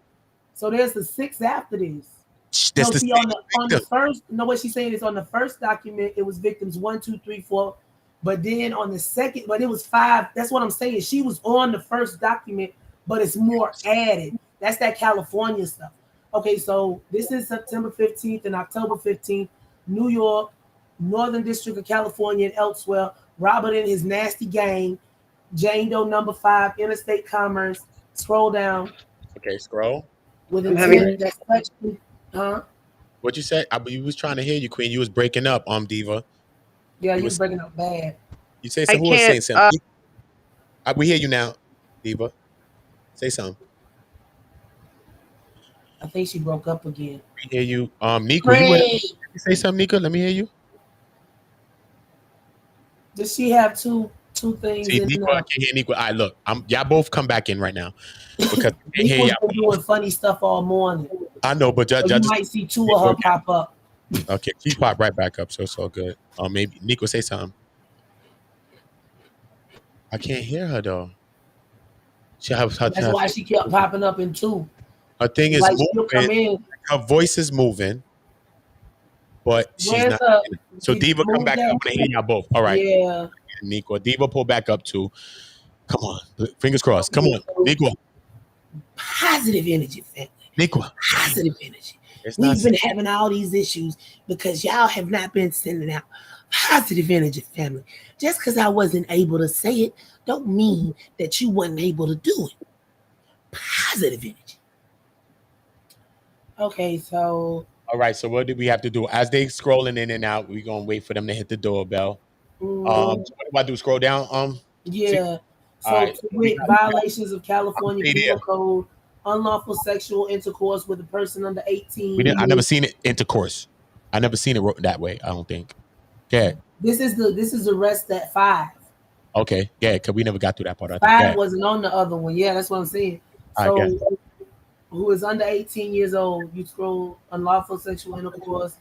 So there's the 6 after this. That's No, the see same on the victim. first, no, what she's saying is on the first document it was victims 1, 2, 3, 4, but then on the second, but it was 5. That's what I'm saying. She was on the first document, but it's more added. That's that California stuff. Okay, so this is September 15th and October 15th, New York, Northern District of California, and elsewhere. Robert and his nasty gang, Jane Doe number 5, interstate commerce. Scroll down Okay, scroll. with I'm having intent that such, huh? What you said? We was trying to hear you, Queen. You was breaking up, Diva. Yeah, You you was was breaking up bad. you say I something. Who was can't saying something? We hear you now, Diva. Say something. I think she broke up again. We hear you. Nico, you would Great. say something, Nico? Let me hear you. Does she have two things See, in Nico, I there? can't hear Nico. All right, look, y'all both come back in right now because I can't hear Nico's been y'all. doing funny stuff all morning. I know, but So you just might see two of her pop up. okay. She popped right back up, so it's all good. Maybe Nico say something. I can't hear her though. She have That's why she kept popping up in two. her thing is Like she'll moving. come in. Her voice is moving, but she's Where's not. the So Diva, come move back that? up and I hear y'all both. All right, Yeah. Nico. Diva, pull back up too. Come on, fingers crossed. Come Okay, on, so Nico. positive energy, family. Nico. Positive energy. It's not. We've been having all these issues because y'all have not been sending out positive energy, family. Just because I wasn't able to say it, don't mean that you wasn't able to do it. Positive energy. Okay, so All right. So what do we have to do? As they scrolling in and out, we're gonna wait for them to hit the doorbell. So what do I do? Scroll down. See? yeah. All So right. to We wit, got, violations of California stay Penal there. Code, unlawful sexual intercourse with a person under 18. I never seen it intercourse. I never seen it that way. I don't think. Yeah. This is arrest at 5. Okay. Yeah. Cause we never got through that part. I think. 5 Yeah. wasn't on the other one. Yeah, that's what I'm saying. All right. Yeah. So who is under 18 years old, you scroll unlawful sexual intercourse,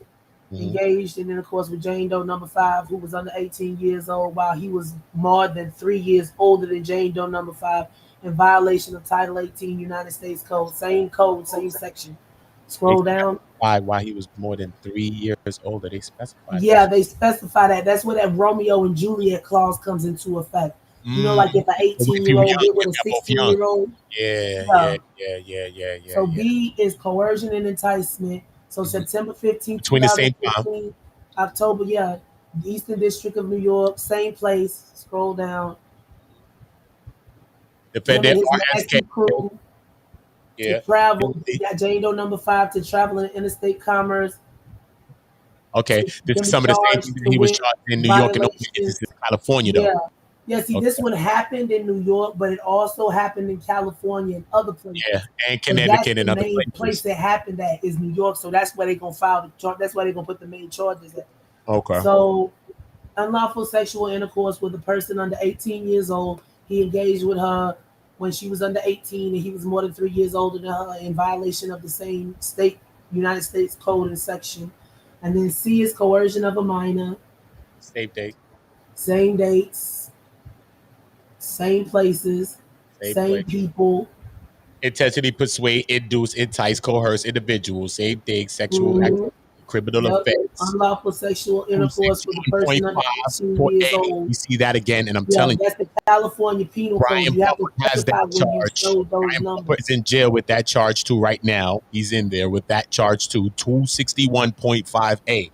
engaged in intercourse with Jane Doe number 5, who was under 18 years old while he was more than 3 years older than Jane Doe number 5 in violation of Title 18 United States Code. Same code, same section. Scroll down. Why he was more than 3 years older. They specified Yeah, that. they specify that. That's where that Romeo and Juliet clause comes into effect. You know, like if an If you 18-year-old young, get with a they're both young. 16-year-old. Yeah. Yeah. Yeah. So B is coercion and enticement. So September 15th, Between the same time. 2015, October, yeah, the Eastern District of New York, same place. Scroll down. Him There and his are nasty crew to travel. He got Jane Doe number 5 to travel in interstate commerce. Okay, this Him is some of the same charged things that to he was wit charged in New York and all these violations. instances in California, Yeah. though. Yeah, see, Okay. this one happened in New York, but it also happened in California and other places. Yeah, and So that's Connecticut the and other main places. place that happened at is New York. So that's where they're gonna file the charge. That's where they're gonna put the main charges at. Okay. So unlawful sexual intercourse with a person under 18 years old. He engaged with her when she was under 18 and he was more than 3 years older than her in violation of the same state United States code and section. And then C is coercion of a minor. Same date. Same dates, same places, Same same place. people. Intensity, persuade, induce, entice, coerce individuals. Same thing. Sexual activity, criminal Yep. offense. Unlawful sexual intercourse with a person under 18 years 261.5. old. We see that again, and I'm Yeah, telling you, that's the California Penal Code. Brian You have to Pumper has specify that when you charge. show those Brian numbers. Pumper is in jail with that charge too right now. He's in there with that charge too. 261.5A.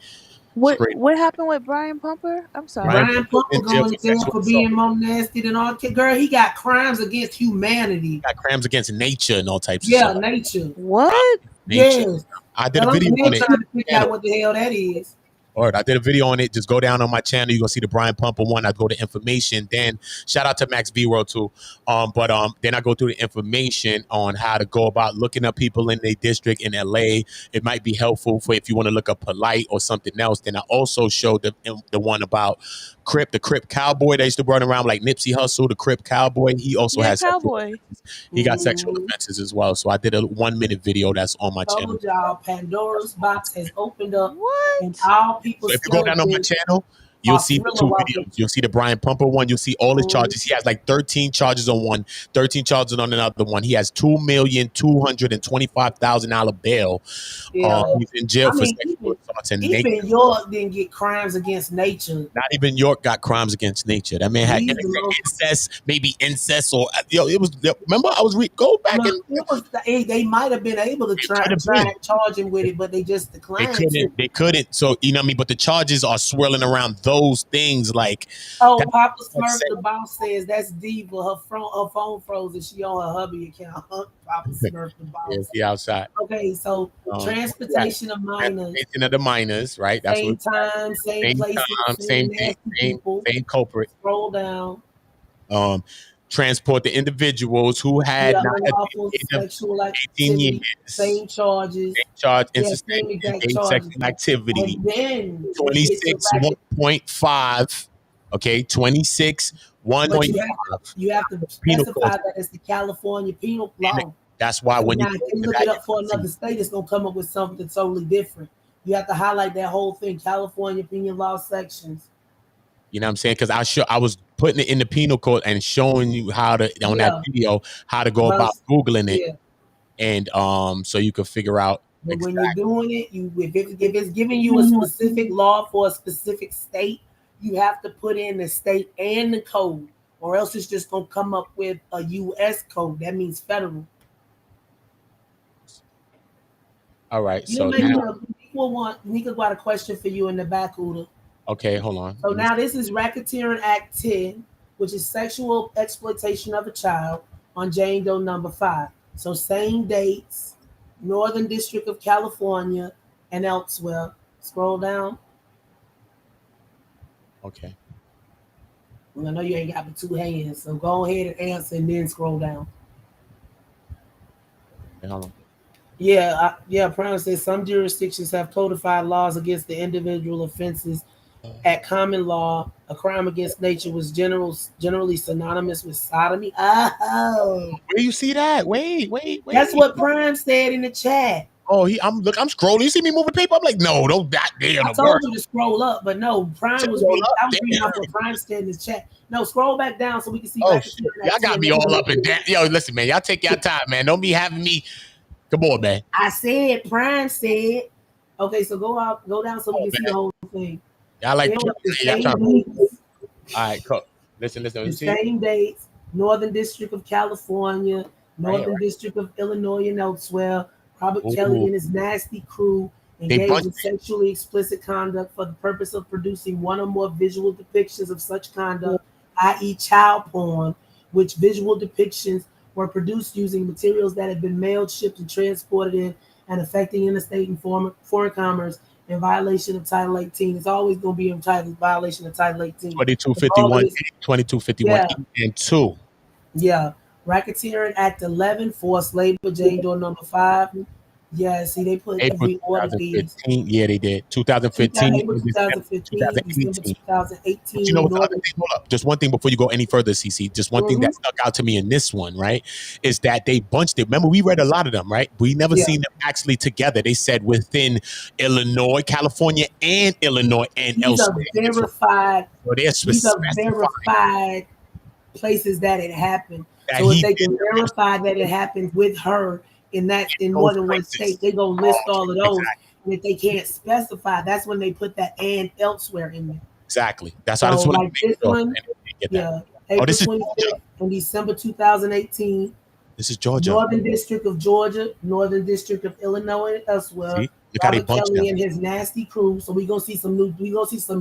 What happened with Brian Pumper? I'm sorry. Brian Pumper going to jail for being more nasty than all kids. Girl, he got crimes against humanity. He got crimes against nature and all types of Yeah, stuff. nature. What? Nature. Yes. I did a And I'm video on it. trying to figure out what the hell that is. All right, I did a video on it. Just go down on my channel. You're gonna see the Brian Pumper one. I go to information. Then shout out to Max B World too. But then I go through the information on how to go about looking up people in their district in LA. It might be helpful for if you want to look up polite or something else. Then I also showed the one about Crip, the Crip cowboy that used to run around like Nipsey Hussle, the Crip cowboy. He also has cowboy. He got sexual offenses as well. So I did a 1-minute video that's on my channel. Y'all, Pandora's box has opened up. What? And all people. So if you go down on my channel, You'll see the two videos. You'll see the Brian Pumper one. You'll see all his charges. He has like 13 charges on one, 13 charges on another one. He has $2,225,000 bail. He's in jail for sexual assaults and even York didn't get crimes against nature. Not even York got crimes against nature. That man had incest, maybe incest, or it was. Remember, I was go back and it was. They might have been able to try and charge him with it, but they just declined. They couldn't. So you know what I mean. But the charges are swirling around those things like. Papa Smurf, the boss says that's Diva. Her phone froze and she on her hubby account. Papa Smurf, the boss. Yes, he outside. Okay, so transportation of minors. Transportation of the minors, right? That's same time, same place, same culprit. Scroll down. Transport the individuals who had unlawful sexual 18 years, same charges, same exact sexual activity. And then 26.5. Okay, 26.1. You have to specify that it's the California penal law. That's why when you look it up for another state, it's gonna come up with something totally different. You have to highlight that whole thing, California penal law sections. You know what I'm saying? Because I was putting it in the penal code and showing you how to on that video how to go about Googling it, and so you could figure out. But when you're doing it, if it's giving you a specific law for a specific state, you have to put in the state and the code, or else it's just gonna come up with a U.S. code. That means federal. All right. So now, Nika got a question for you in the back, Uda. Okay, hold on. So now this is Racketeering Act 10, which is sexual exploitation of a child on Jane Doe number 5. So same dates, Northern District of California and elsewhere. Scroll down. Okay. Well, I know you ain't got but 2 hands, so go ahead and answer and then scroll down. Okay, hold on. Prime says some jurisdictions have codified laws against the individual offenses. At common law, a crime against nature was generally synonymous with sodomy. Oh, where you see that? Wait. That's what Prime said in the chat. Oh, I'm scrolling. You see me moving paper? I'm like, no, don't that damn. I told you to scroll up, but no, Prime was reading. I was reading off what Prime said in the chat. No, scroll back down so we can see. Oh, shit. Y'all got me all up and down. Yo, listen, man, y'all take your time, man. Don't be having me. Come on, man. I said, Prime said. Okay, so go down so we can see the whole thing. Y'all like all right, cool. Listen. The same dates, Northern District of California, Northern District of Illinois and elsewhere. Robert Kelly and his nasty crew engaged in sexually explicit conduct for the purpose of producing one or more visual depictions of such conduct, i.e. child porn, which visual depictions were produced using materials that had been mailed, shipped, and transported in and affecting interstate and foreign commerce in violation of Title 18. It's always going to be in violation of Title 18. 2251 and 2. Yeah. Racketeering Act 11, Forced Labor, Jane Doe number 5. Yeah, see, they put every order these. Yeah, they did. 2015. 2018. But you know what the other thing, hold up. Just one thing before you go any further, CC. Just one thing that stuck out to me in this one, right, is that they bunched it. Remember, we read a lot of them, right? We never seen them actually together. They said within Illinois, California, and Illinois and elsewhere. These are verified. So these are verified places that it happened. So if they can verify that it happened with her in more than one state, they gonna list all of those. Exactly. And if they can't specify, that's when they put that and elsewhere in there. Exactly. That's how this one. Like this one, April 25th in December 2018. This is Georgia. Northern District of Georgia, Northern District of Illinois, and elsewhere. See? Look how they bunched Kelly and his nasty crew. So we're gonna see some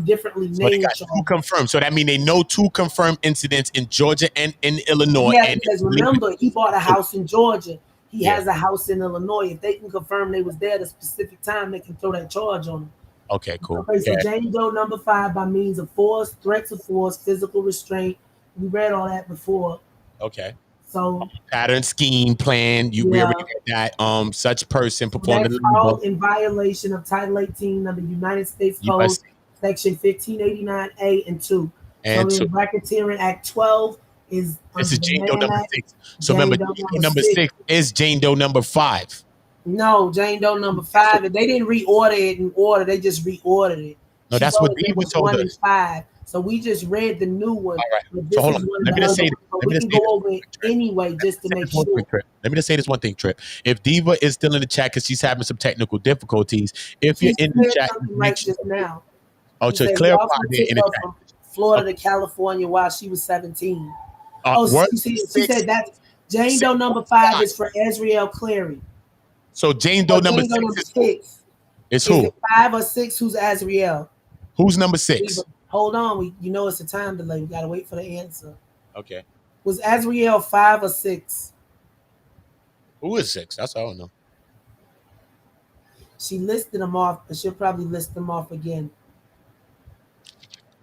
differently named. So they got 2 confirmed. So that means they know 2 confirmed incidents in Georgia and in Illinois. Yeah, because remember, he bought a house in Georgia. He has a house in Illinois. If they can confirm they was there at a specific time, they can throw that charge on him. Okay, cool. Okay, so Jane Doe number 5 by means of force, threats of force, physical restraint. We read all that before. Okay. So pattern, scheme, plan. We already read that. Such person performed in violation of Title 18 of the United States Code, Section 1589A and 2. And so in Racketeering Act 12 is this is Jane Doe number 6. So remember, Jane Doe number 6 is Jane Doe number 5. No, Jane Doe number 5. If they didn't reorder it in order, they just reordered it. No, She that's what wrote Diva Exhibits told 1 and us. 5. So we just read the new one, All right. but So this hold is on. one of Let the me just other say ones. this. So Let me we just can say go this over it anyway just to make sure. Let me just say this one thing, Trip. If Diva is still in the chat because she's having some technical difficulties, if you're She in the said chat, something make right sure. just now. Oh, She to said we clarify also there took in the her chat. from Florida Okay. to California while she was 17. What? She said that Jane Doe number 5 is for Ezriel Clary. So Jane Doe Or number Jane Doe 6 number is who? 6. Is Is who? it 5 or 6? Who's Azriel? Who's number 6? Hold on. You know it's a time delay. We gotta wait for the answer. Okay. Was Azriel 5 or 6? Who is 6? That's all I don't know. She listed them off, but she'll probably list them off again.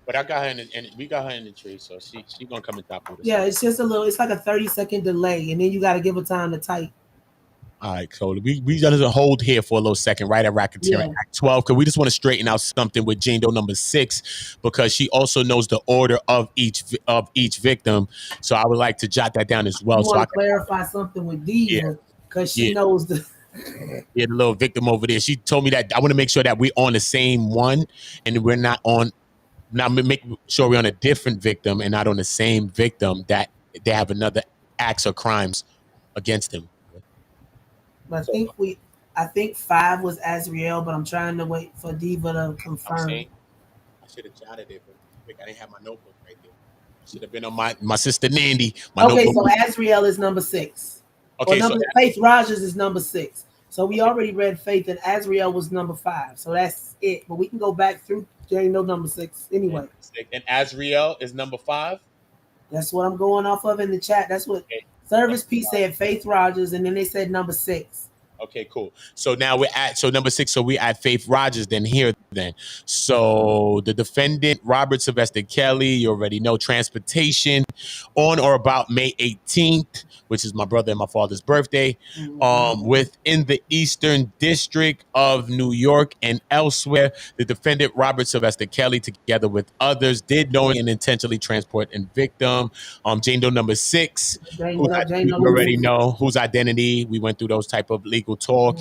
But I got her and we got her in the tree, so she gonna come and top with us. Yeah, it's just a little. It's like a 30-second delay, and then you got to give her time to type. All right, so we gonna hold here for a little second, right at Racketeering Act 12, because we just want to straighten out something with Jane Doe number 6, because she also knows the order of each victim. So I would like to jot that down as well. You So want I to clarify something with Diva because she knows the. Yeah, the little victim over there. She told me that I want to make sure that we're on the same one, and we're not on. Now make sure we're on a different victim and not on the same victim that they have another acts or crimes against him. I think 5 was Azriel, but I'm trying to wait for Diva to confirm. I should have jotted it, but I didn't have my notebook right there. I should have been on my sister Nandy. Okay, notebook. so Azriel is number 6. Okay, so Faith Rogers is number 6. So we already read Faith, and Azriel was number 5. So that's it. But we can go back through Jane Doe number 6 anyway. And Azriel is number 5. That's what I'm going off of in the chat. That's what Service P said. Faith Rogers, and then they said number 6. Okay, cool. So now we're at number 6. So we at Faith Rogers then. So the defendant, Robert Sylvester Kelly, you already know, transportation on or about May 18th, which is my brother and my father's birthday, within the Eastern District of New York and elsewhere. The defendant, Robert Sylvester Kelly, together with others, did knowingly and intentionally transport a victim. Jane Doe number 6, you already know whose identity. We went through those type of legal talk.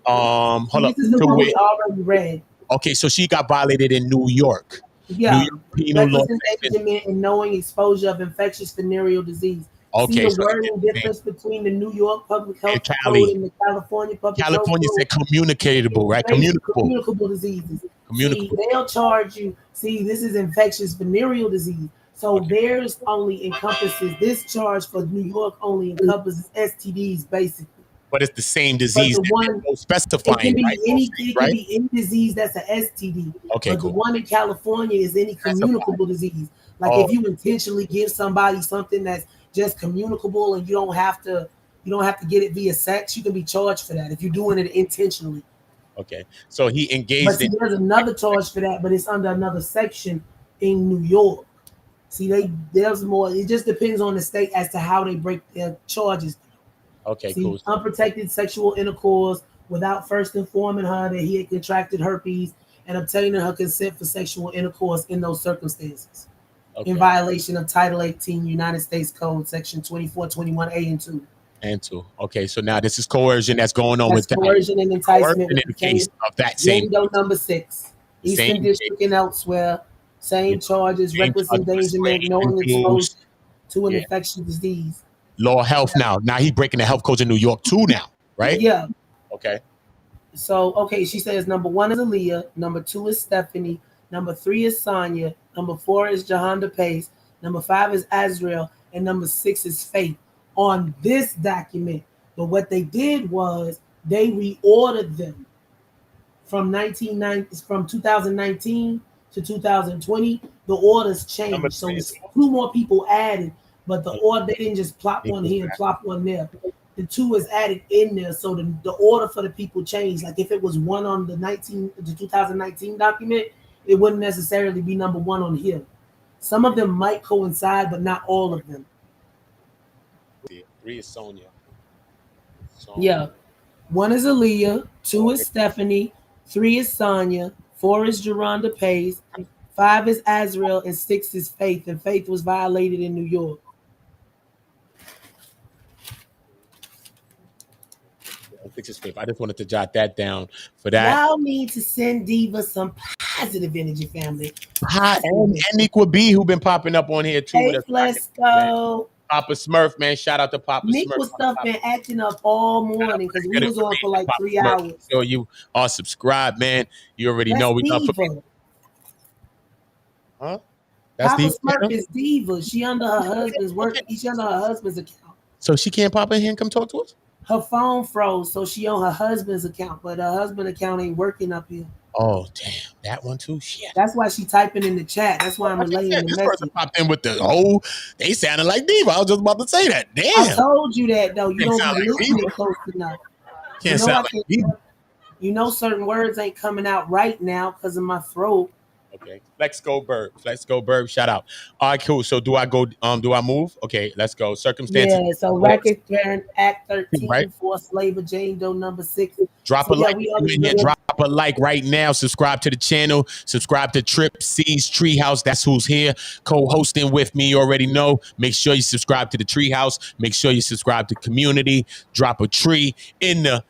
Hold up. This is the one we already read. Okay, so she got violated in New York. Yeah, New York penal law. endangerment and knowing exposure of infectious venereal disease. Okay, see the so wording difference between the New York Public Health Code and the California Public Health California Code. said communicable, right? Communicable diseases. See, they'll charge you. See, this is infectious venereal disease. So theirs only encompasses, this charge for New York only encompasses STDs basically. But it's the same disease. But the one specifying, it can be right? it can be any disease that's an STD. Okay, but cool. The one in California is any communicable disease. Like if you intentionally give somebody something that's just communicable and you don't have to get it via sex, you can be charged for that if you're doing it intentionally. Okay, so he engaged. But see, there's another charge for that, but it's under another section in New York. See, there's more. It just depends on the state as to how they break their charges down. Okay, See, cool. Unprotected sexual intercourse without first informing her that he had contracted herpes and obtaining her consent for sexual intercourse in those circumstances. In violation of Title 18 United States Code, Section 2421A and 2. And 2. Okay, so now this is coercion that's going on with coercion and enticement. In the case of that Jane Doe number 6, Eastern District and elsewhere. Same charges, reckless endangerment, knowing exposure to an infectious disease. Law health now. Now he's breaking the health codes in New York too now, right? Yeah. Okay. So, she says number 1 is Aaliyah, number 2 is Stephanie, number 3 is Sonia, number 4 is Jahonda Pace, number 5 is Azriel, and number 6 is Faith on this document. But what they did was they reordered them from 2019 to 2020. The orders changed. So 2 more people added, but the order, they didn't just plop one here and plop one there. The 2 is added in there, so the order for the people changed. Like if it was 1 on the 2019 document, it wouldn't necessarily be number 1 on here. Some of them might coincide, but not all of them. 3 is Sonia. Yeah. 1 is Aaliyah, 2 is Stephanie, 3 is Sonia, 4 is Jahonda Pace, 5 is Azriel, and 6 is Faith. And Faith was violated in New York. I just wanted to jot that down for that. Y'all need to send Diva some positive energy, family. And Equal B, who been popping up on here too Hey, with us. Flesco. Papa Smurf, man. Shout out to Papa Nick Smurf. was stuff been acting up all morning because we was on for like 3 hours. So you are subscribed, man. You already know we love Diva. Huh? That's Papa Smurf is Diva. She under her husband's work. She's under her husband's account. So she can't pop in here and come talk to us? Her phone froze, so she on her husband's account, but her husband's account ain't working up here. Oh damn, that one too. Shit. That's why she typing in the chat. That's why I'm relaying the message. Person popped in with the whole. They sounded like Diva. I was just about to say that. Damn. I told you that though. You don't be listening close enough. Can't sound like Diva. You know, certain words ain't coming out right now because of my throat. Okay, Flex Go Burb. Flex Go Burb. Shout out. All right, cool. So do I go? Do I move? Okay, let's go. Circumstances. Yeah. So Racketeering Act 13, right? Forced labor, Jane Doe number 6. Drop a like. Drop a like right now. Subscribe to the channel. Subscribe to Trip C's Treehouse. That's who's here co-hosting with me. You already know. Make sure you subscribe to the Treehouse. Make sure you subscribe to Community. Drop a tree in the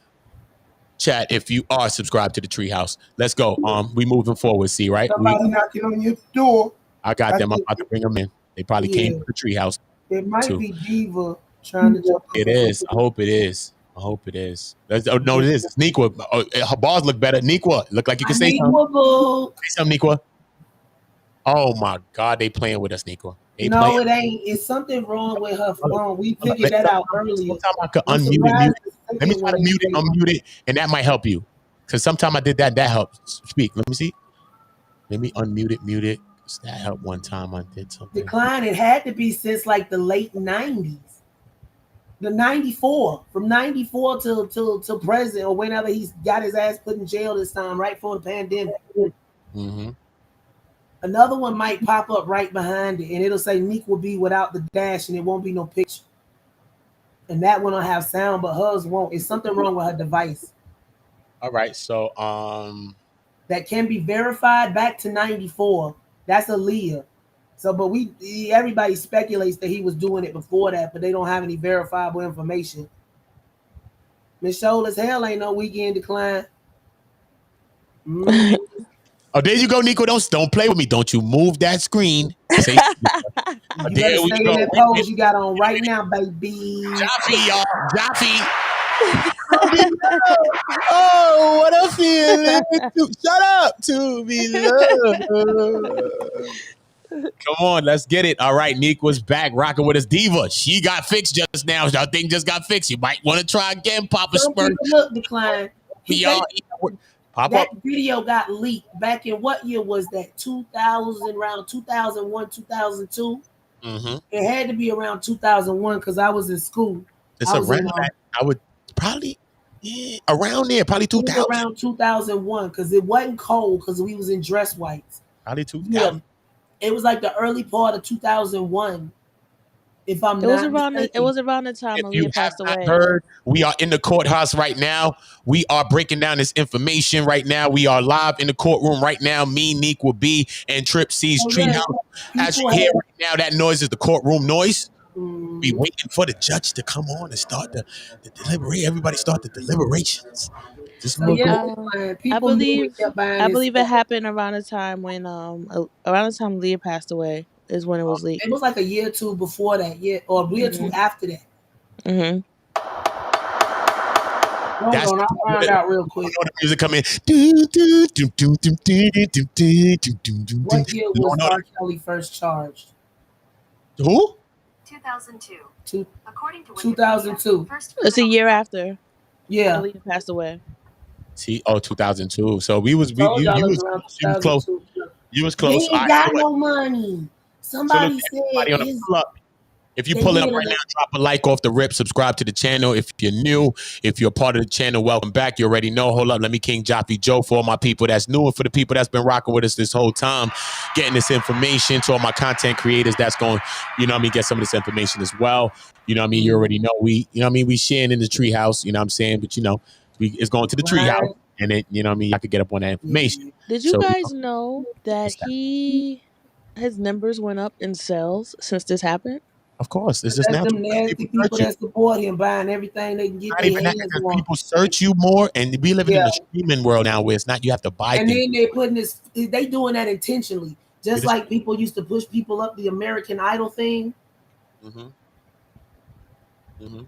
chat if you are subscribed to the Treehouse. Let's go. We moving forward. See, right? Somebody knocking on your door. I got them. I'm about to bring them in. They probably came to the Treehouse. It might be Diva trying to jump. It is. I hope it is. I hope it is. No, it is. It's Nequa. Her bars look better. Nequa, look like you can say something. Say something, Nequa. Oh my God, they playing with us, Nequa. No, it ain't. It's something wrong with her phone. We figured that out earlier. Sometimes I could unmute it. Let me try to unmute it, and that might help you. Because sometimes I did that. That helps. Speak. Let me see. Let me unmute it, mute it. That helped one time I did something. Decline. It had to be since like the late 90s. The 94. From 94 till present, or whenever he's got his ass put in jail this time, right for the pandemic. Mm-hmm. Another one might pop up right behind it, and it'll say Neek will be without the dash, and it won't be no picture. And that one will have sound, but hers won't. It's something wrong with her device. All right, so that can be verified back to 94. That's Aaliyah. So, but everybody speculates that he was doing it before that, but they don't have any verifiable information. Miss Shoulders Hell ain't no weekend decline. Oh, there you go, Nico. Don't play with me. Don't you move that screen. Say, you better stay in that pose you got on right now, baby. Jaffe, y'all. Jaffe. Oh, what a feeling. Shut up. To be loved. Come on, let's get it. All right, Neek was back rocking with his Diva. She got fixed just now. Our thing just got fixed. You might want to try again, Papa Spurs. Look, Decline. Pop that up. Video got leaked back in what year was that? 2000, around 2001, 2002. Mm-hmm. It had to be around 2001 because I was in school. It's around that. I would probably around there, probably 2000. Around 2001 because it wasn't cold because we was in dress whites. Probably 2000. Yeah. It was like the early part of 2001. If I'm not mistaken. It was around the time Aaliyah passed away. Heard, we are in the courthouse right now. We are breaking down this information right now. We are live in the courtroom right now. Me, Neek will be, and Trip C's Treehouse. As you hear right now, that noise is the courtroom noise. We waiting for the judge to come on and start the deliberate. Everybody start the deliberations. I believe it happened around the time when Aaliyah passed away is when it was leaked. It was like a year or two before that, or a year or two after that. Mm-hmm. Hold on, I'll find out real quick. The music come in. What year was R. Kelly first charged? Who? 2002. According to 2002. It's a year after. Yeah. Aaliyah passed away. 2002. So you was close. You was close. He ain't got no money. Somebody said if you pull it up right now, drop a like off the rip, subscribe to the channel. If you're new, if you're part of the channel, welcome back. You already know. Hold up, let me King Jaffe Joe for all my people that's new and for the people that's been rocking with us this whole time, getting this information to all my content creators that's going, get some of this information as well. You already know we sharing in the treehouse, you know what I'm saying? But it's going to the treehouse and then, I could get up on that information. Did you guys know that his numbers went up in sales since this happened? Of course, it's just That's natural. them nasty people Search you. that support him, buying everything they can get Not their even that, hands because on. people search you more, and we living in Yeah. the streaming world now where it's not you have to buy And things. then they putting this, they doing that intentionally. Just It is- like people used to push people up the American Idol thing. Mhm, mhm.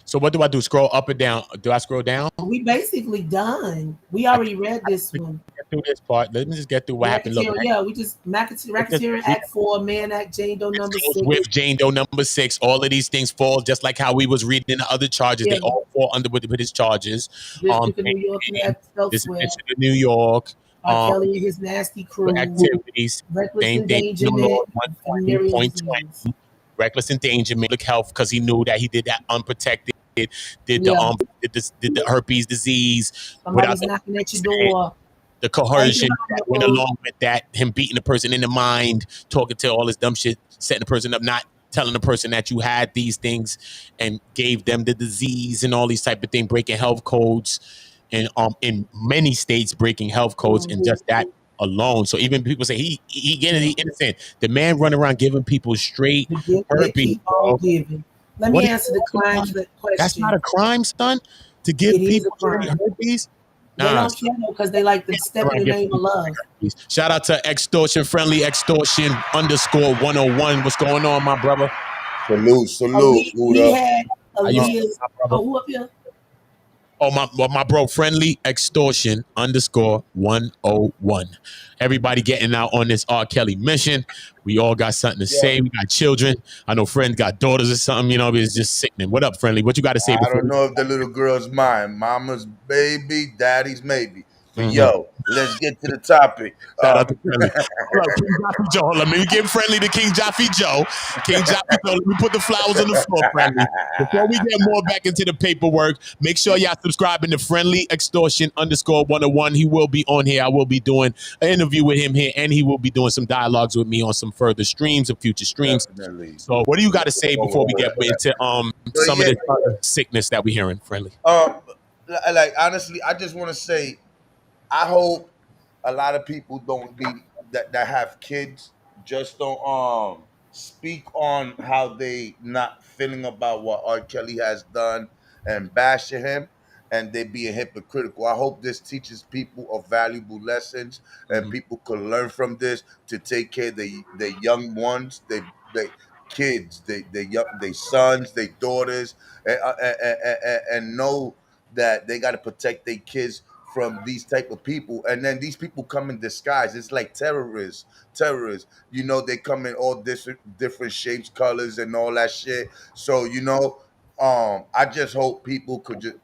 So what do I do? Scroll up or down? Do I scroll down? We basically done. We I already can't, read I this can't one. get through this part. Let me just get through what happened. Look, Racketeering, yeah, we just let's just Racketeering read Act 4, Mann Act, Jane Doe this number goes 6. with Jane Doe number 6. All of these things fall just like how we was reading the other charges. Yeah, They all fall under with his charges. District of Same New York thing. and This elsewhere. admission to New York. R. Kelly and his nasty crew, Activities. reckless Same thing. Criminal law endangerment, venereal 120.20. disease. Reckless endangerment, public health, because he knew that he did that unprotected. Did Yeah, did the herpes disease without somebody's the knocking at your consent, door. the Thank you, coercion that went Honorable. along with that, him beating the person in the mind, talking to all this dumb shit, setting the person up, not telling the person that you had these things and gave them the disease and all these type of things, breaking health codes, and in many states breaking health codes, and just that alone. So even people say he innocent. The man running around giving people straight The gift they herpes, keep on bro. giving. Let What me are you answer the talking client's about? That's not question. a crime, son. To It give is a people straight crime. herpes. They Nah, don't son. care though because they like to Yeah, step in the name of love. shout out to extortion friendly extortion underscore 101. What's going on, my brother? Salute. What He up? had How you feeling, Aaliyah's. my brother? Oh, who up here? Oh, my bro, friendly extortion underscore 101. Everybody getting out on this R. Kelly mission. We all got something to Yeah. say. We got children. I know friends got daughters or something. You know, it's just sickening. What up, friendly? What you got to say I before don't we know if the little girl's mine. Mama's baby, daddy's maybe. But Mhm. yo, let's get to the topic. Shout out to Friendly. Hold up, King Jaffe Joe. Hold on, let me give Friendly to King Jaffe Joe. King Jaffe Joe, let me put the flowers on the floor, Friendly. Before we get more back into the paperwork, make sure y'all subscribing to Friendly Extortion underscore 101. He will be on here. I will be doing an interview with him here, and he will be doing some dialogues with me on some further streams and future streams. Definitely. So what do you got to say Looking before we forward get to that. into But some of yeah, this other sickness that we hearing, Friendly? um, like honestly, I just want to say I hope a lot of people don't be that have kids just don't speak on how they not feeling about what R. Kelly has done and bashing him and they being hypocritical. I hope this teaches people of valuable lessons and people could learn from this to take care of the young ones, they kids, they sons, they daughters, and know that they got to protect their kids from these type of people, and then these people come in disguise. It's like terrorists, you know, they come in all different shapes, colors, and all that shit. So you know, I just hope people could just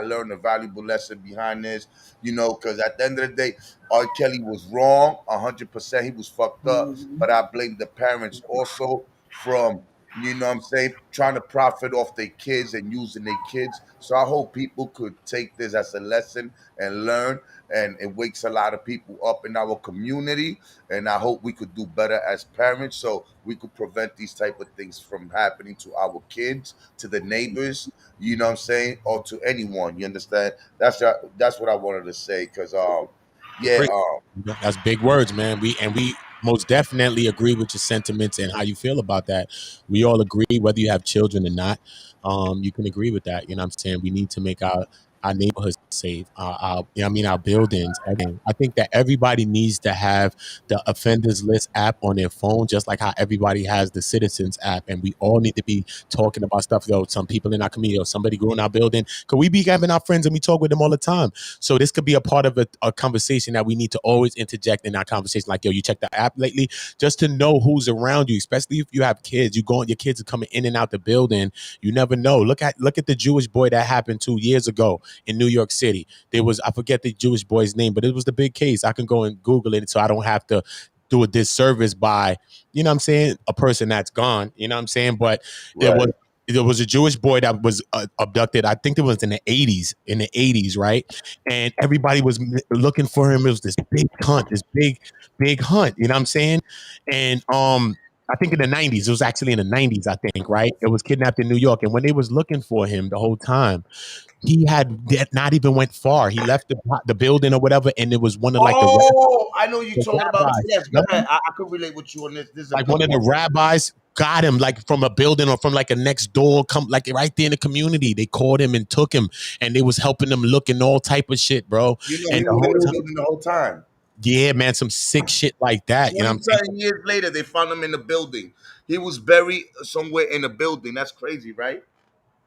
learn a valuable lesson behind this, you know, because at the end of the day, R. Kelly was wrong 100%. He was fucked up, but I blame the parents also from, you know what I'm saying, trying to profit off their kids and using their kids. So I hope people could take this as a lesson and learn, and it wakes a lot of people up in our community, and I hope we could do better as parents so we could prevent these type of things from happening to our kids, to the neighbors, you know what I'm saying, or to anyone. You understand? That's what I wanted to say, because yeah, That's big words, man. We most definitely agree with your sentiments and how you feel about that. We all agree, whether you have children or not. You can agree with that. You know what I'm saying? We need to make our neighborhoods safe, our buildings. Everything. I think that everybody needs to have the offenders list app on their phone, just like how everybody has the citizens app. And we all need to be talking about stuff. Though some people in our community or somebody grew in our building, could we be having our friends and we talk with them all the time? So this could be a part of a conversation that we need to always interject in our conversation. Like, yo, you checked the app lately, just to know who's around you, especially if you have kids. Your kids are coming in and out the building. You never know. Look at the Jewish boy that happened 2 years ago in New York City. There was, I forget the Jewish boy's name, but it was the big case. I can go and Google it so I don't have to do a disservice by, you know what I'm saying, a person that's gone, you know what I'm saying? But right. there was a Jewish boy that was abducted. I think it was in the 80s, right? And everybody was looking for him. It was this big hunt, big hunt, you know what I'm saying? And I think in the 90s. It was actually in the 90s, I think, right? It was kidnapped in New York. And when they was looking for him the whole time, he had not even went far. He left the building or whatever, and it was one of like Oh, I know you the talking about. rabbis. Yes, go ahead. I could relate with you on this. This is a Like good one of the one. rabbis got him like from a building or from like a next door, come like right there in the community. They caught him and took him, and they was helping them look and all type of shit, bro. You know, And he the was in whole the time, building the whole time. yeah, man, some sick shit like that. You know what 20 I'm saying? something years later, they found him in the building. He was buried somewhere in the building. That's crazy, right?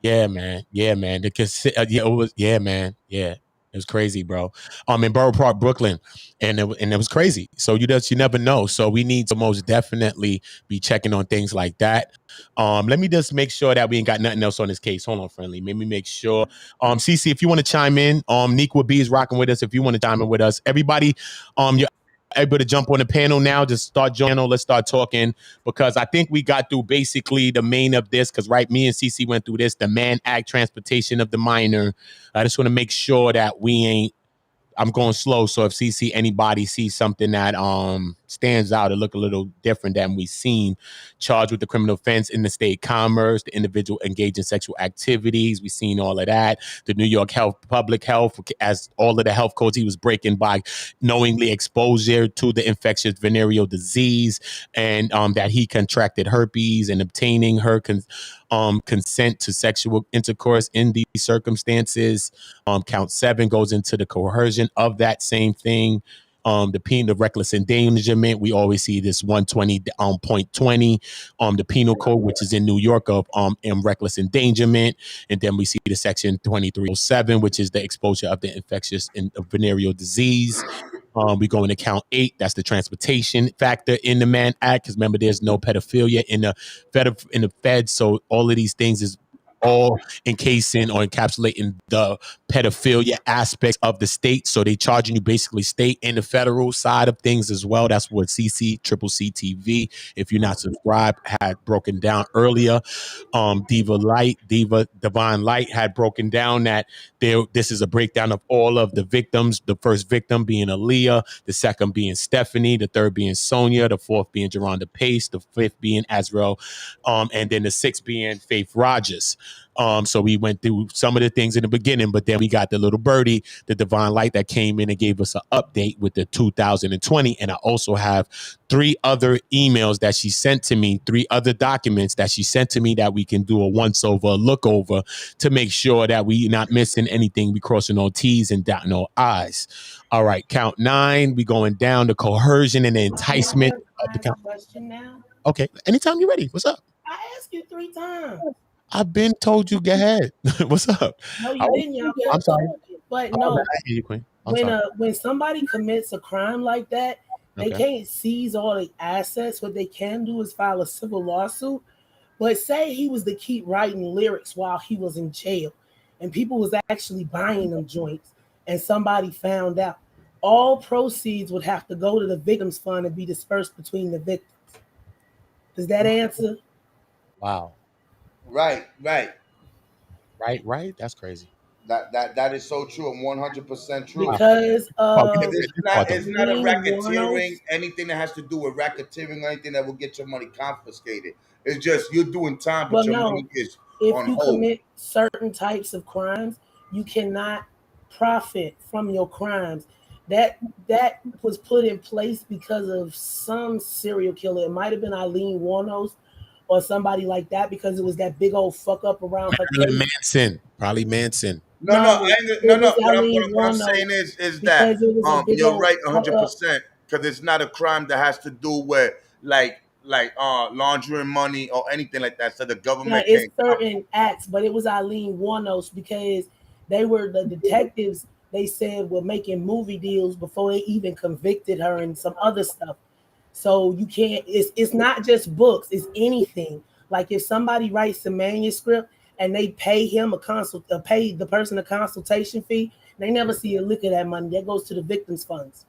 Yeah, man. Yeah, man. Yeah, it was. Yeah, man. Yeah, it was crazy, bro. In Borough Park, Brooklyn, and it was crazy. So you never know. So we need to most definitely be checking on things like that. Let me just make sure that we ain't got nothing else on this case. Hold on, friendly. Let me make sure. CC, if you want to chime in, Neekwa B is rocking with us. If you want to chime in with us, everybody, you're able to jump on the panel now. Just start joining. Let's start talking because I think we got through basically the main of this. Because right, me and CC went through this, the Mann Act transportation of the minor. I just want to make sure that we ain't. I'm going slow, so if CC anybody sees something that stands out, it look a little different than we've seen, charged with the criminal offense in the state commerce, the individual engaged in sexual activities. We've seen all of that. The New York public health, as all of the health codes he was breaking by knowingly exposure to the infectious venereal disease, and that he contracted herpes and obtaining her consent to sexual intercourse in these circumstances. Count 7 goes into the coercion of that same thing. The penal reckless endangerment, we always see this 120.20, the penal code, which is in New York of reckless endangerment. And then we see the section 2307, which is the exposure of the infectious and venereal disease. We go into count 8. That's the transportation factor in the Mann Act. Because remember, there's no pedophilia in the Fed. So all of these things is all encasing or encapsulating the pedophilia aspects of the state. So they charging you basically state and the federal side of things as well. That's what CC Triple CTV, if you're not subscribed, had broken down earlier. Divine Light had broken down that this is a breakdown of all of the victims. The first victim being Aaliyah, the second being Stephanie, the third being Sonia, the fourth being Geronda Pace, the fifth being Azrael, and then the sixth being Faith Rogers. So we went through some of the things in the beginning, but then we got the little birdie, the Divine Light, that came in and gave us an update with the 2020. And I also have 3 other emails that she sent to me, 3 other documents that she sent to me that we can do a once over, a look over, to make sure that we not missing anything. We crossing all T's and dotting all I's. All right, count 9. We going down the coercion and the enticement of the count. Question now. Okay, anytime you're ready. What's up? I asked you 3 times. I've been told you. Go ahead. What's up? No, you didn't. Y'all I'm sorry. But no, I hear you, Queen. when somebody commits a crime like that, they can't seize all the assets. What they can do is file a civil lawsuit. But say he was to keep writing lyrics while he was in jail, and people was actually buying them joints, and somebody found out, all proceeds would have to go to the victims fund and be dispersed between the victims. Does that answer? Wow. Right. That's crazy. That is so true and 100% true. Because it's not a racketeering, anything that has to do with racketeering, anything that will get your money confiscated. It's just you're doing time, but your money is on hold. If you commit certain types of crimes, you cannot profit from your crimes. That was put in place because of some serial killer. It might have been Eileen Wuornos or somebody like that, because it was that big old fuck up around her case. Manson. Probably Manson. No. What I'm saying is that you're right 100%, because it's not a crime that has to do with like laundering money or anything like that. So the government it's certain acts, but it was Eileen Wuornos because they were the detectives. They said were making movie deals before they even convicted her and some other stuff. So you can't. It's not just books. It's anything. Like if somebody writes a manuscript and they pay him pay the person a consultation fee, they never see a lick of that money. That goes to the victims' funds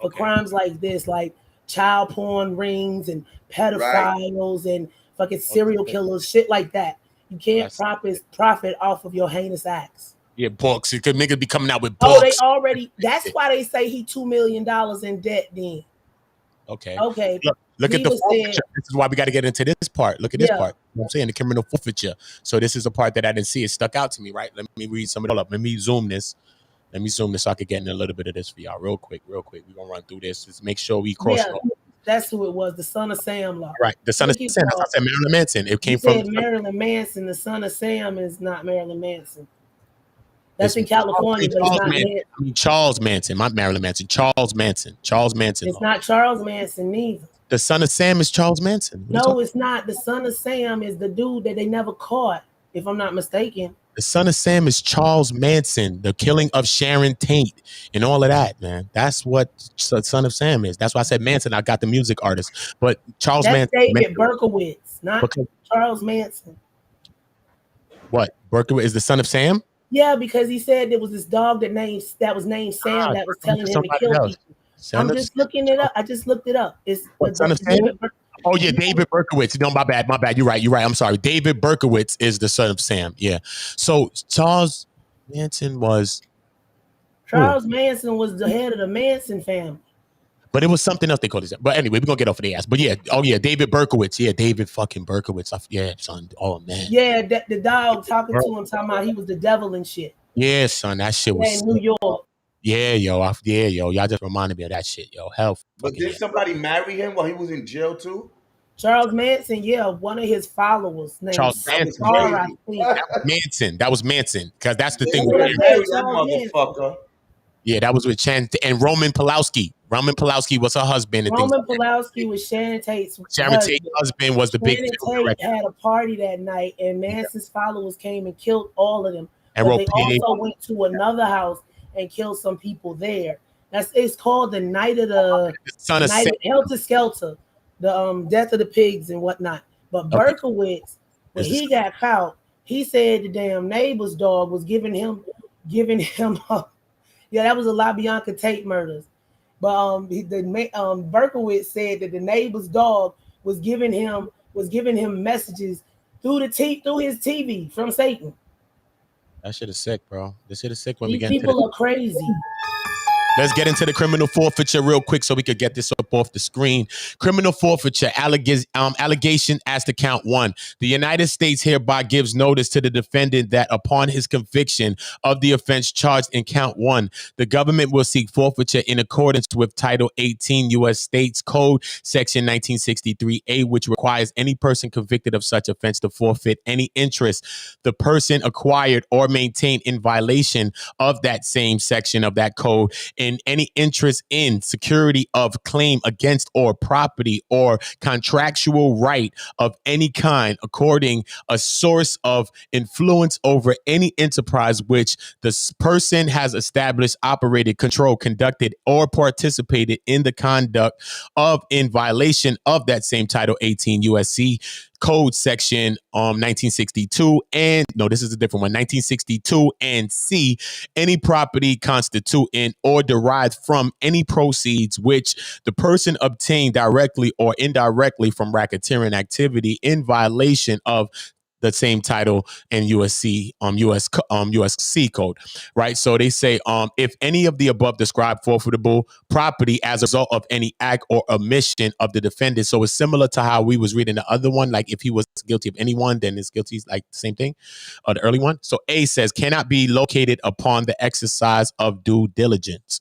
for crimes like this, like child porn rings and pedophiles and fucking serial killers, shit like that. You can't profit off of your heinous acts. Yeah, books. Because niggas be coming out with books. Oh, they already. That's why they say he $2 million in debt. Then. Okay. Okay. Look at the Diva forfeiture. said, This is why we got to get into this part. Look at this yeah, part. You know what I'm saying? The criminal forfeiture. So this is a part that I didn't see. It stuck out to me, right? Let me read some of it up. Let me zoom this. Let me zoom this so I could get in a little bit of this for y'all real quick. We're going to run through this. Just make sure we cross yeah, it off. that's who it was, the son of Sam law. Right. The son of Look at, Sam. That's I said Marilyn Manson. It you came from said Marilyn Manson. The son of Sam is not Marilyn Manson. That's it's in California, but it's Charles not Manson. Manson. I mean Charles Manson, not Marilyn Manson. Charles Manson. Charles Manson. It's not Charles Manson neither. The son of Sam is Charles Manson. No, it's not. The son of Sam is the dude that they never caught, if I'm not mistaken. The son of Sam is Charles Manson, the killing of Sharon Tate and all of that, man. That's what son of Sam is. That's why I said Manson. I got the music artist. But Charles That's Manson. David Berkowitz, not Charles Manson. What? Berkowitz is the son of Sam? Yeah, because he said there was this dog that was named Sam that was telling him to kill people. I'm just looking it up. I just looked it up. It's son of Sam? Oh yeah, David Berkowitz. No, my bad. You're right. I'm sorry. David Berkowitz is the son of Sam. Yeah. So Charles Manson was the head of the Manson family. But it was something else they called it. But anyway, we're gonna get off of the ass. But yeah, David Berkowitz. Yeah, David fucking Berkowitz. Yeah, son. Oh man. Yeah, the dog talking to him, talking about he was the devil and shit. Yeah, son. That shit was in New York. Yeah, yo. Y'all just reminded me of that shit, yo. Hell. But did somebody marry him while he was in jail too? Charles Manson, yeah, one of his followers named Charles Manson. That was Manson. Because that's the thing. That motherfucker. Yeah, that was with Shannon and Roman Polanski. Roman Polanski was her husband. Roman Polanski was Sharon Tate's husband was the big Sharon Tate had a party that night, and Manson's followers came and killed all of them. And they also went to another house and killed some people there. It's called the Night of the Helter Skelter, the Death of the Pigs and whatnot. But Berkowitz, when he got caught, he said the damn neighbor's dog was giving him up. Yeah, that was a LaBianca Tate murders. But Berkowitz said that the neighbor's dog was giving him messages through his TV from Satan. That shit is sick, bro. This shit is sick. These people are crazy. Let's get into the criminal forfeiture real quick so we could get this up off the screen. Criminal forfeiture allegation as to count 1. The United States hereby gives notice to the defendant that upon his conviction of the offense charged in count 1, the government will seek forfeiture in accordance with Title 18 U.S. States Code, Section 1963A, which requires any person convicted of such offense to forfeit any interest the person acquired or maintained in violation of that same section of that code in any interest in security of claim against or property or contractual right of any kind according a source of influence over any enterprise which the person has established, operated, controlled, conducted, or participated in the conduct of in violation of that same Title 18 USC Code Section 1962 and no, this is a different one, 1962 and C, any property constituting or derived from any proceeds which the person obtained directly or indirectly from racketeering activity in violation of the same title and USC code, right? So they say if any of the above described forfeitable property as a result of any act or omission of the defendant. So it's similar to how we was reading the other one. Like if he was guilty of anyone, then it's guilty, like the same thing, or the early one. So A says cannot be located upon the exercise of due diligence,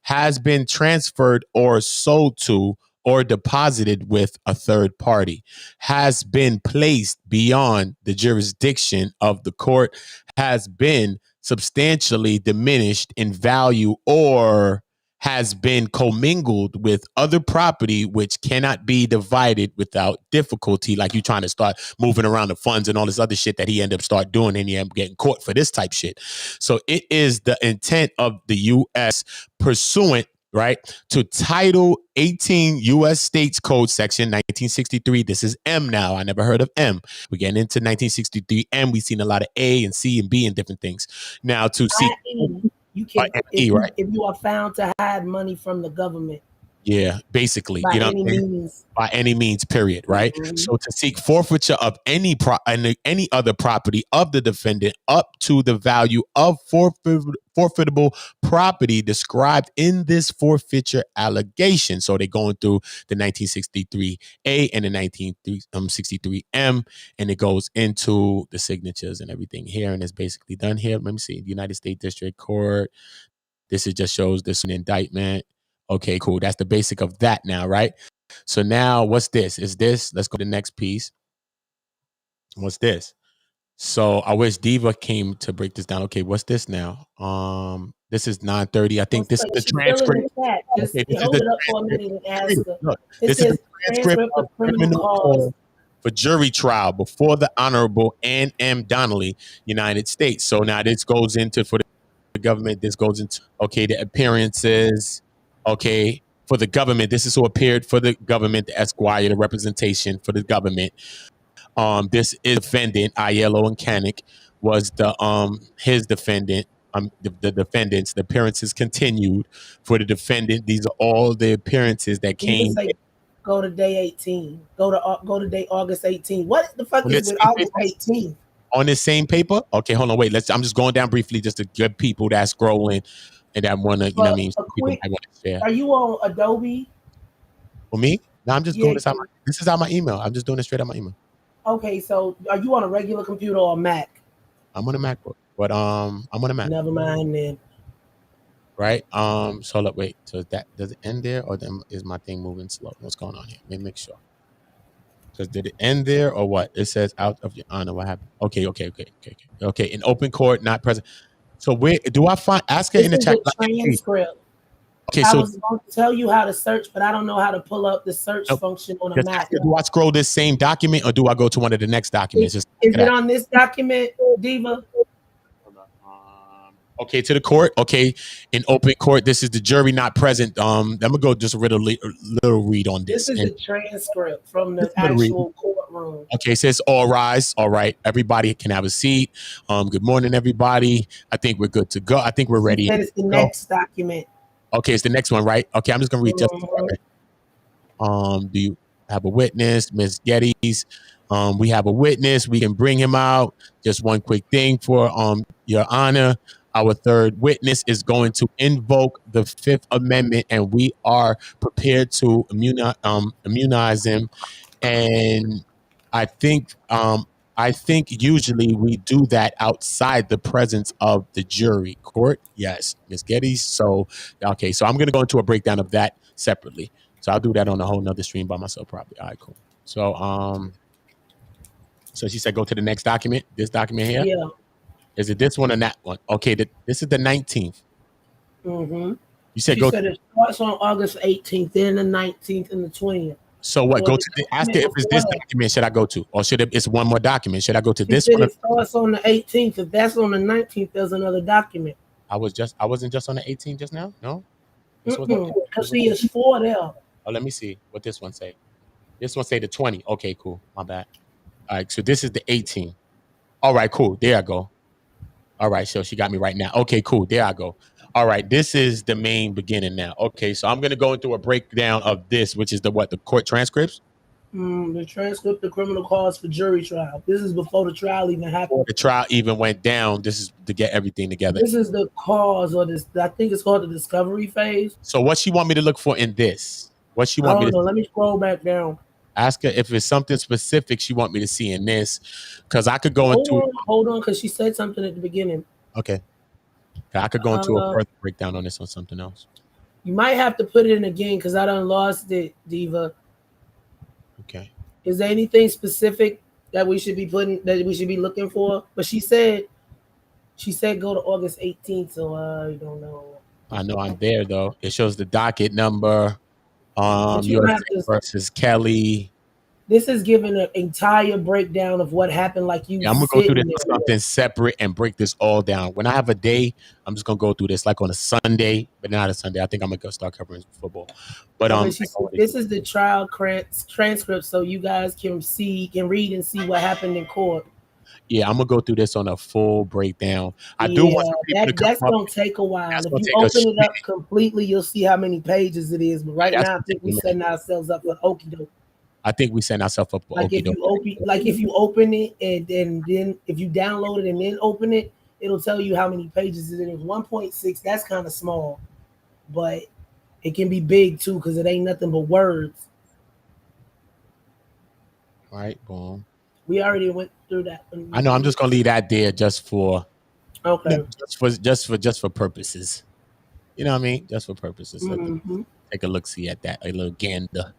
has been transferred or sold to or deposited with a third party, has been placed beyond the jurisdiction of the court, has been substantially diminished in value, or has been commingled with other property which cannot be divided without difficulty, like you trying to start moving around the funds and all this other shit that he ended up start doing and he ended up getting caught for this type shit. So it is the intent of the U.S. pursuant, right, to Title 18 U.S. States Code Section 1963. This is M now. I never heard of M. We're getting into 1963 M. We've seen a lot of A and C and B and different things. Now to C. You can, if you are found to hide money from the government. Yeah, basically, by you know what any I'm saying? means. By any means, period, right? So to seek forfeiture of any other property of the defendant up to the value of forfeitable property described in this forfeiture allegation. So they're going through the 1963A and the 1963M, and it goes into the signatures and everything here, and it's basically done here. Let me see, the United States District Court. This is just shows this an indictment. Okay, cool. That's the basic of that now, right? So now what's this? Is this, let's go to the next piece. What's this? So I wish Diva came to break this down. Okay, what's this now? This is 9:30. I think this is the She's still in transcript. the chat. Just Okay, this is hold the it up for a transcript. minute and ask her. Look, It this is the says transcript transcript of of criminal criminal cause. call for jury trial before the Honorable Ann M. Donnelly, United States. So now this goes into for the government. This goes into the appearances. Okay, for the government. This is who appeared for the government, the Esquire, the representation for the government. This is defendant Aiello and Canick was the his defendant. The defendants. The appearances continued for the defendant. These are all the appearances that You came. say go to day 18. Go to day August 18. What the fuck On is this with same August paper? 18th? On this same paper? Okay, hold on, wait. I'm just going down briefly just to give people that scrolling and that wanna, you know what I mean, A some people quick. might want to share. Are you on Adobe? For me? No, I'm just doing Yeah. this this is out my email. I'm just doing it straight out my email. Okay, so are you on a regular computer or a Mac? I'm on a MacBook, but I'm on a Mac. Never mind then. Right? So look, wait. So that does it end there, or then is my thing moving slow? What's going on here? Let me make sure. Because did it end there or what? It says out of your honor. What happened? Okay. In open court, not present. So where do I find? Ask her This in the is chat. the transcript. Okay, I so was going to tell you how to search, but I don't know how to pull up the search function on a just Mac. do I scroll this same document or do I go to one of the next documents? Is it on this document, Diva? Okay, to the court. Okay, in open court, this is the jury not present. I'm gonna go just a little read on this. This is the transcript from the actual courtroom. Okay, it says all rise. All right, everybody can have a seat. Good morning, everybody. I think we're good to go. I think we're ready. That is the next document. Okay, it's the next one, right? Okay, I'm just gonna read just a second. Do you have a witness, Ms. Geddes? We have a witness. We can bring him out. Just one quick thing for Your Honor. Our third witness is going to invoke the Fifth Amendment, and we are prepared to immunize him. And I think usually we do that outside the presence of the jury court. Yes, Ms. Geddes. So okay, so I'm gonna go into a breakdown of that separately. So I'll do that on a whole nother stream by myself probably. All right, cool. So she said go to the next document. This document here. Yeah. Is it this one or that one? Okay, this is the 19th. Mm-hmm. You said it starts on August 18th, then the 19th and the 20th. So what? Go to ask her if it's this document should I go to, or should it's one more document? Should I go to this one? It starts on the 18th. If that's on the 19th, there's another document. I wasn't just on the 18th just now. No. Because see, it's 4 there. Oh, let me see what this one say. This one say the 20. Okay, cool. My bad. All right, so this is the 18. All right, cool. There I go. All right, so she got me right now. Okay, cool. There I go. All right, this is the main beginning now. Okay, so I'm gonna go into a breakdown of this, which is the court transcripts. The transcript of criminal cause for jury trial. This is before the trial even happened. Before the trial even went down. This is to get everything together. This is the cause, or this. I think it's called the discovery phase. So what she want me to look for in this? What she want me to? Let me scroll back down. Ask her if it's something specific she want me to see in this, because I could go Hold on, because she said something at the beginning. Okay. I could go into a further breakdown on this on something else. You might have to put it in again because I done lost it, Diva. Okay. Is there anything specific that we should be looking for? But she said go to August 18th, so I don't know. I know I'm there though. It shows the docket number. Versus Kelly. This is giving an entire breakdown of what happened. Like you, I'm gonna go through this something separate and break this all down. When I have a day, I'm just gonna go through this like on a Sunday, but not a Sunday. I think I'm gonna go start covering football. But this is the trial transcript, so you guys can read and see what happened in court. Yeah, I'm gonna go through this on a full breakdown. I do Yeah, want some people to that's come up. gonna take a while. That's If gonna you take us. open it up completely, you'll see how many pages it is. But right That's now, I gonna take think a we minute. setting ourselves up for okie doke. I think we send ourselves up for okie doke. Like if you open it and then if you download it and then open it, it'll tell you how many pages it is. 1.6. That's kind of small, but it can be big too because it ain't nothing but words. All right, boom. We already went through that. I know. I'm just gonna leave that there just for, Okay. just for purposes. You know what I mean? Just for purposes. So Mm-hmm. take a look, see at that, a little gander.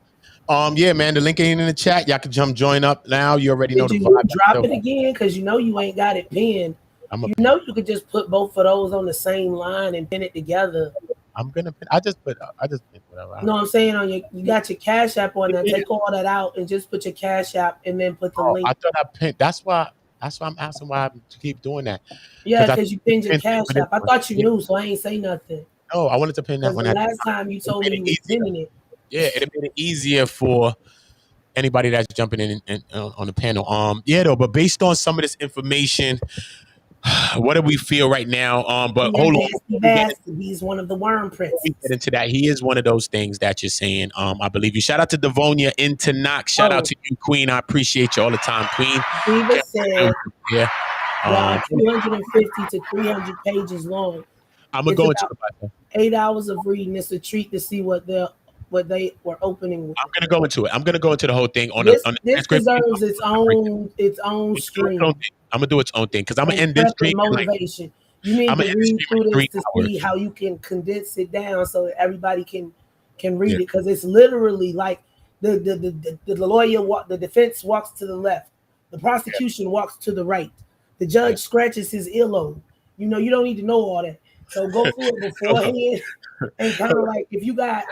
Yeah, man. The link ain't in the chat. Y'all can join up now. You already know Did the you vibe. drop it again? Because you know you ain't got it pinned. I'm a You pin. know you could just put both of those on the same line and pin it together. I'm gonna pin. I just pin whatever. You know what I'm saying? You got your Cash App on there. Take all that out and just put your Cash App and then put the Oh, link. I thought I pinned. That's why I'm asking why I keep doing that. Yeah, I because you pinned your pinned it Cash for this App. I one. thought you Yeah. knew, so I ain't say nothing. No, I wanted to pin that Because one. the last time you told me you was pinning it. Yeah, it made it easier for anybody that's jumping in on the panel. Yeah, though, but based on some of this information, what do we feel right now? But hold on, He's one of the worm princes. we get into that. He is one of those things that you're saying. I believe you. Shout out to Devonia Internox. Shout out to you, Queen. I appreciate you all the time, Queen. Diva said, yeah. 250 to 300 pages long. I'm gonna go into it. 8 hours of reading. It's a treat to see what they were opening with. I'm gonna go into it. I'm gonna go into the whole thing on this the deserves its own stream. I'm gonna do its own thing because I'm gonna end this stream. Motivation. You need to read through this to see how you can condense it down so that everybody can read it because it's literally like the lawyer the defense walks to the left, the prosecution walks to the right, the judge scratches his earlobe. You know, you don't need to know all that. So go through it beforehand and kind of like if you got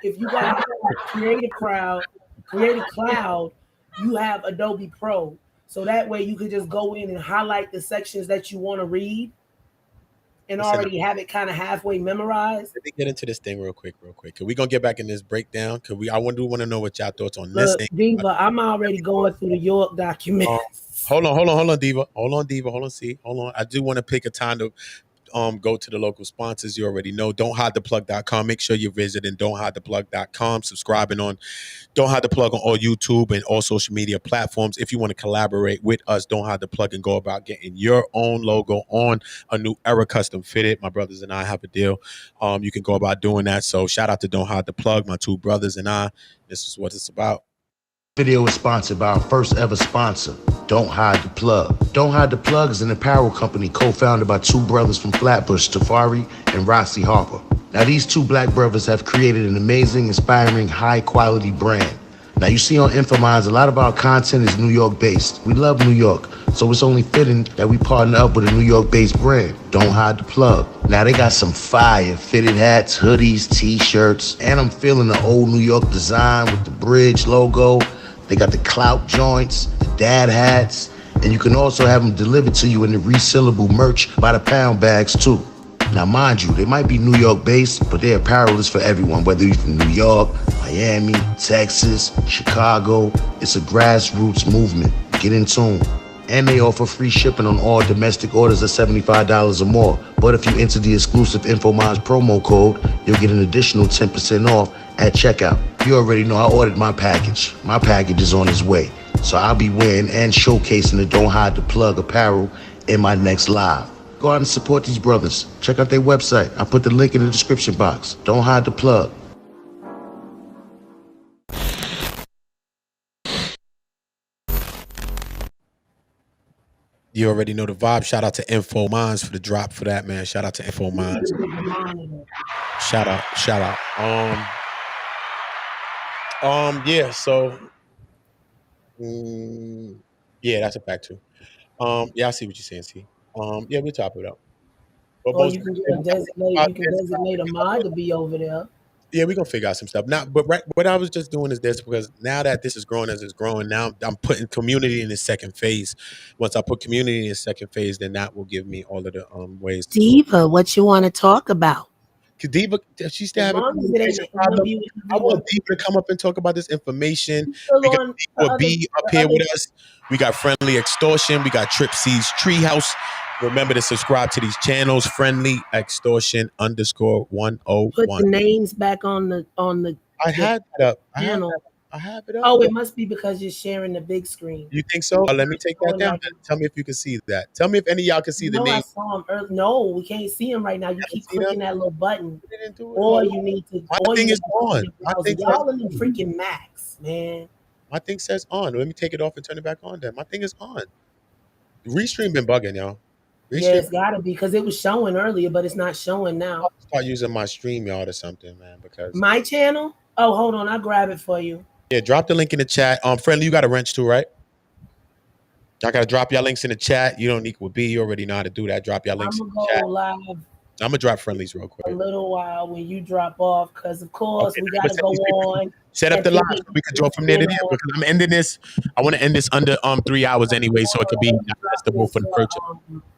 Creative Cloud, you have Adobe Pro. So that way you could just go in and highlight the sections that you want to read and already have it kind of halfway memorized. Let me get into this thing real quick. We're gonna get back in this breakdown. I want to know what y'all thoughts on this thing. Diva, I'm already going through the York documents. Hold on, Diva. Hold on. I do want to pick a time to go to the local sponsors. You already know. Don'tHideThePlug.com. Make sure you're visiting Don'tHideThePlug.com, subscribing on Don't Hide the Plug on all YouTube and all social media platforms. If you want to collaborate with us, Don't Hide the Plug and go about getting your own logo on a new era custom fitted. My brothers and I have a deal. You can go about doing that. So shout out to Don't Hide the Plug, my two brothers and I. This is what it's about. Video is sponsored by our first ever sponsor, Don't Hide the Plug. Don't Hide the Plug is an apparel company co-founded by two brothers from Flatbush, Tafari and Rossi Harper. Now, these two black brothers have created an amazing, inspiring, high-quality brand. Now, you see on Infominds, a lot of our content is New York-based. We love New York, so it's only fitting that we partner up with a New York-based brand, Don't Hide the Plug. Now, they got some fire fitted hats, hoodies, T-shirts, and I'm feeling the old New York design with the bridge logo. They got the clout joints, the dad hats, and you can also have them delivered to you in the resealable merch by the pound bags too. Now mind you, they might be New York based, but their apparel is for everyone, whether you're from New York, Miami, Texas, Chicago. It's a grassroots movement. Get in tune. And they offer free shipping on all domestic orders of $75 or more. But if you enter the exclusive Infominds promo code, you'll get an additional 10% off at checkout. You already know I ordered my package. My package is on its way. So I'll be wearing and showcasing the Don't Hide the Plug apparel in my next live. Go out and support these brothers. Check out their website. I put the link in the description box. Don't Hide the Plug. You already know the vibe. Shout out to Infominds for the drop for that, man. Shout out to Infominds. Shout out. Yeah, so yeah, that's a fact too. Yeah, I see what you're saying, see. Yeah, we'll top it up. Or you can designate a mod to be over there. Yeah, we're gonna figure out some stuff. Now, but what I was just doing is this because now that this is growing as it's growing, now I'm putting community in the second phase. Once I put community in the second phase, then that will give me all of the ways to Diva, what you want to talk about? Could Diva, does she still As have a long as it ain't communication an problem? interview, I interview, want Diva to come up and talk about this information. still We got on the Diva other, B up here with us. We got Friendly Extortion. We got Trip C's Treehouse. Remember to subscribe to these channels. Friendly Extortion _101. put the names back on the I had that up. channel. I have it up. Oh, it must be because you're sharing the big screen. You think so? Let me take that down. Like, Tell me if you can see that. Tell me if any of y'all can see the I name. saw him early. No, we can't see him right now. You keep clicking that little button, We didn't do it. or you need to. My or thing you is need to on. your My browser. thing says Y'all in the freaking Macs, man. My thing says on. Let me take it off and turn it back on then. My thing is on. Restream been bugging, y'all. Yeah, Restream. it's gotta be because it was showing earlier, but it's not showing now. I'll start using my StreamYard or something, man. Because My channel? Oh, hold on, I'll grab it for you. yeah, drop the link in the chat. Friendly, you got a wrench too, right? I gotta drop y'all links in the chat. You don't equal B. You already know how to do that. Drop y'all links in I'm the gonna chat. go live I'm gonna drop friendlies real a quick. little while when you drop off, because of course Okay, we gotta go on. set up the live so we can draw from there to there. Because I'm ending this. I want to end this under 3 hours anyway, so it could be digestible for the purchase.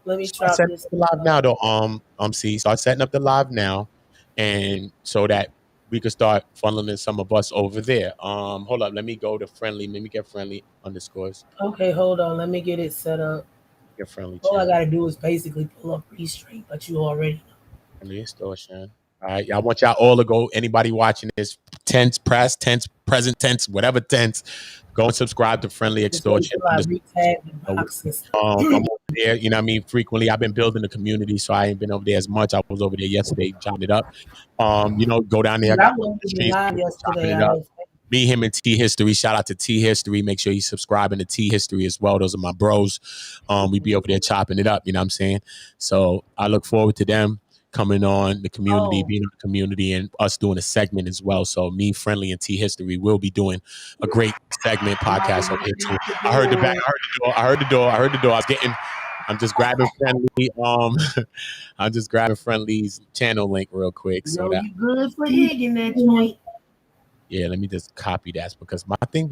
Let me Start drop setting this. up the live now, though. C. Start setting up the live now, and so that we could start funneling some of us over there. Hold up. Let me go to friendly. Let me get friendly underscores. Okay, hold on. Let me get it set up. Get friendly. All I Channel. gotta do is basically pull up Restream, but you already know. Friendly extortion. All right, I want y'all all to go. Anybody watching this, tense, past tense, present tense, whatever tense, go and subscribe to Friendly Extortion. I retag the boxes. I'm over there, you know what I mean? Frequently, I've been building the community, so I ain't been over there as much. I was over there yesterday, chopping it up. Go down there. I got wasn't the even streets, live yesterday. chopping it up. Me, him, and T History. Shout out to T History. Make sure you subscribing to T History as well. Those are my bros. We be over there chopping it up. You know what I'm saying? So I look forward to them coming on the community, being in the community, and us doing a segment as well. So me, Friendly, and T History will be doing a great segment podcast over here too. I heard the back. I heard the door. I'm just grabbing Friendly. I'm just grabbing Friendly's channel link real quick. So that you good for egging that joint. Yeah, let me just copy that because my thing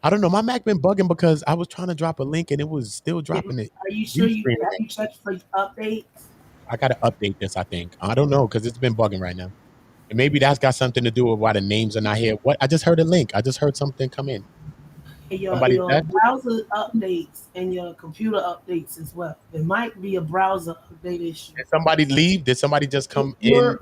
I don't know, my Mac been bugging because I was trying to drop a link and it was still dropping it. Are you sure you checked for updates? I gotta update this, I think. I don't know, because it's been bugging right now. And maybe that's got something to do with why the names are not here. What? I just heard a link. I just heard something come in. Your browser updates and your computer updates as well. It might be a browser update issue. Did somebody leave? Did somebody just come in?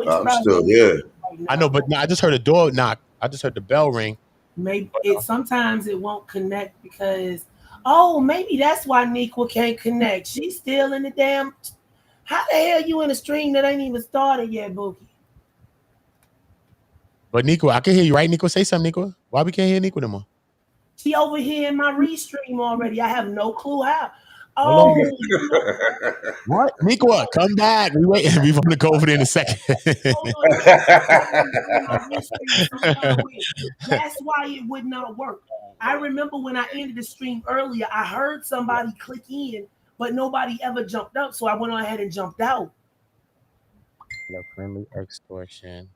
I'm still here. I know, but no, I just heard a door knock. I just heard the bell ring. Maybe sometimes it won't connect because maybe that's why Nikwa can't connect. She's still in the damn. How the hell you in a stream that ain't even started yet, Bookie? But Nico, I can hear you, right? Nico, say something, Nico. Why we can't hear Nico no more? She over here in my restream already. I have no clue how. What? Nico, come back. We wait. We want to go over there in a second. That's why it would not work. I remember when I ended the stream earlier, I heard somebody click in, but nobody ever jumped up. So I went on ahead and jumped out. Friendly extortion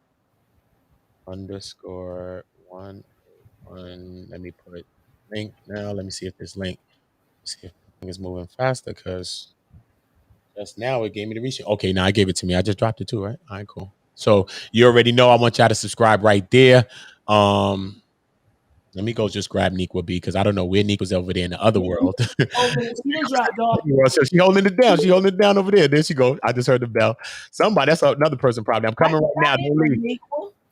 _1. Let me put link now. Let me see if this link. See if the thing is moving faster because just now it gave me the reach. Okay, now I gave it to me. I just dropped it too, right? All right, cool. So you already know I want y'all to subscribe right there. Let me go just grab Nikwa B because I don't know where Nikwa's over there in the other world. She dropped off. So she holding it down. She holding it down over there. There she go. I just heard the bell. Somebody, that's another person probably. I'm coming right now. Don't leave.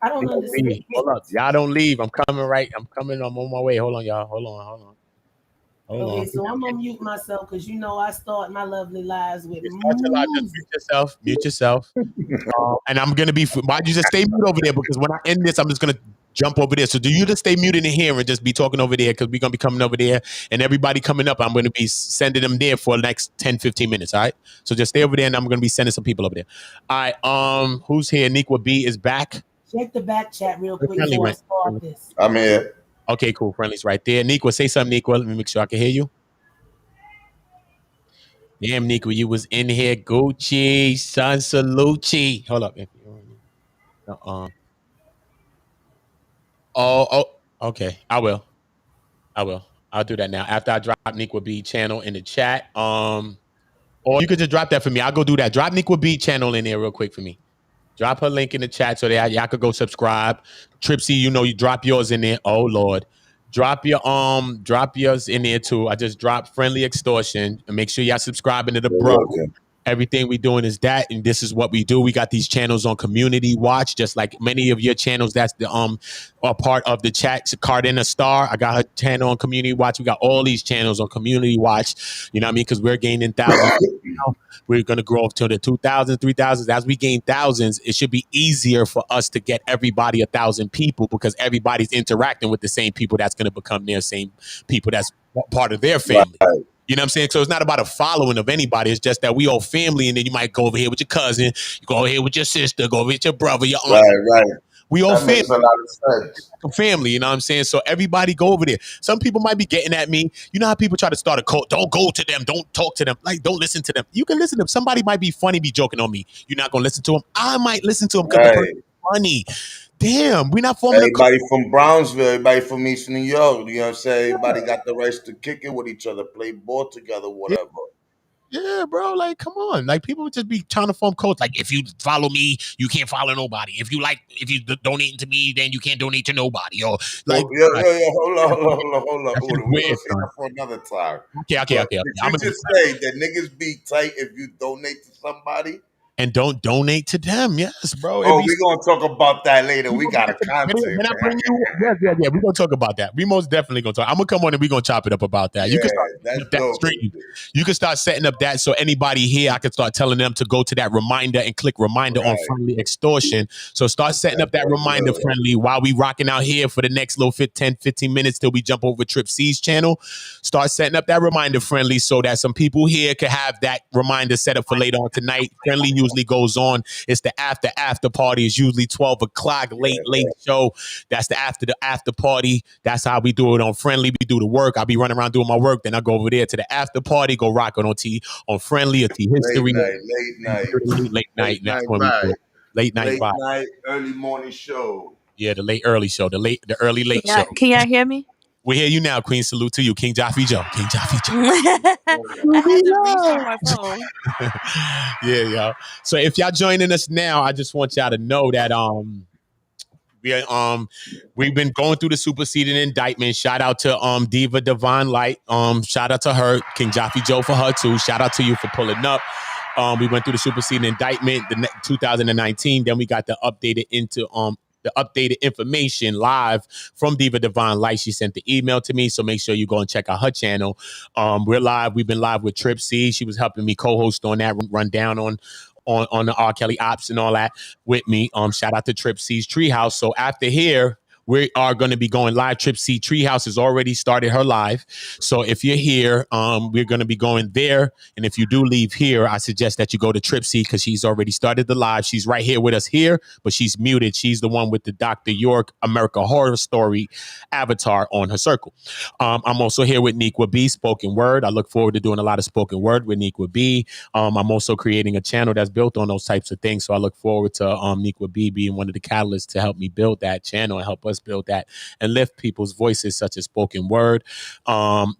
I don't understand. Hold up. Y'all don't leave. I'm coming right. I'm on my way. Hold on, y'all. Hold on. Okay, so I'm gonna mute myself because I start my lovely lives with just mute yourself. And I'm gonna be. Why'd you just stay mute over there? Because when I end this, I'm just gonna jump over there. So do you just stay muted in here and just be talking over there? Because we're gonna be coming over there, and everybody coming up, I'm gonna be sending them there for the next 10, 15 minutes. All right. So just stay over there, and I'm gonna be sending some people over there. All right. Who's here? Nikwa B is back. Check the back chat real quick before I start this. I'm here. Okay, cool. Friendly's right there. Nikwa, say something, Nikwa. Let me make sure I can hear you. Damn, Nikwa, you was in here. Gucci, San Salucci. Hold up. Okay. I will. I'll do that now. After I drop Nikwa B channel in the chat. Or you could just drop that for me. I'll go do that. Drop Niqua B channel in there real quick for me. Drop her link in the chat so that y'all could go subscribe. Tripsy, you know, you drop yours in there. Oh Lord. Drop yours in there too. I just dropped Friendly Extortion. And make sure y'all subscribing to the bro. Everything we doing is that, and this is what we do. We got these channels on Community Watch, just like many of your channels. That's the are part of the chat. Cardina Star, I got her channel on Community Watch. We got all these channels on Community Watch. You know what I mean? Because we're gaining thousands. We're going to grow up to the 2,000, 3,000. As we gain thousands, it should be easier for us to get everybody 1,000 people because everybody's interacting with the same people that's going to become their same people that's part of their family. Right. You know what I'm saying? So it's not about a following of anybody. It's just that we all family, and then you might go over here with your cousin, you go over here with your sister, go over with your brother, your aunt. Right. We all family. Makes a lot of sense. Family, you know what I'm saying? So everybody go over there. Some people might be getting at me. You know how people try to start a cult? Don't go to them. Don't talk to them. Like, don't listen to them. You can listen to them. Somebody might be funny, be joking on me. You're not going to listen to them. I might listen to them because the person's funny. Damn, we're not forming everybody from Brownsville, everybody from East New York. You know what I'm saying? Everybody got the rights to kick it with each other, play ball together, whatever. Yeah, bro. Like, come on. Like, people would just be trying to form cults. Like, if you follow me, you can't follow nobody. If you donate to me, then you can't donate to nobody. Or like, hold on. We're gonna say that for another time. Okay. Did you just say that niggas be tight if you donate to somebody? And don't donate to them. Yes, bro. Oh, we're going to talk about that later. We got a content. Yeah. We're going to talk about that. We most definitely going to talk. I'm going to come on and we're going to chop it up about that. Yeah, you can start that stream. You can start setting up that so anybody here, I can start telling them to go to that reminder and click reminder on Friendly Extortion. So start setting up that reminder, Friendly, while we rocking out here for the next little 10, 15 minutes till we jump over Trip C's channel. Start setting up that reminder, Friendly, so that some people here can have that reminder set up for later on tonight. Friendly usually goes on. It's the after party. It's usually 12 o'clock, late show. That's the after party. That's how we do it on Friendly. We do the work. I'll be running around doing my work. Then I go over there to the after party, go rock it on Friendly or T History. Late night. That's when we do it. Late night, early morning show. Yeah, the early early late show. Can y'all hear me? We hear you now, Queen. Salute to you, King Jaffe Joe. King Jaffe Joe. I had to restart my phone. Yeah, y'all. So if y'all joining us now, I just want y'all to know that we've been going through the superseding indictment. Shout out to Diva Divine Light. Shout out to her, King Jaffe Joe for her too. Shout out to you for pulling up. We went through the superseding indictment, 2019. Then we got the updated information live from Diva Divine Light. She sent the email to me, so make sure you go and check out her channel. We're live. We've been live with Trip C. She was helping me co-host on that, run down on the R. Kelly ops and all that with me. Shout out to Trip C's Treehouse. So after here, we are going to be going live. Trip C Treehouse has already started her live. So if you're here, we're going to be going there. And if you do leave here, I suggest that you go to Trip C because she's already started the live. She's right here with us here, but she's muted. She's the one with the Dr. York America Horror Story avatar on her circle. I'm also here with Niqua B, spoken word. I look forward to doing a lot of spoken word with Niqua B. I'm also creating a channel that's built on those types of things. So I look forward to Niqua B being one of the catalysts to help me build that channel and help us build that and lift people's voices, such as spoken word.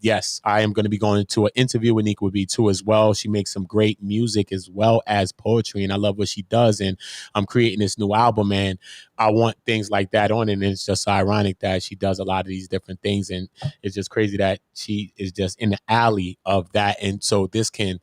Yes, I am going to be going to an interview with Niqua B too as well. She makes some great music as well as poetry, and I love what she does. And I'm creating this new album, and I want things like that on it. And it's just ironic that she does a lot of these different things, and it's just crazy that she is just in the alley of that. And so this can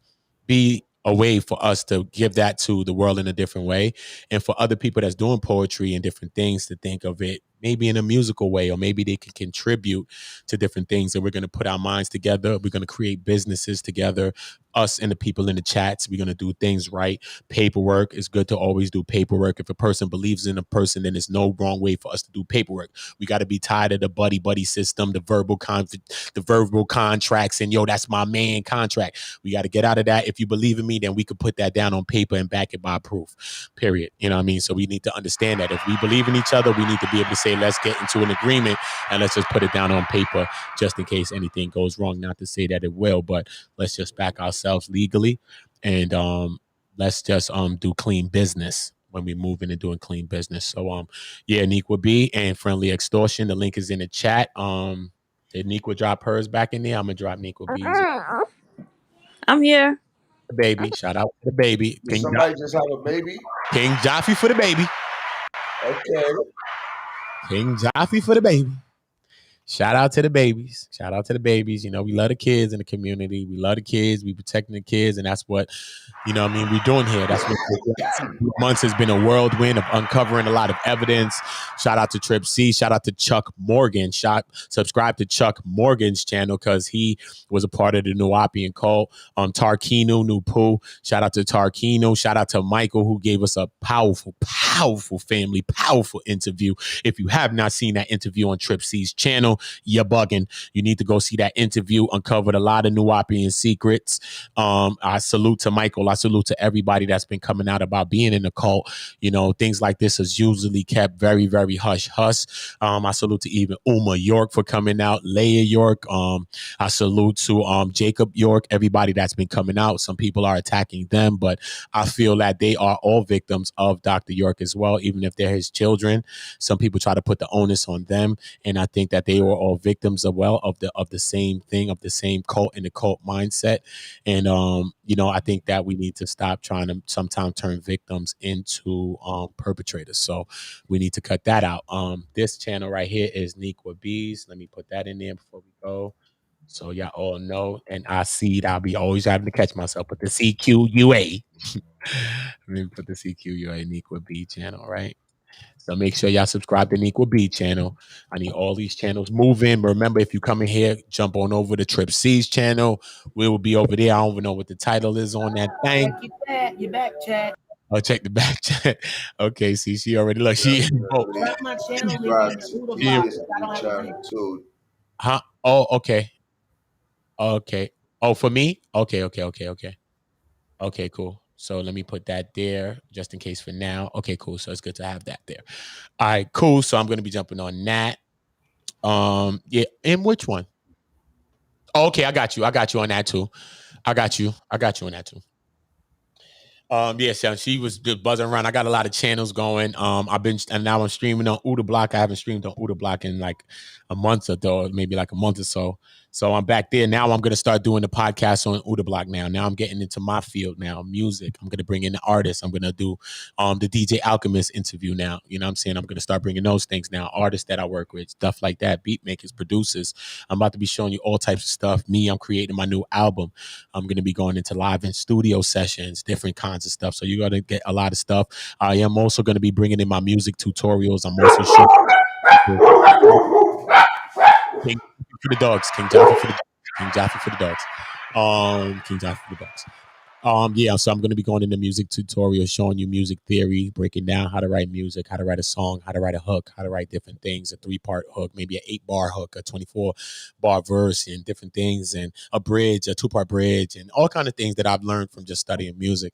be a way for us to give that to the world in a different way, and for other people that's doing poetry and different things to think of it maybe in a musical way, or maybe they can contribute to different things. And we're going to put our minds together. We're going to create businesses together, us and the people in the chats. We're going to do things right. Paperwork is good to always do paperwork. If a person believes in a person, then there's no wrong way for us to do paperwork. We got to be tired of the buddy system, the verbal contracts, and yo, that's my man contract. We got to get out of that. If you believe in me, then we could put that down on paper and back it by proof, period. You know what I mean? So we need to understand that if we believe in each other, we need to be able to say, let's get into an agreement and let's just put it down on paper just in case anything goes wrong. Not to say that it will, but let's just back ourselves legally, and let's just do clean business when we move into doing clean business. So yeah, Niqua B and Friendly Extortion. The link is in the chat. Did Niqua drop hers back in there? I'm gonna drop Niqua B's. I'm here. The baby. Shout out to the baby. Did somebody just have a baby? King Joffy for the baby. Okay. King Joffy for the baby. Shout out to the babies. Shout out to the babies. You know, we love the kids in the community. We love the kids. We protecting the kids, and that's what, you know what I mean, we're doing here. That's what months has been a whirlwind of uncovering a lot of evidence. Shout out to Trip C. Shout out to Chuck Morgan. Subscribe to Chuck Morgan's channel because he was a part of the Nuwapian cult. Tarkino, Nupu. Shout out to Tarkino. Shout out to Michael, who gave us a powerful family, powerful interview. If you have not seen that interview on Trip C's channel, you're bugging. You need to go see that interview. Uncovered a lot of Nuwapian secrets. I salute to Michael. I salute to everybody that's been coming out about being in the cult. You know, things like this is usually kept very, very hush hush. I salute to even Uma York for coming out, Leia York. I salute to Jacob York, everybody that's been coming out. Some people are attacking them, but I feel that they are all victims of Dr. York as well, even if they're his children. Some people try to put the onus on them, and I think that they were all victims of the same thing, of the same cult and the cult mindset. And you know, I think that we need to stop trying to sometimes turn victims into perpetrators. So we need to cut that out. This channel right here is Nequa Bees. Let me put that in there before we go. So y'all all know, and I see I'll be always having to catch myself. But the CQUA. Let me put the CQUA Nequa B channel, right? So make sure y'all subscribe to Nequa B channel. I need all these channels moving. But remember, if you come in here, jump on over to Trip C's channel. We will be over there. I don't even know what the title is on that thing. Check your back chat. I'll check the back chat. Okay, see, she already look. She drop my channel link in the channel too. Huh? Oh, okay. Okay. Oh, for me? Okay. Okay, cool. So let me put that there just in case for now. Okay, cool. So it's good to have that there. All right, cool. So I'm going to be jumping on that. Yeah. And which one? Oh, okay, I got you. I got you on that too. I got you on that too. Yeah, so she was just buzzing around. I got a lot of channels going. And now I'm streaming on Uda Block. I haven't streamed on Uda Block in like a month or maybe like a month or so. So I'm back there. Now I'm gonna start doing the podcast on Uda Block now. Now I'm getting into my field now, music. I'm gonna bring in the artists. I'm gonna do the DJ Alchemist interview now. You know what I'm saying? I'm gonna start bringing those things now. Artists that I work with, stuff like that, beat makers, producers. I'm about to be showing you all types of stuff. I'm creating my new album. I'm gonna be going into live and studio sessions, different kinds of stuff. So you're gonna get a lot of stuff. I am also gonna be bringing in my music tutorials. I'm also showing King for the dogs. King Jaffa for the dogs. King Jaffa for the dogs. King Jaffa for the dogs. Yeah, so I'm going to be going into music tutorials, showing you music theory, breaking down how to write music, how to write a song, how to write a hook, how to write different things, a 3-part hook, maybe an 8-bar hook, a 24-bar verse, and different things, and a bridge, a 2-part bridge, and all kind of things that I've learned from just studying music.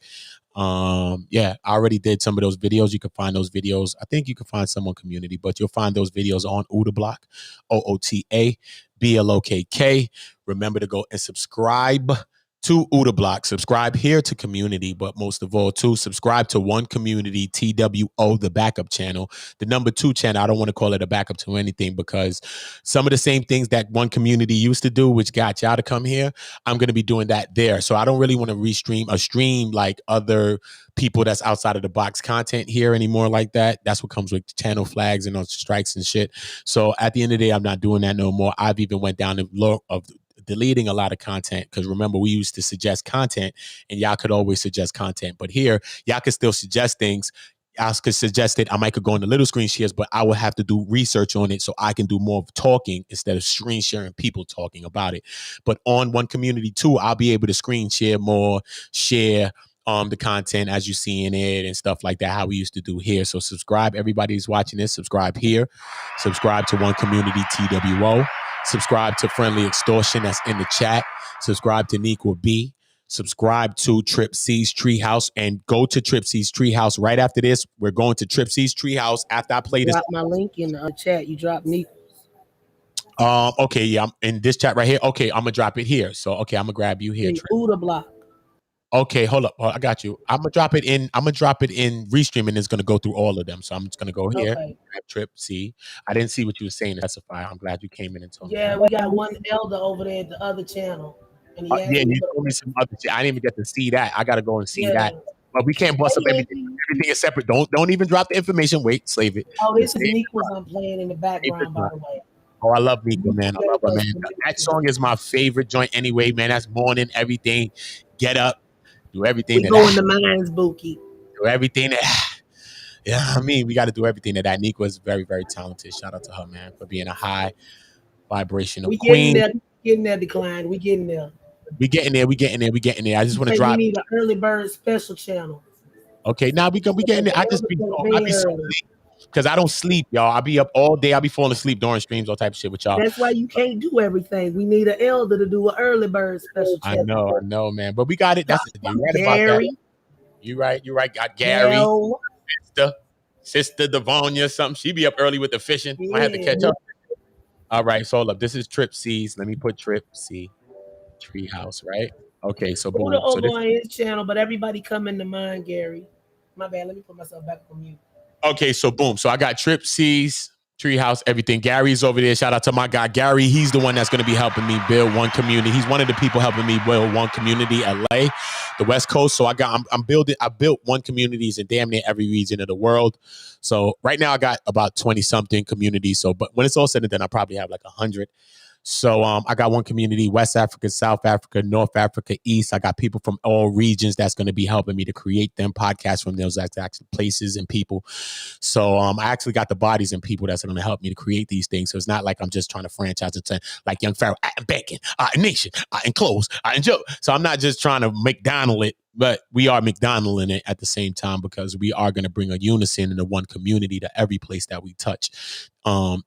Yeah, I already did some of those videos. You can find those videos. I think you can find some on Community, but you'll find those videos on Uda Block, OOTABLOKK. Remember to go and subscribe to Uda Block, subscribe here to Community, but most of all, too, subscribe to One Community, TWO, the backup channel. The number 2 channel, I don't want to call it a backup to anything because some of the same things that One Community used to do, which got y'all to come here, I'm going to be doing that there. So I don't really want to stream like other people that's outside of the box content here anymore like that. That's what comes with channel flags and strikes and shit. So at the end of the day, I'm not doing that no more. I've even went down the low of deleting a lot of content because remember we used to suggest content and y'all could always suggest content, but here y'all could still suggest things. I could suggest it. I might could go into little screen shares, but I would have to do research on it so I can do more of talking instead of screen sharing people talking about it. But on One Community too, I'll be able to screen share more, share the content as you see in it and stuff like that, how we used to do here. So subscribe, everybody who's watching this, subscribe here, subscribe to One Community TWO, subscribe to Friendly Extortion that's in the chat, subscribe to Nequa B, subscribe to Trip C's Treehouse, and go to Trip C's Treehouse right after this. We're going to Trip C's Treehouse after I play this. Drop my link in the chat. You drop Nequa. Okay, yeah, I'm in this chat right here. Okay, I'm gonna drop it here. So okay, I'm gonna grab you here. Uda Block. Okay, hold up. I got you. I'm gonna drop it in Restream, and it's gonna go through all of them. So I'm just gonna go here. Okay. Trip C. I didn't see what you were saying to specify. I'm glad you came in and told me. Yeah, we got one elder over there at the other channel. And he asked Yeah, me you to told me some other shit. I didn't even get to see that. I gotta go and see yeah. that. But we can't bust up Hey, everything. Yankee. Everything is separate. Don't even drop the information. Wait, save it. Oh, Just this is Nico's I'm playing in the save the background, by joint. the way. Oh, I love Nico, Nico man. I gave love her, us man. That permission. song is my favorite joint anyway, man. That's morning, everything. Get up, do everything We that go in the mines, Bookie. do everything that yeah, I mean, we got to do everything that Nico is very, very talented. Shout out to her, man, for being a high vibrational We getting queen. there, getting there, Decline. We getting there. We getting there, we getting there, we getting there. I just He want to say we drop. need an early bird special channel. Okay, now we getting there. The elders go to I bed be so early. late because I don't sleep, y'all. I be up all day. I be falling asleep during streams, all type of shit with y'all. That's why you can't do everything. We need an elder to do an early bird special channel. I know, man. But we got it. That's you're right about that. Gary, You right, you right. Got Gary, Mel, sister, sister Devonia, something. She be up early with the fishing. Might have to catch yeah. up. All right, so hold up. This is Trip C's. Let me put Trip C Treehouse, right? Okay, so Put it boom. So over this on his channel, but everybody come in the mind, Gary. My bad. Let me put myself back on mute. okay, so boom. So I got Trip C's, Treehouse, everything. Gary's over there. Shout out to my guy Gary. He's the one that's going to be helping me build one community. He's one of the people helping me build one community, LA, the West Coast. So I'm building. I built one communities in damn near every region of the world. So right now I got about 20 something communities. So, but when it's all said and done, I probably have like 100. So I got one community, West Africa, South Africa, North Africa, East. I got people from all regions that's going to be helping me to create them podcasts from those exact places and people. So I actually got the bodies and people that's going to help me to create these things. So it's not like I'm just trying to franchise it to like Young Pharaoh, Bacon, Nation, and Clothes, and Joe. So I'm not just trying to McDonald it, but we are McDonald in it at the same time because we are going to bring a unison into one community to every place that we touch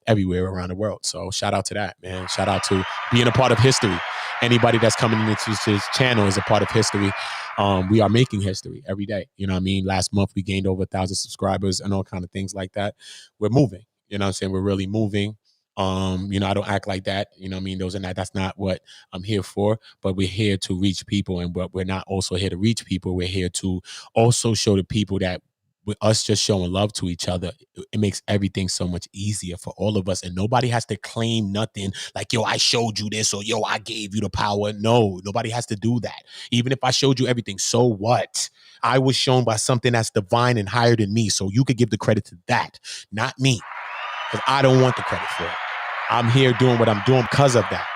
everywhere around the world. So shout out to that, man. Shout out to being a part of history. Anybody that's coming into this channel is a part of history. We are making history every day. You know what I mean? Last month we gained over 1,000 subscribers and all kind of things like that. We're moving. You know what I'm saying? We're really moving. I don't act like that. You know what I mean? That's not what I'm here for. But we're here to reach people, and we're not also here to reach people. We're here to also show the people that with us just showing love to each other, it makes everything so much easier for all of us. And nobody has to claim nothing like, yo, I showed you this, or yo, I gave you the power. No, nobody has to do that. Even if I showed you everything, so what? I was shown by something that's divine and higher than me. So you could give the credit to that, not me, because I don't want the credit for it. I'm here doing what I'm doing because of that.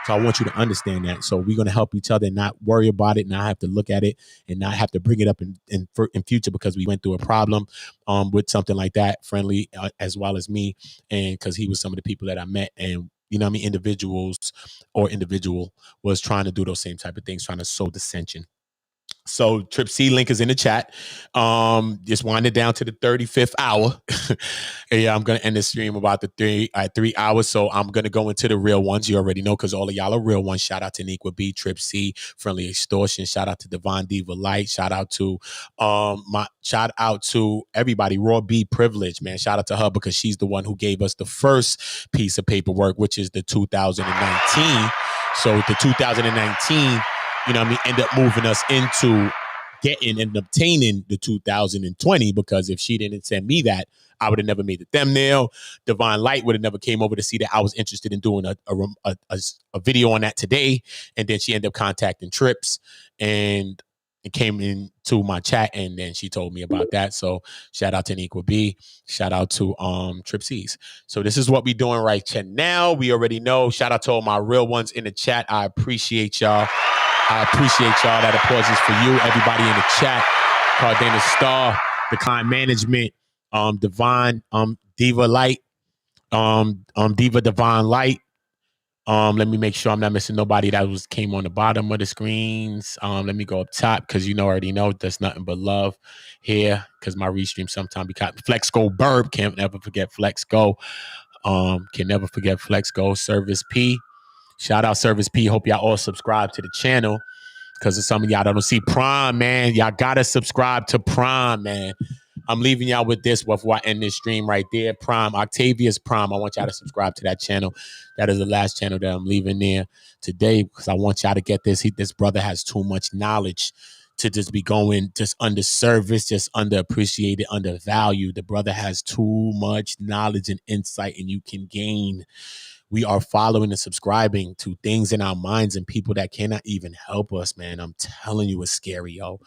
So I want you to understand that. So we're going to help each other and not worry about it, not have to look at it and not have to bring it up in future because we went through a problem with something like that, Friendly as well as me. And because he was some of the people that I met, and you know what I mean, individual was trying to do those same type of things, trying to sow dissension. So Trip C link is in the chat. Just winding down to the 35th hour. Yeah, I'm gonna end the stream about the 3 hours. So I'm gonna go into the real ones. You already know because all of y'all are real ones. Shout out to Nequa B, Trip C, Friendly Extortion. Shout out to Devon Diva Light. Shout out to everybody. Raw B Privilege, man. Shout out to her because she's the one who gave us the first piece of paperwork, which is the 2019. So the 2019. You know what I mean, end up moving us into getting and obtaining the 2020 because if she didn't send me that, I would have never made the thumbnail. Divine Light would have never came over to see that I was interested in doing a video on that today. And then she ended up contacting Trips and it came into my chat and then she told me about that. So shout out to Nequa B. Shout out to Trip C's. So this is what we doing right now. We already know. Shout out to all my real ones in the chat. I appreciate y'all. I appreciate y'all. That applause is for you. Everybody in the chat. Cardena Star, Decline Management, Divine, Diva Light, Diva Divine Light. Let me make sure I'm not missing nobody that came on the bottom of the screens. Let me go up top because already know there's nothing but love here because my restream sometimes be caught. Flex Go Burb, can't never forget Flex Go. Can never forget Flex Go. Service P. Shout out Service P. Hope y'all all subscribe to the channel. Because some of y'all don't see Prime, man. Y'all gotta subscribe to Prime, man. I'm leaving y'all with this before I end this stream right there. Prime, Octavius Prime. I want y'all to subscribe to that channel. That is the last channel that I'm leaving there today because I want y'all to get this. This brother has too much knowledge to just be going just underserviced, just underappreciated, undervalued. The brother has too much knowledge and insight, and you can gain we are following and subscribing to things in our minds and people that cannot even help us, man. I'm telling you, it's scary, yo.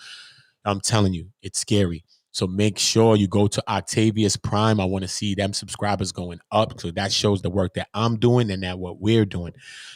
I'm telling you, it's scary. So make sure you go to Octavius Prime. I want to see them subscribers going up. So that shows the work that I'm doing and that what we're doing.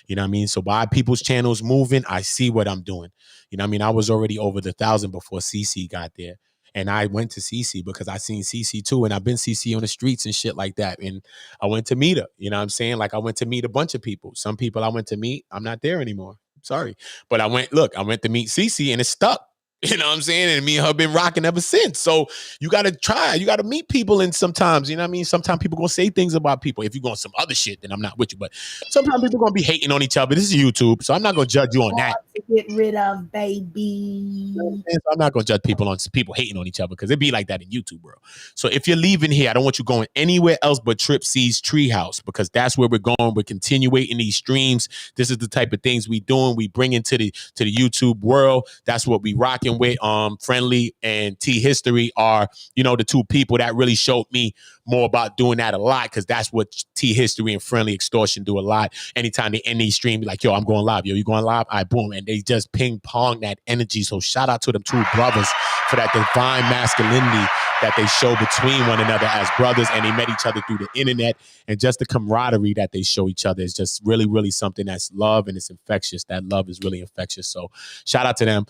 You know what I mean? So by people's channels moving, I see what I'm doing. You know what I mean? I was already over the 1,000 before CC got there. And I went to CC because I seen CC too. And I've been CC on the streets and shit like that. And I went to meet her. You know what I'm saying? Like I went to meet a bunch of people. Some people I went to meet, I'm not there anymore. Sorry. But I went to meet CC and it's stuck. You know what I'm saying? And me and her been rocking ever since. So you got to try. You got to meet people. And sometimes, you know what I mean? Sometimes people going to say things about people. If you're going some other shit, then I'm not with you. But sometimes people going to be hating on each other. This is YouTube. So I'm not going to judge you on that. To get rid of, baby. So I'm not going to judge people hating on each other because it be like that in YouTube, bro. So if you're leaving here, I don't want you going anywhere else but Trip C's Treehouse because that's where we're going. We're continuing these streams. This is the type of things we doing. We bring into the YouTube world. That's what we rocking with. Friendly and T History are, you know, the two people that really showed me more about doing that a lot because that's what T History and Friendly Extortion do a lot. Anytime they end these streams, like, yo, I'm going live. Yo, you going live? All right, boom. And they just ping pong that energy. So shout out to them two brothers for that divine masculinity that they show between one another as brothers, and they met each other through the internet, and just the camaraderie that they show each other is just really, really something that's love, and it's infectious. That love is really infectious. So shout out to them.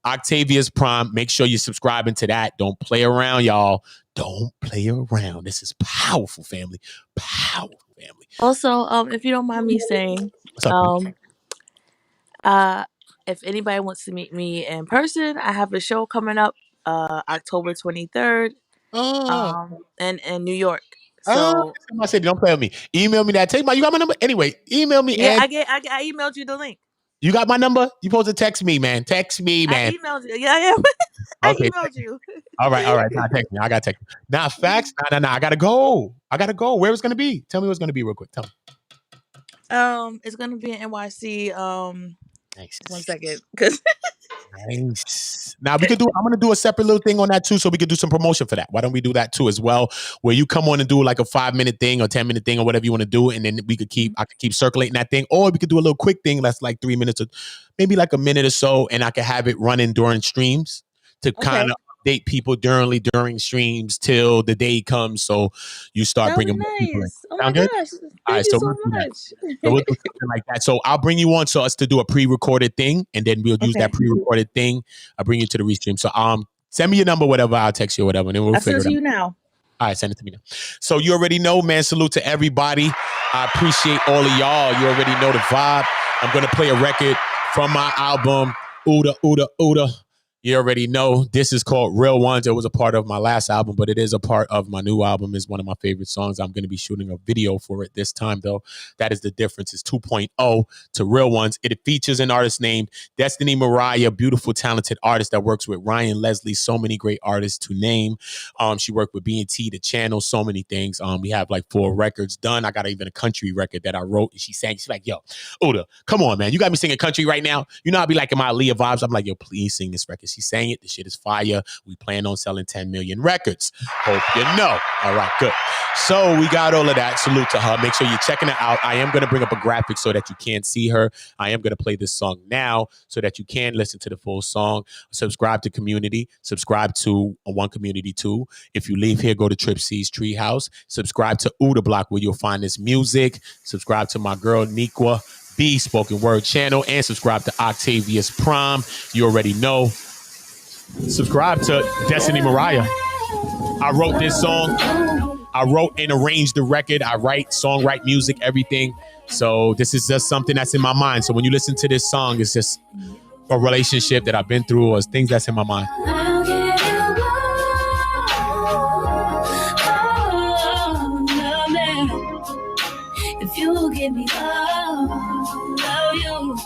Octavius Prime, make sure you're subscribing to that. Don't play around, y'all. Don't play around. This is powerful, family. Powerful, family. Also, if you don't mind me saying, What's up, if anybody wants to meet me in person, I have a show coming up October 23rd in New York. So I said, don't play with me. Email me that. You got my number? Anyway, email me. Yeah, and I emailed you the link. You got my number? You supposed to text me, man. Text me, man. I emailed you. Yeah. I Okay, emailed you. All right. Now text me. I got to text me. Now, facts? No. I got to go. Where it's going to be? Tell me what's going to be real quick. Tell me. It's going to be in NYC. Nice. 1 second. Cause Nice. Now I'm gonna do a separate little thing on that too, so we could do some promotion for that. Why don't we do that too as well? Where you come on and do like a 5-minute thing or 10-minute thing or whatever you want to do, and then I could keep circulating that thing, or we could do a little quick thing that's like 3 minutes or maybe like a minute or so, and I could have it running during streams to kind of update people during streams till the day comes. So you start bringing more people in. Oh my gosh! Thank you so much. So we'll do something like that. So I'll bring you on so us to do a pre-recorded thing, and then we'll use that pre-recorded thing. I'll bring you to the restream. So send me your number, whatever. I'll text you or whatever, and then we'll figure it out. Send it to you now. All right, send it to me now. So you already know, man. Salute to everybody. I appreciate all of y'all. You already know the vibe. I'm gonna play a record from my album, Uda Uda Uda. You already know this is called Real Ones. It was a part of my last album, but it is a part of my new album. It's one of my favorite songs. I'm going to be shooting a video for it this time, though. That is the difference. It's 2.0 to Real Ones. It features an artist named Destiny Mariah, beautiful, talented artist that works with Ryan Leslie. So many great artists to name. She worked with B&T, The Channel, so many things. We have like 4 records done. I got even a country record that I wrote, and she sang. She's like, yo, Uda, come on, man. You got me singing country right now? You know, I'll be like in my Aaliyah vibes. I'm like, yo, please sing this record. She sang it. The shit is fire. We plan on selling 10 million records. Hope you know. All right, good. So we got all of that. Salute to her. Make sure you're checking her out. I am going to bring up a graphic so that you can't see her. I am going to play this song now so that you can listen to the full song. Subscribe to Community. Subscribe to One Community 2. If you leave here, go to Trip C's Treehouse. Subscribe to Uda Block where you'll find this music. Subscribe to my girl, Nikwa B Spoken Word channel, and subscribe to Octavius Prime. You already know. Subscribe to Destiny Mariah. I wrote this song. I wrote and arranged the record. I write, songwrite music, everything. So this is just something that's in my mind. So when you listen to this song, it's just a relationship that I've been through or things that's in my mind. If you give me love you.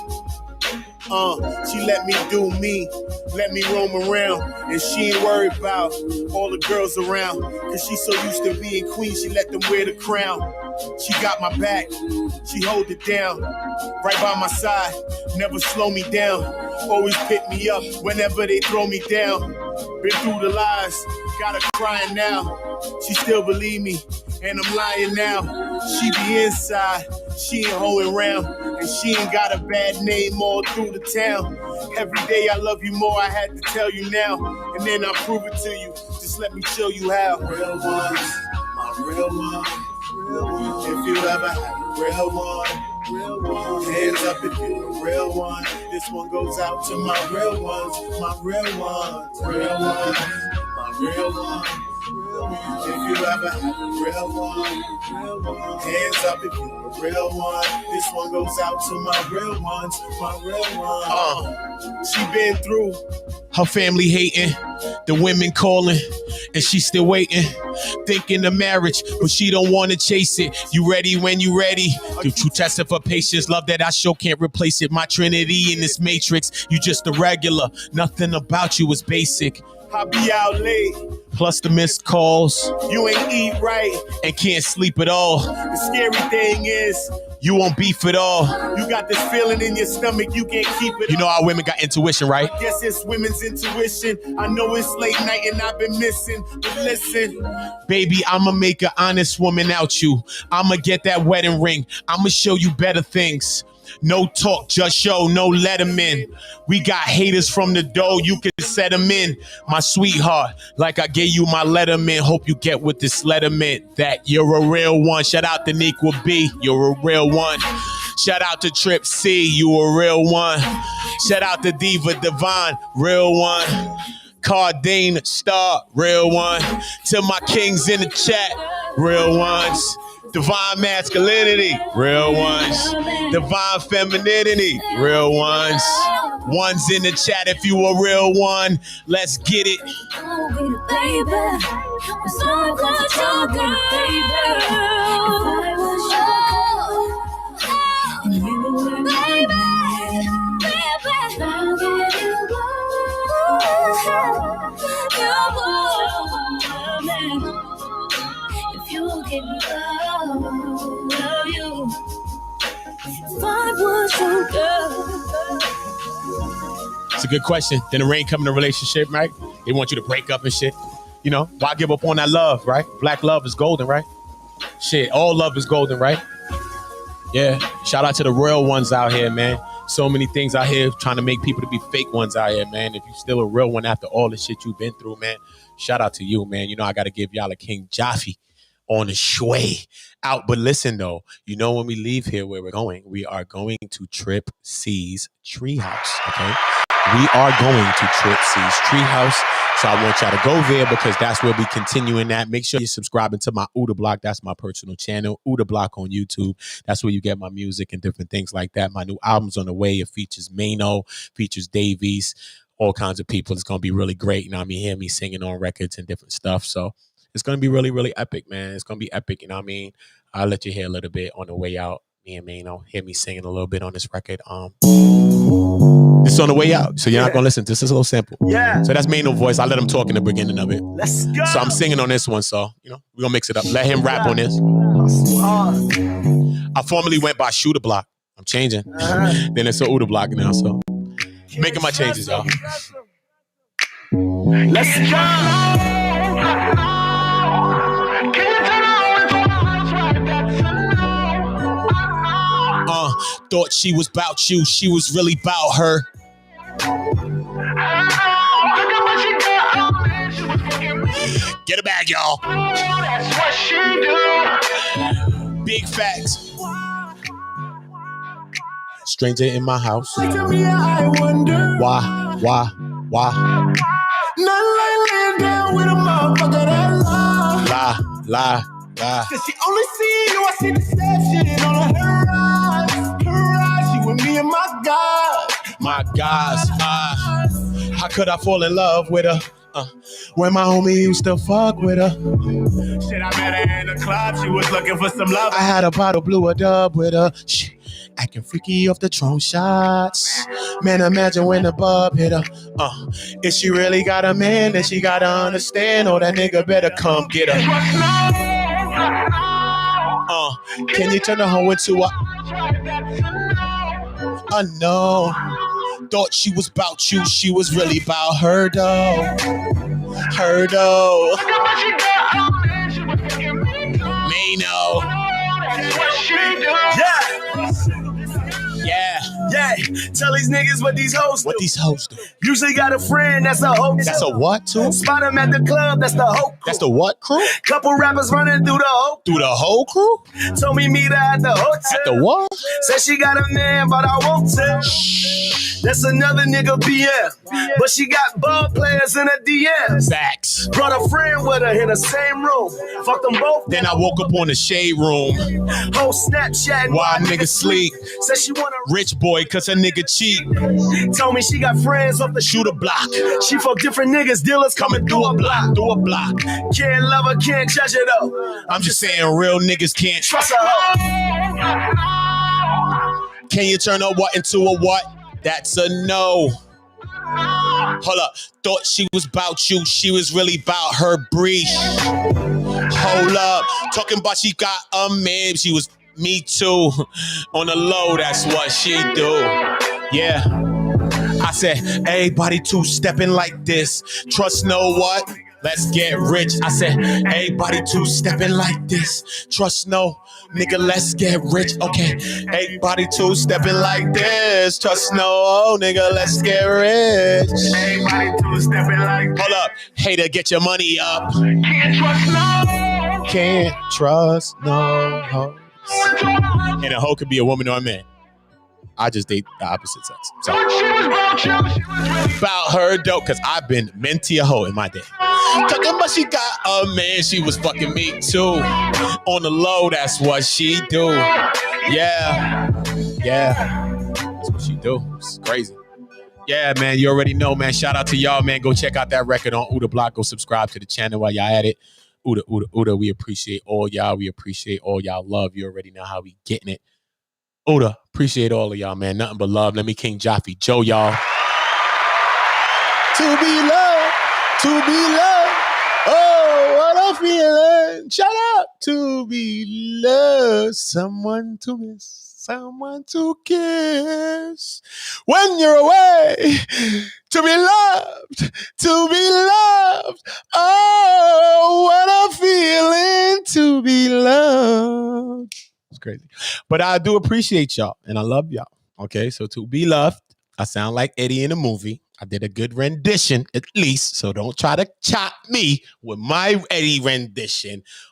She let me do me, let me roam around, and she ain't worried about all the girls around, cause she so used to being queen, she let them wear the crown. She got my back, she hold it down, right by my side, never slow me down, always pick me up whenever they throw me down. Been through the lies, got her crying now, she still believe me, and I'm lying now. She be inside, She ain't hoeing around, and she ain't got a bad name all through the town. Every day I love you more, I had to tell you now. And then I'll prove it to you, just let me show you how. Real ones, my real one. If you ever had a real one, hands up if you a real one. This one goes out to my real ones, my real ones, real ones, my real one. If you ever had a real one, hands up if you a real one. This one goes out to my real ones, my real ones. She been through her family hating, the women calling, and she still waiting, thinking of marriage, but she don't want to chase it. You ready when you ready? The true test of her patience, love that I show can't replace it. My trinity in this matrix, you just a regular, nothing about you is basic. I be out late, plus the missed calls. You ain't eat right and can't sleep at all. The scary thing is, you won't beef at all. You got this feeling in your stomach, you can't keep it. You know how women got intuition, right? I guess it's women's intuition. I know it's late night and I've been missing, but listen. Baby, I'ma make an honest woman out you. I'ma get that wedding ring. I'ma show you better things. No talk, just show, no let them in. We got haters from the door, you can set them in. My sweetheart, like I gave you my letterman. Hope you get with this letterman that you're a real one. Shout out to Nequa B, you're a real one. Shout out to Trip C, you a real one. Shout out to Diva Divine, real one. Cardine Star, real one. To my kings in the chat, real ones. Divine masculinity, real ones. Divine femininity, real ones. Ones in the chat if you a real one. Let's get it. It's a good question. Then the rain come in a relationship, right? They want you to break up and shit. You know, why give up on that love, right? Black love is golden, right? Shit, all love is golden, right? Yeah. Shout out to the real ones out here, man. So many things out here trying to make people to be fake ones out here, man. If you still a real one after all the shit you've been through, man, shout out to you, man. You know, I got to give y'all a King Jaffe on the shway out. But listen, though, you know, when we leave here where we're going, we are going to Trip C's Treehouse, okay? We are going to Trip C's Treehouse. So I want y'all to go there because that's where we continuing that. Make sure you're subscribing to my Uda Block. That's my personal channel, Uda Block on YouTube. That's where you get my music and different things like that. My new album's on the way. It features Mano, features Davies, all kinds of people. It's going to be really great. You know what I mean? Hear me singing on records and different stuff. So it's going to be really, really epic, man. It's going to be epic. You know what I mean? I'll let you hear a little bit on the way out. Me and Mano, hear me singing a little bit on this record. It's on the way out, so you're not gonna listen. This is a little sample. Yeah. So that's Mano voice. I let him talk in the beginning of it. Let's go. So I'm singing on this one. So you know we're gonna mix it up. Let him rap on this. I formerly went by Shooter Block. I'm changing. Then it's a Uda Block now. So making my changes, y'all. Let's go. Thought she was about you, she was really about her. Get it back, y'all. That's what she do. Big facts. Stranger in my house. Why? Lie. Cause she only see you, I see the sad shit on her eyes. She with me and my guys. How could I fall in love with her? When my homie used to fuck with her. Shit, I met her in the club, she was looking for some love. I had a bottle, blew a dub with her. Shit, acting freaky off the Tron shots. Man, imagine when the bub hit her. If she really got a man, then she gotta understand. Oh, that nigga better come get her. Can you turn a hoe into a unknown? Thought she was about you, she was really about her though. Mano. Yeah. Tell these niggas what these hoes do. What these hoes do? Usually got a friend that's a hoe. That's a what too? Spot him at the club, that's the hoe crew. That's the what crew? Couple rappers running through the hoe. Through the whole crew? Told me meet her at the hotel. At the what? Said she got a man, but I won't tell. That's another nigga BM. But she got ball players in her DMs. Facts. Brought a friend with her in the same room. Fuck them both. Then I woke up on the shade room. Whole Snapchat. Why nigga sleep? Said she want a rich boy cause a nigga cheat. Told me she got friends off the shooter block. She fuck different niggas, dealers coming through a block. Through a block. Can't love her, can't judge her though. I'm just saying real niggas can't trust a hoe. Can you turn a what into a what? That's a no. Hold up. Thought she was about you. She was really about her breed. Hold up. Talking about she got a man. She was me too. On the low, that's what she do. Yeah. I said, everybody two-stepping like this. Trust no what? Let's get rich. I said, everybody two-stepping like this. Trust no, nigga, let's get rich. Okay, everybody two-stepping like this. Trust no, oh, nigga, let's get rich. Everybody two-stepping like this. Hold up, hater, get your money up. Can't trust no. Can't trust no hoes. And a hoe could be a woman or a man. I just date the opposite sex. So. About her though, cause I've been minty a hoe in my day. Talking about she got a man, she was fucking me too. On the low, that's what she do. Yeah. That's what she do. It's crazy. Yeah, man, you already know, man. Shout out to y'all, man. Go check out that record on Uda Block. Go subscribe to the channel while y'all at it. Uda, we appreciate all y'all. We appreciate all y'all love. You already know how we getting it. Uda, appreciate all of y'all, man. Nothing but love. Let me King Jaffe Joe, y'all. To be loved. Oh, what a feeling. Shout out. To be loved. Someone to miss. Someone to kiss. When you're away. To be loved. Oh, what a feeling to be loved. It's crazy. But I do appreciate y'all and I love y'all. Okay, so to be loved, I sound like Eddie in a movie. I did a good rendition at least, so don't try to chop me with my Eddie rendition.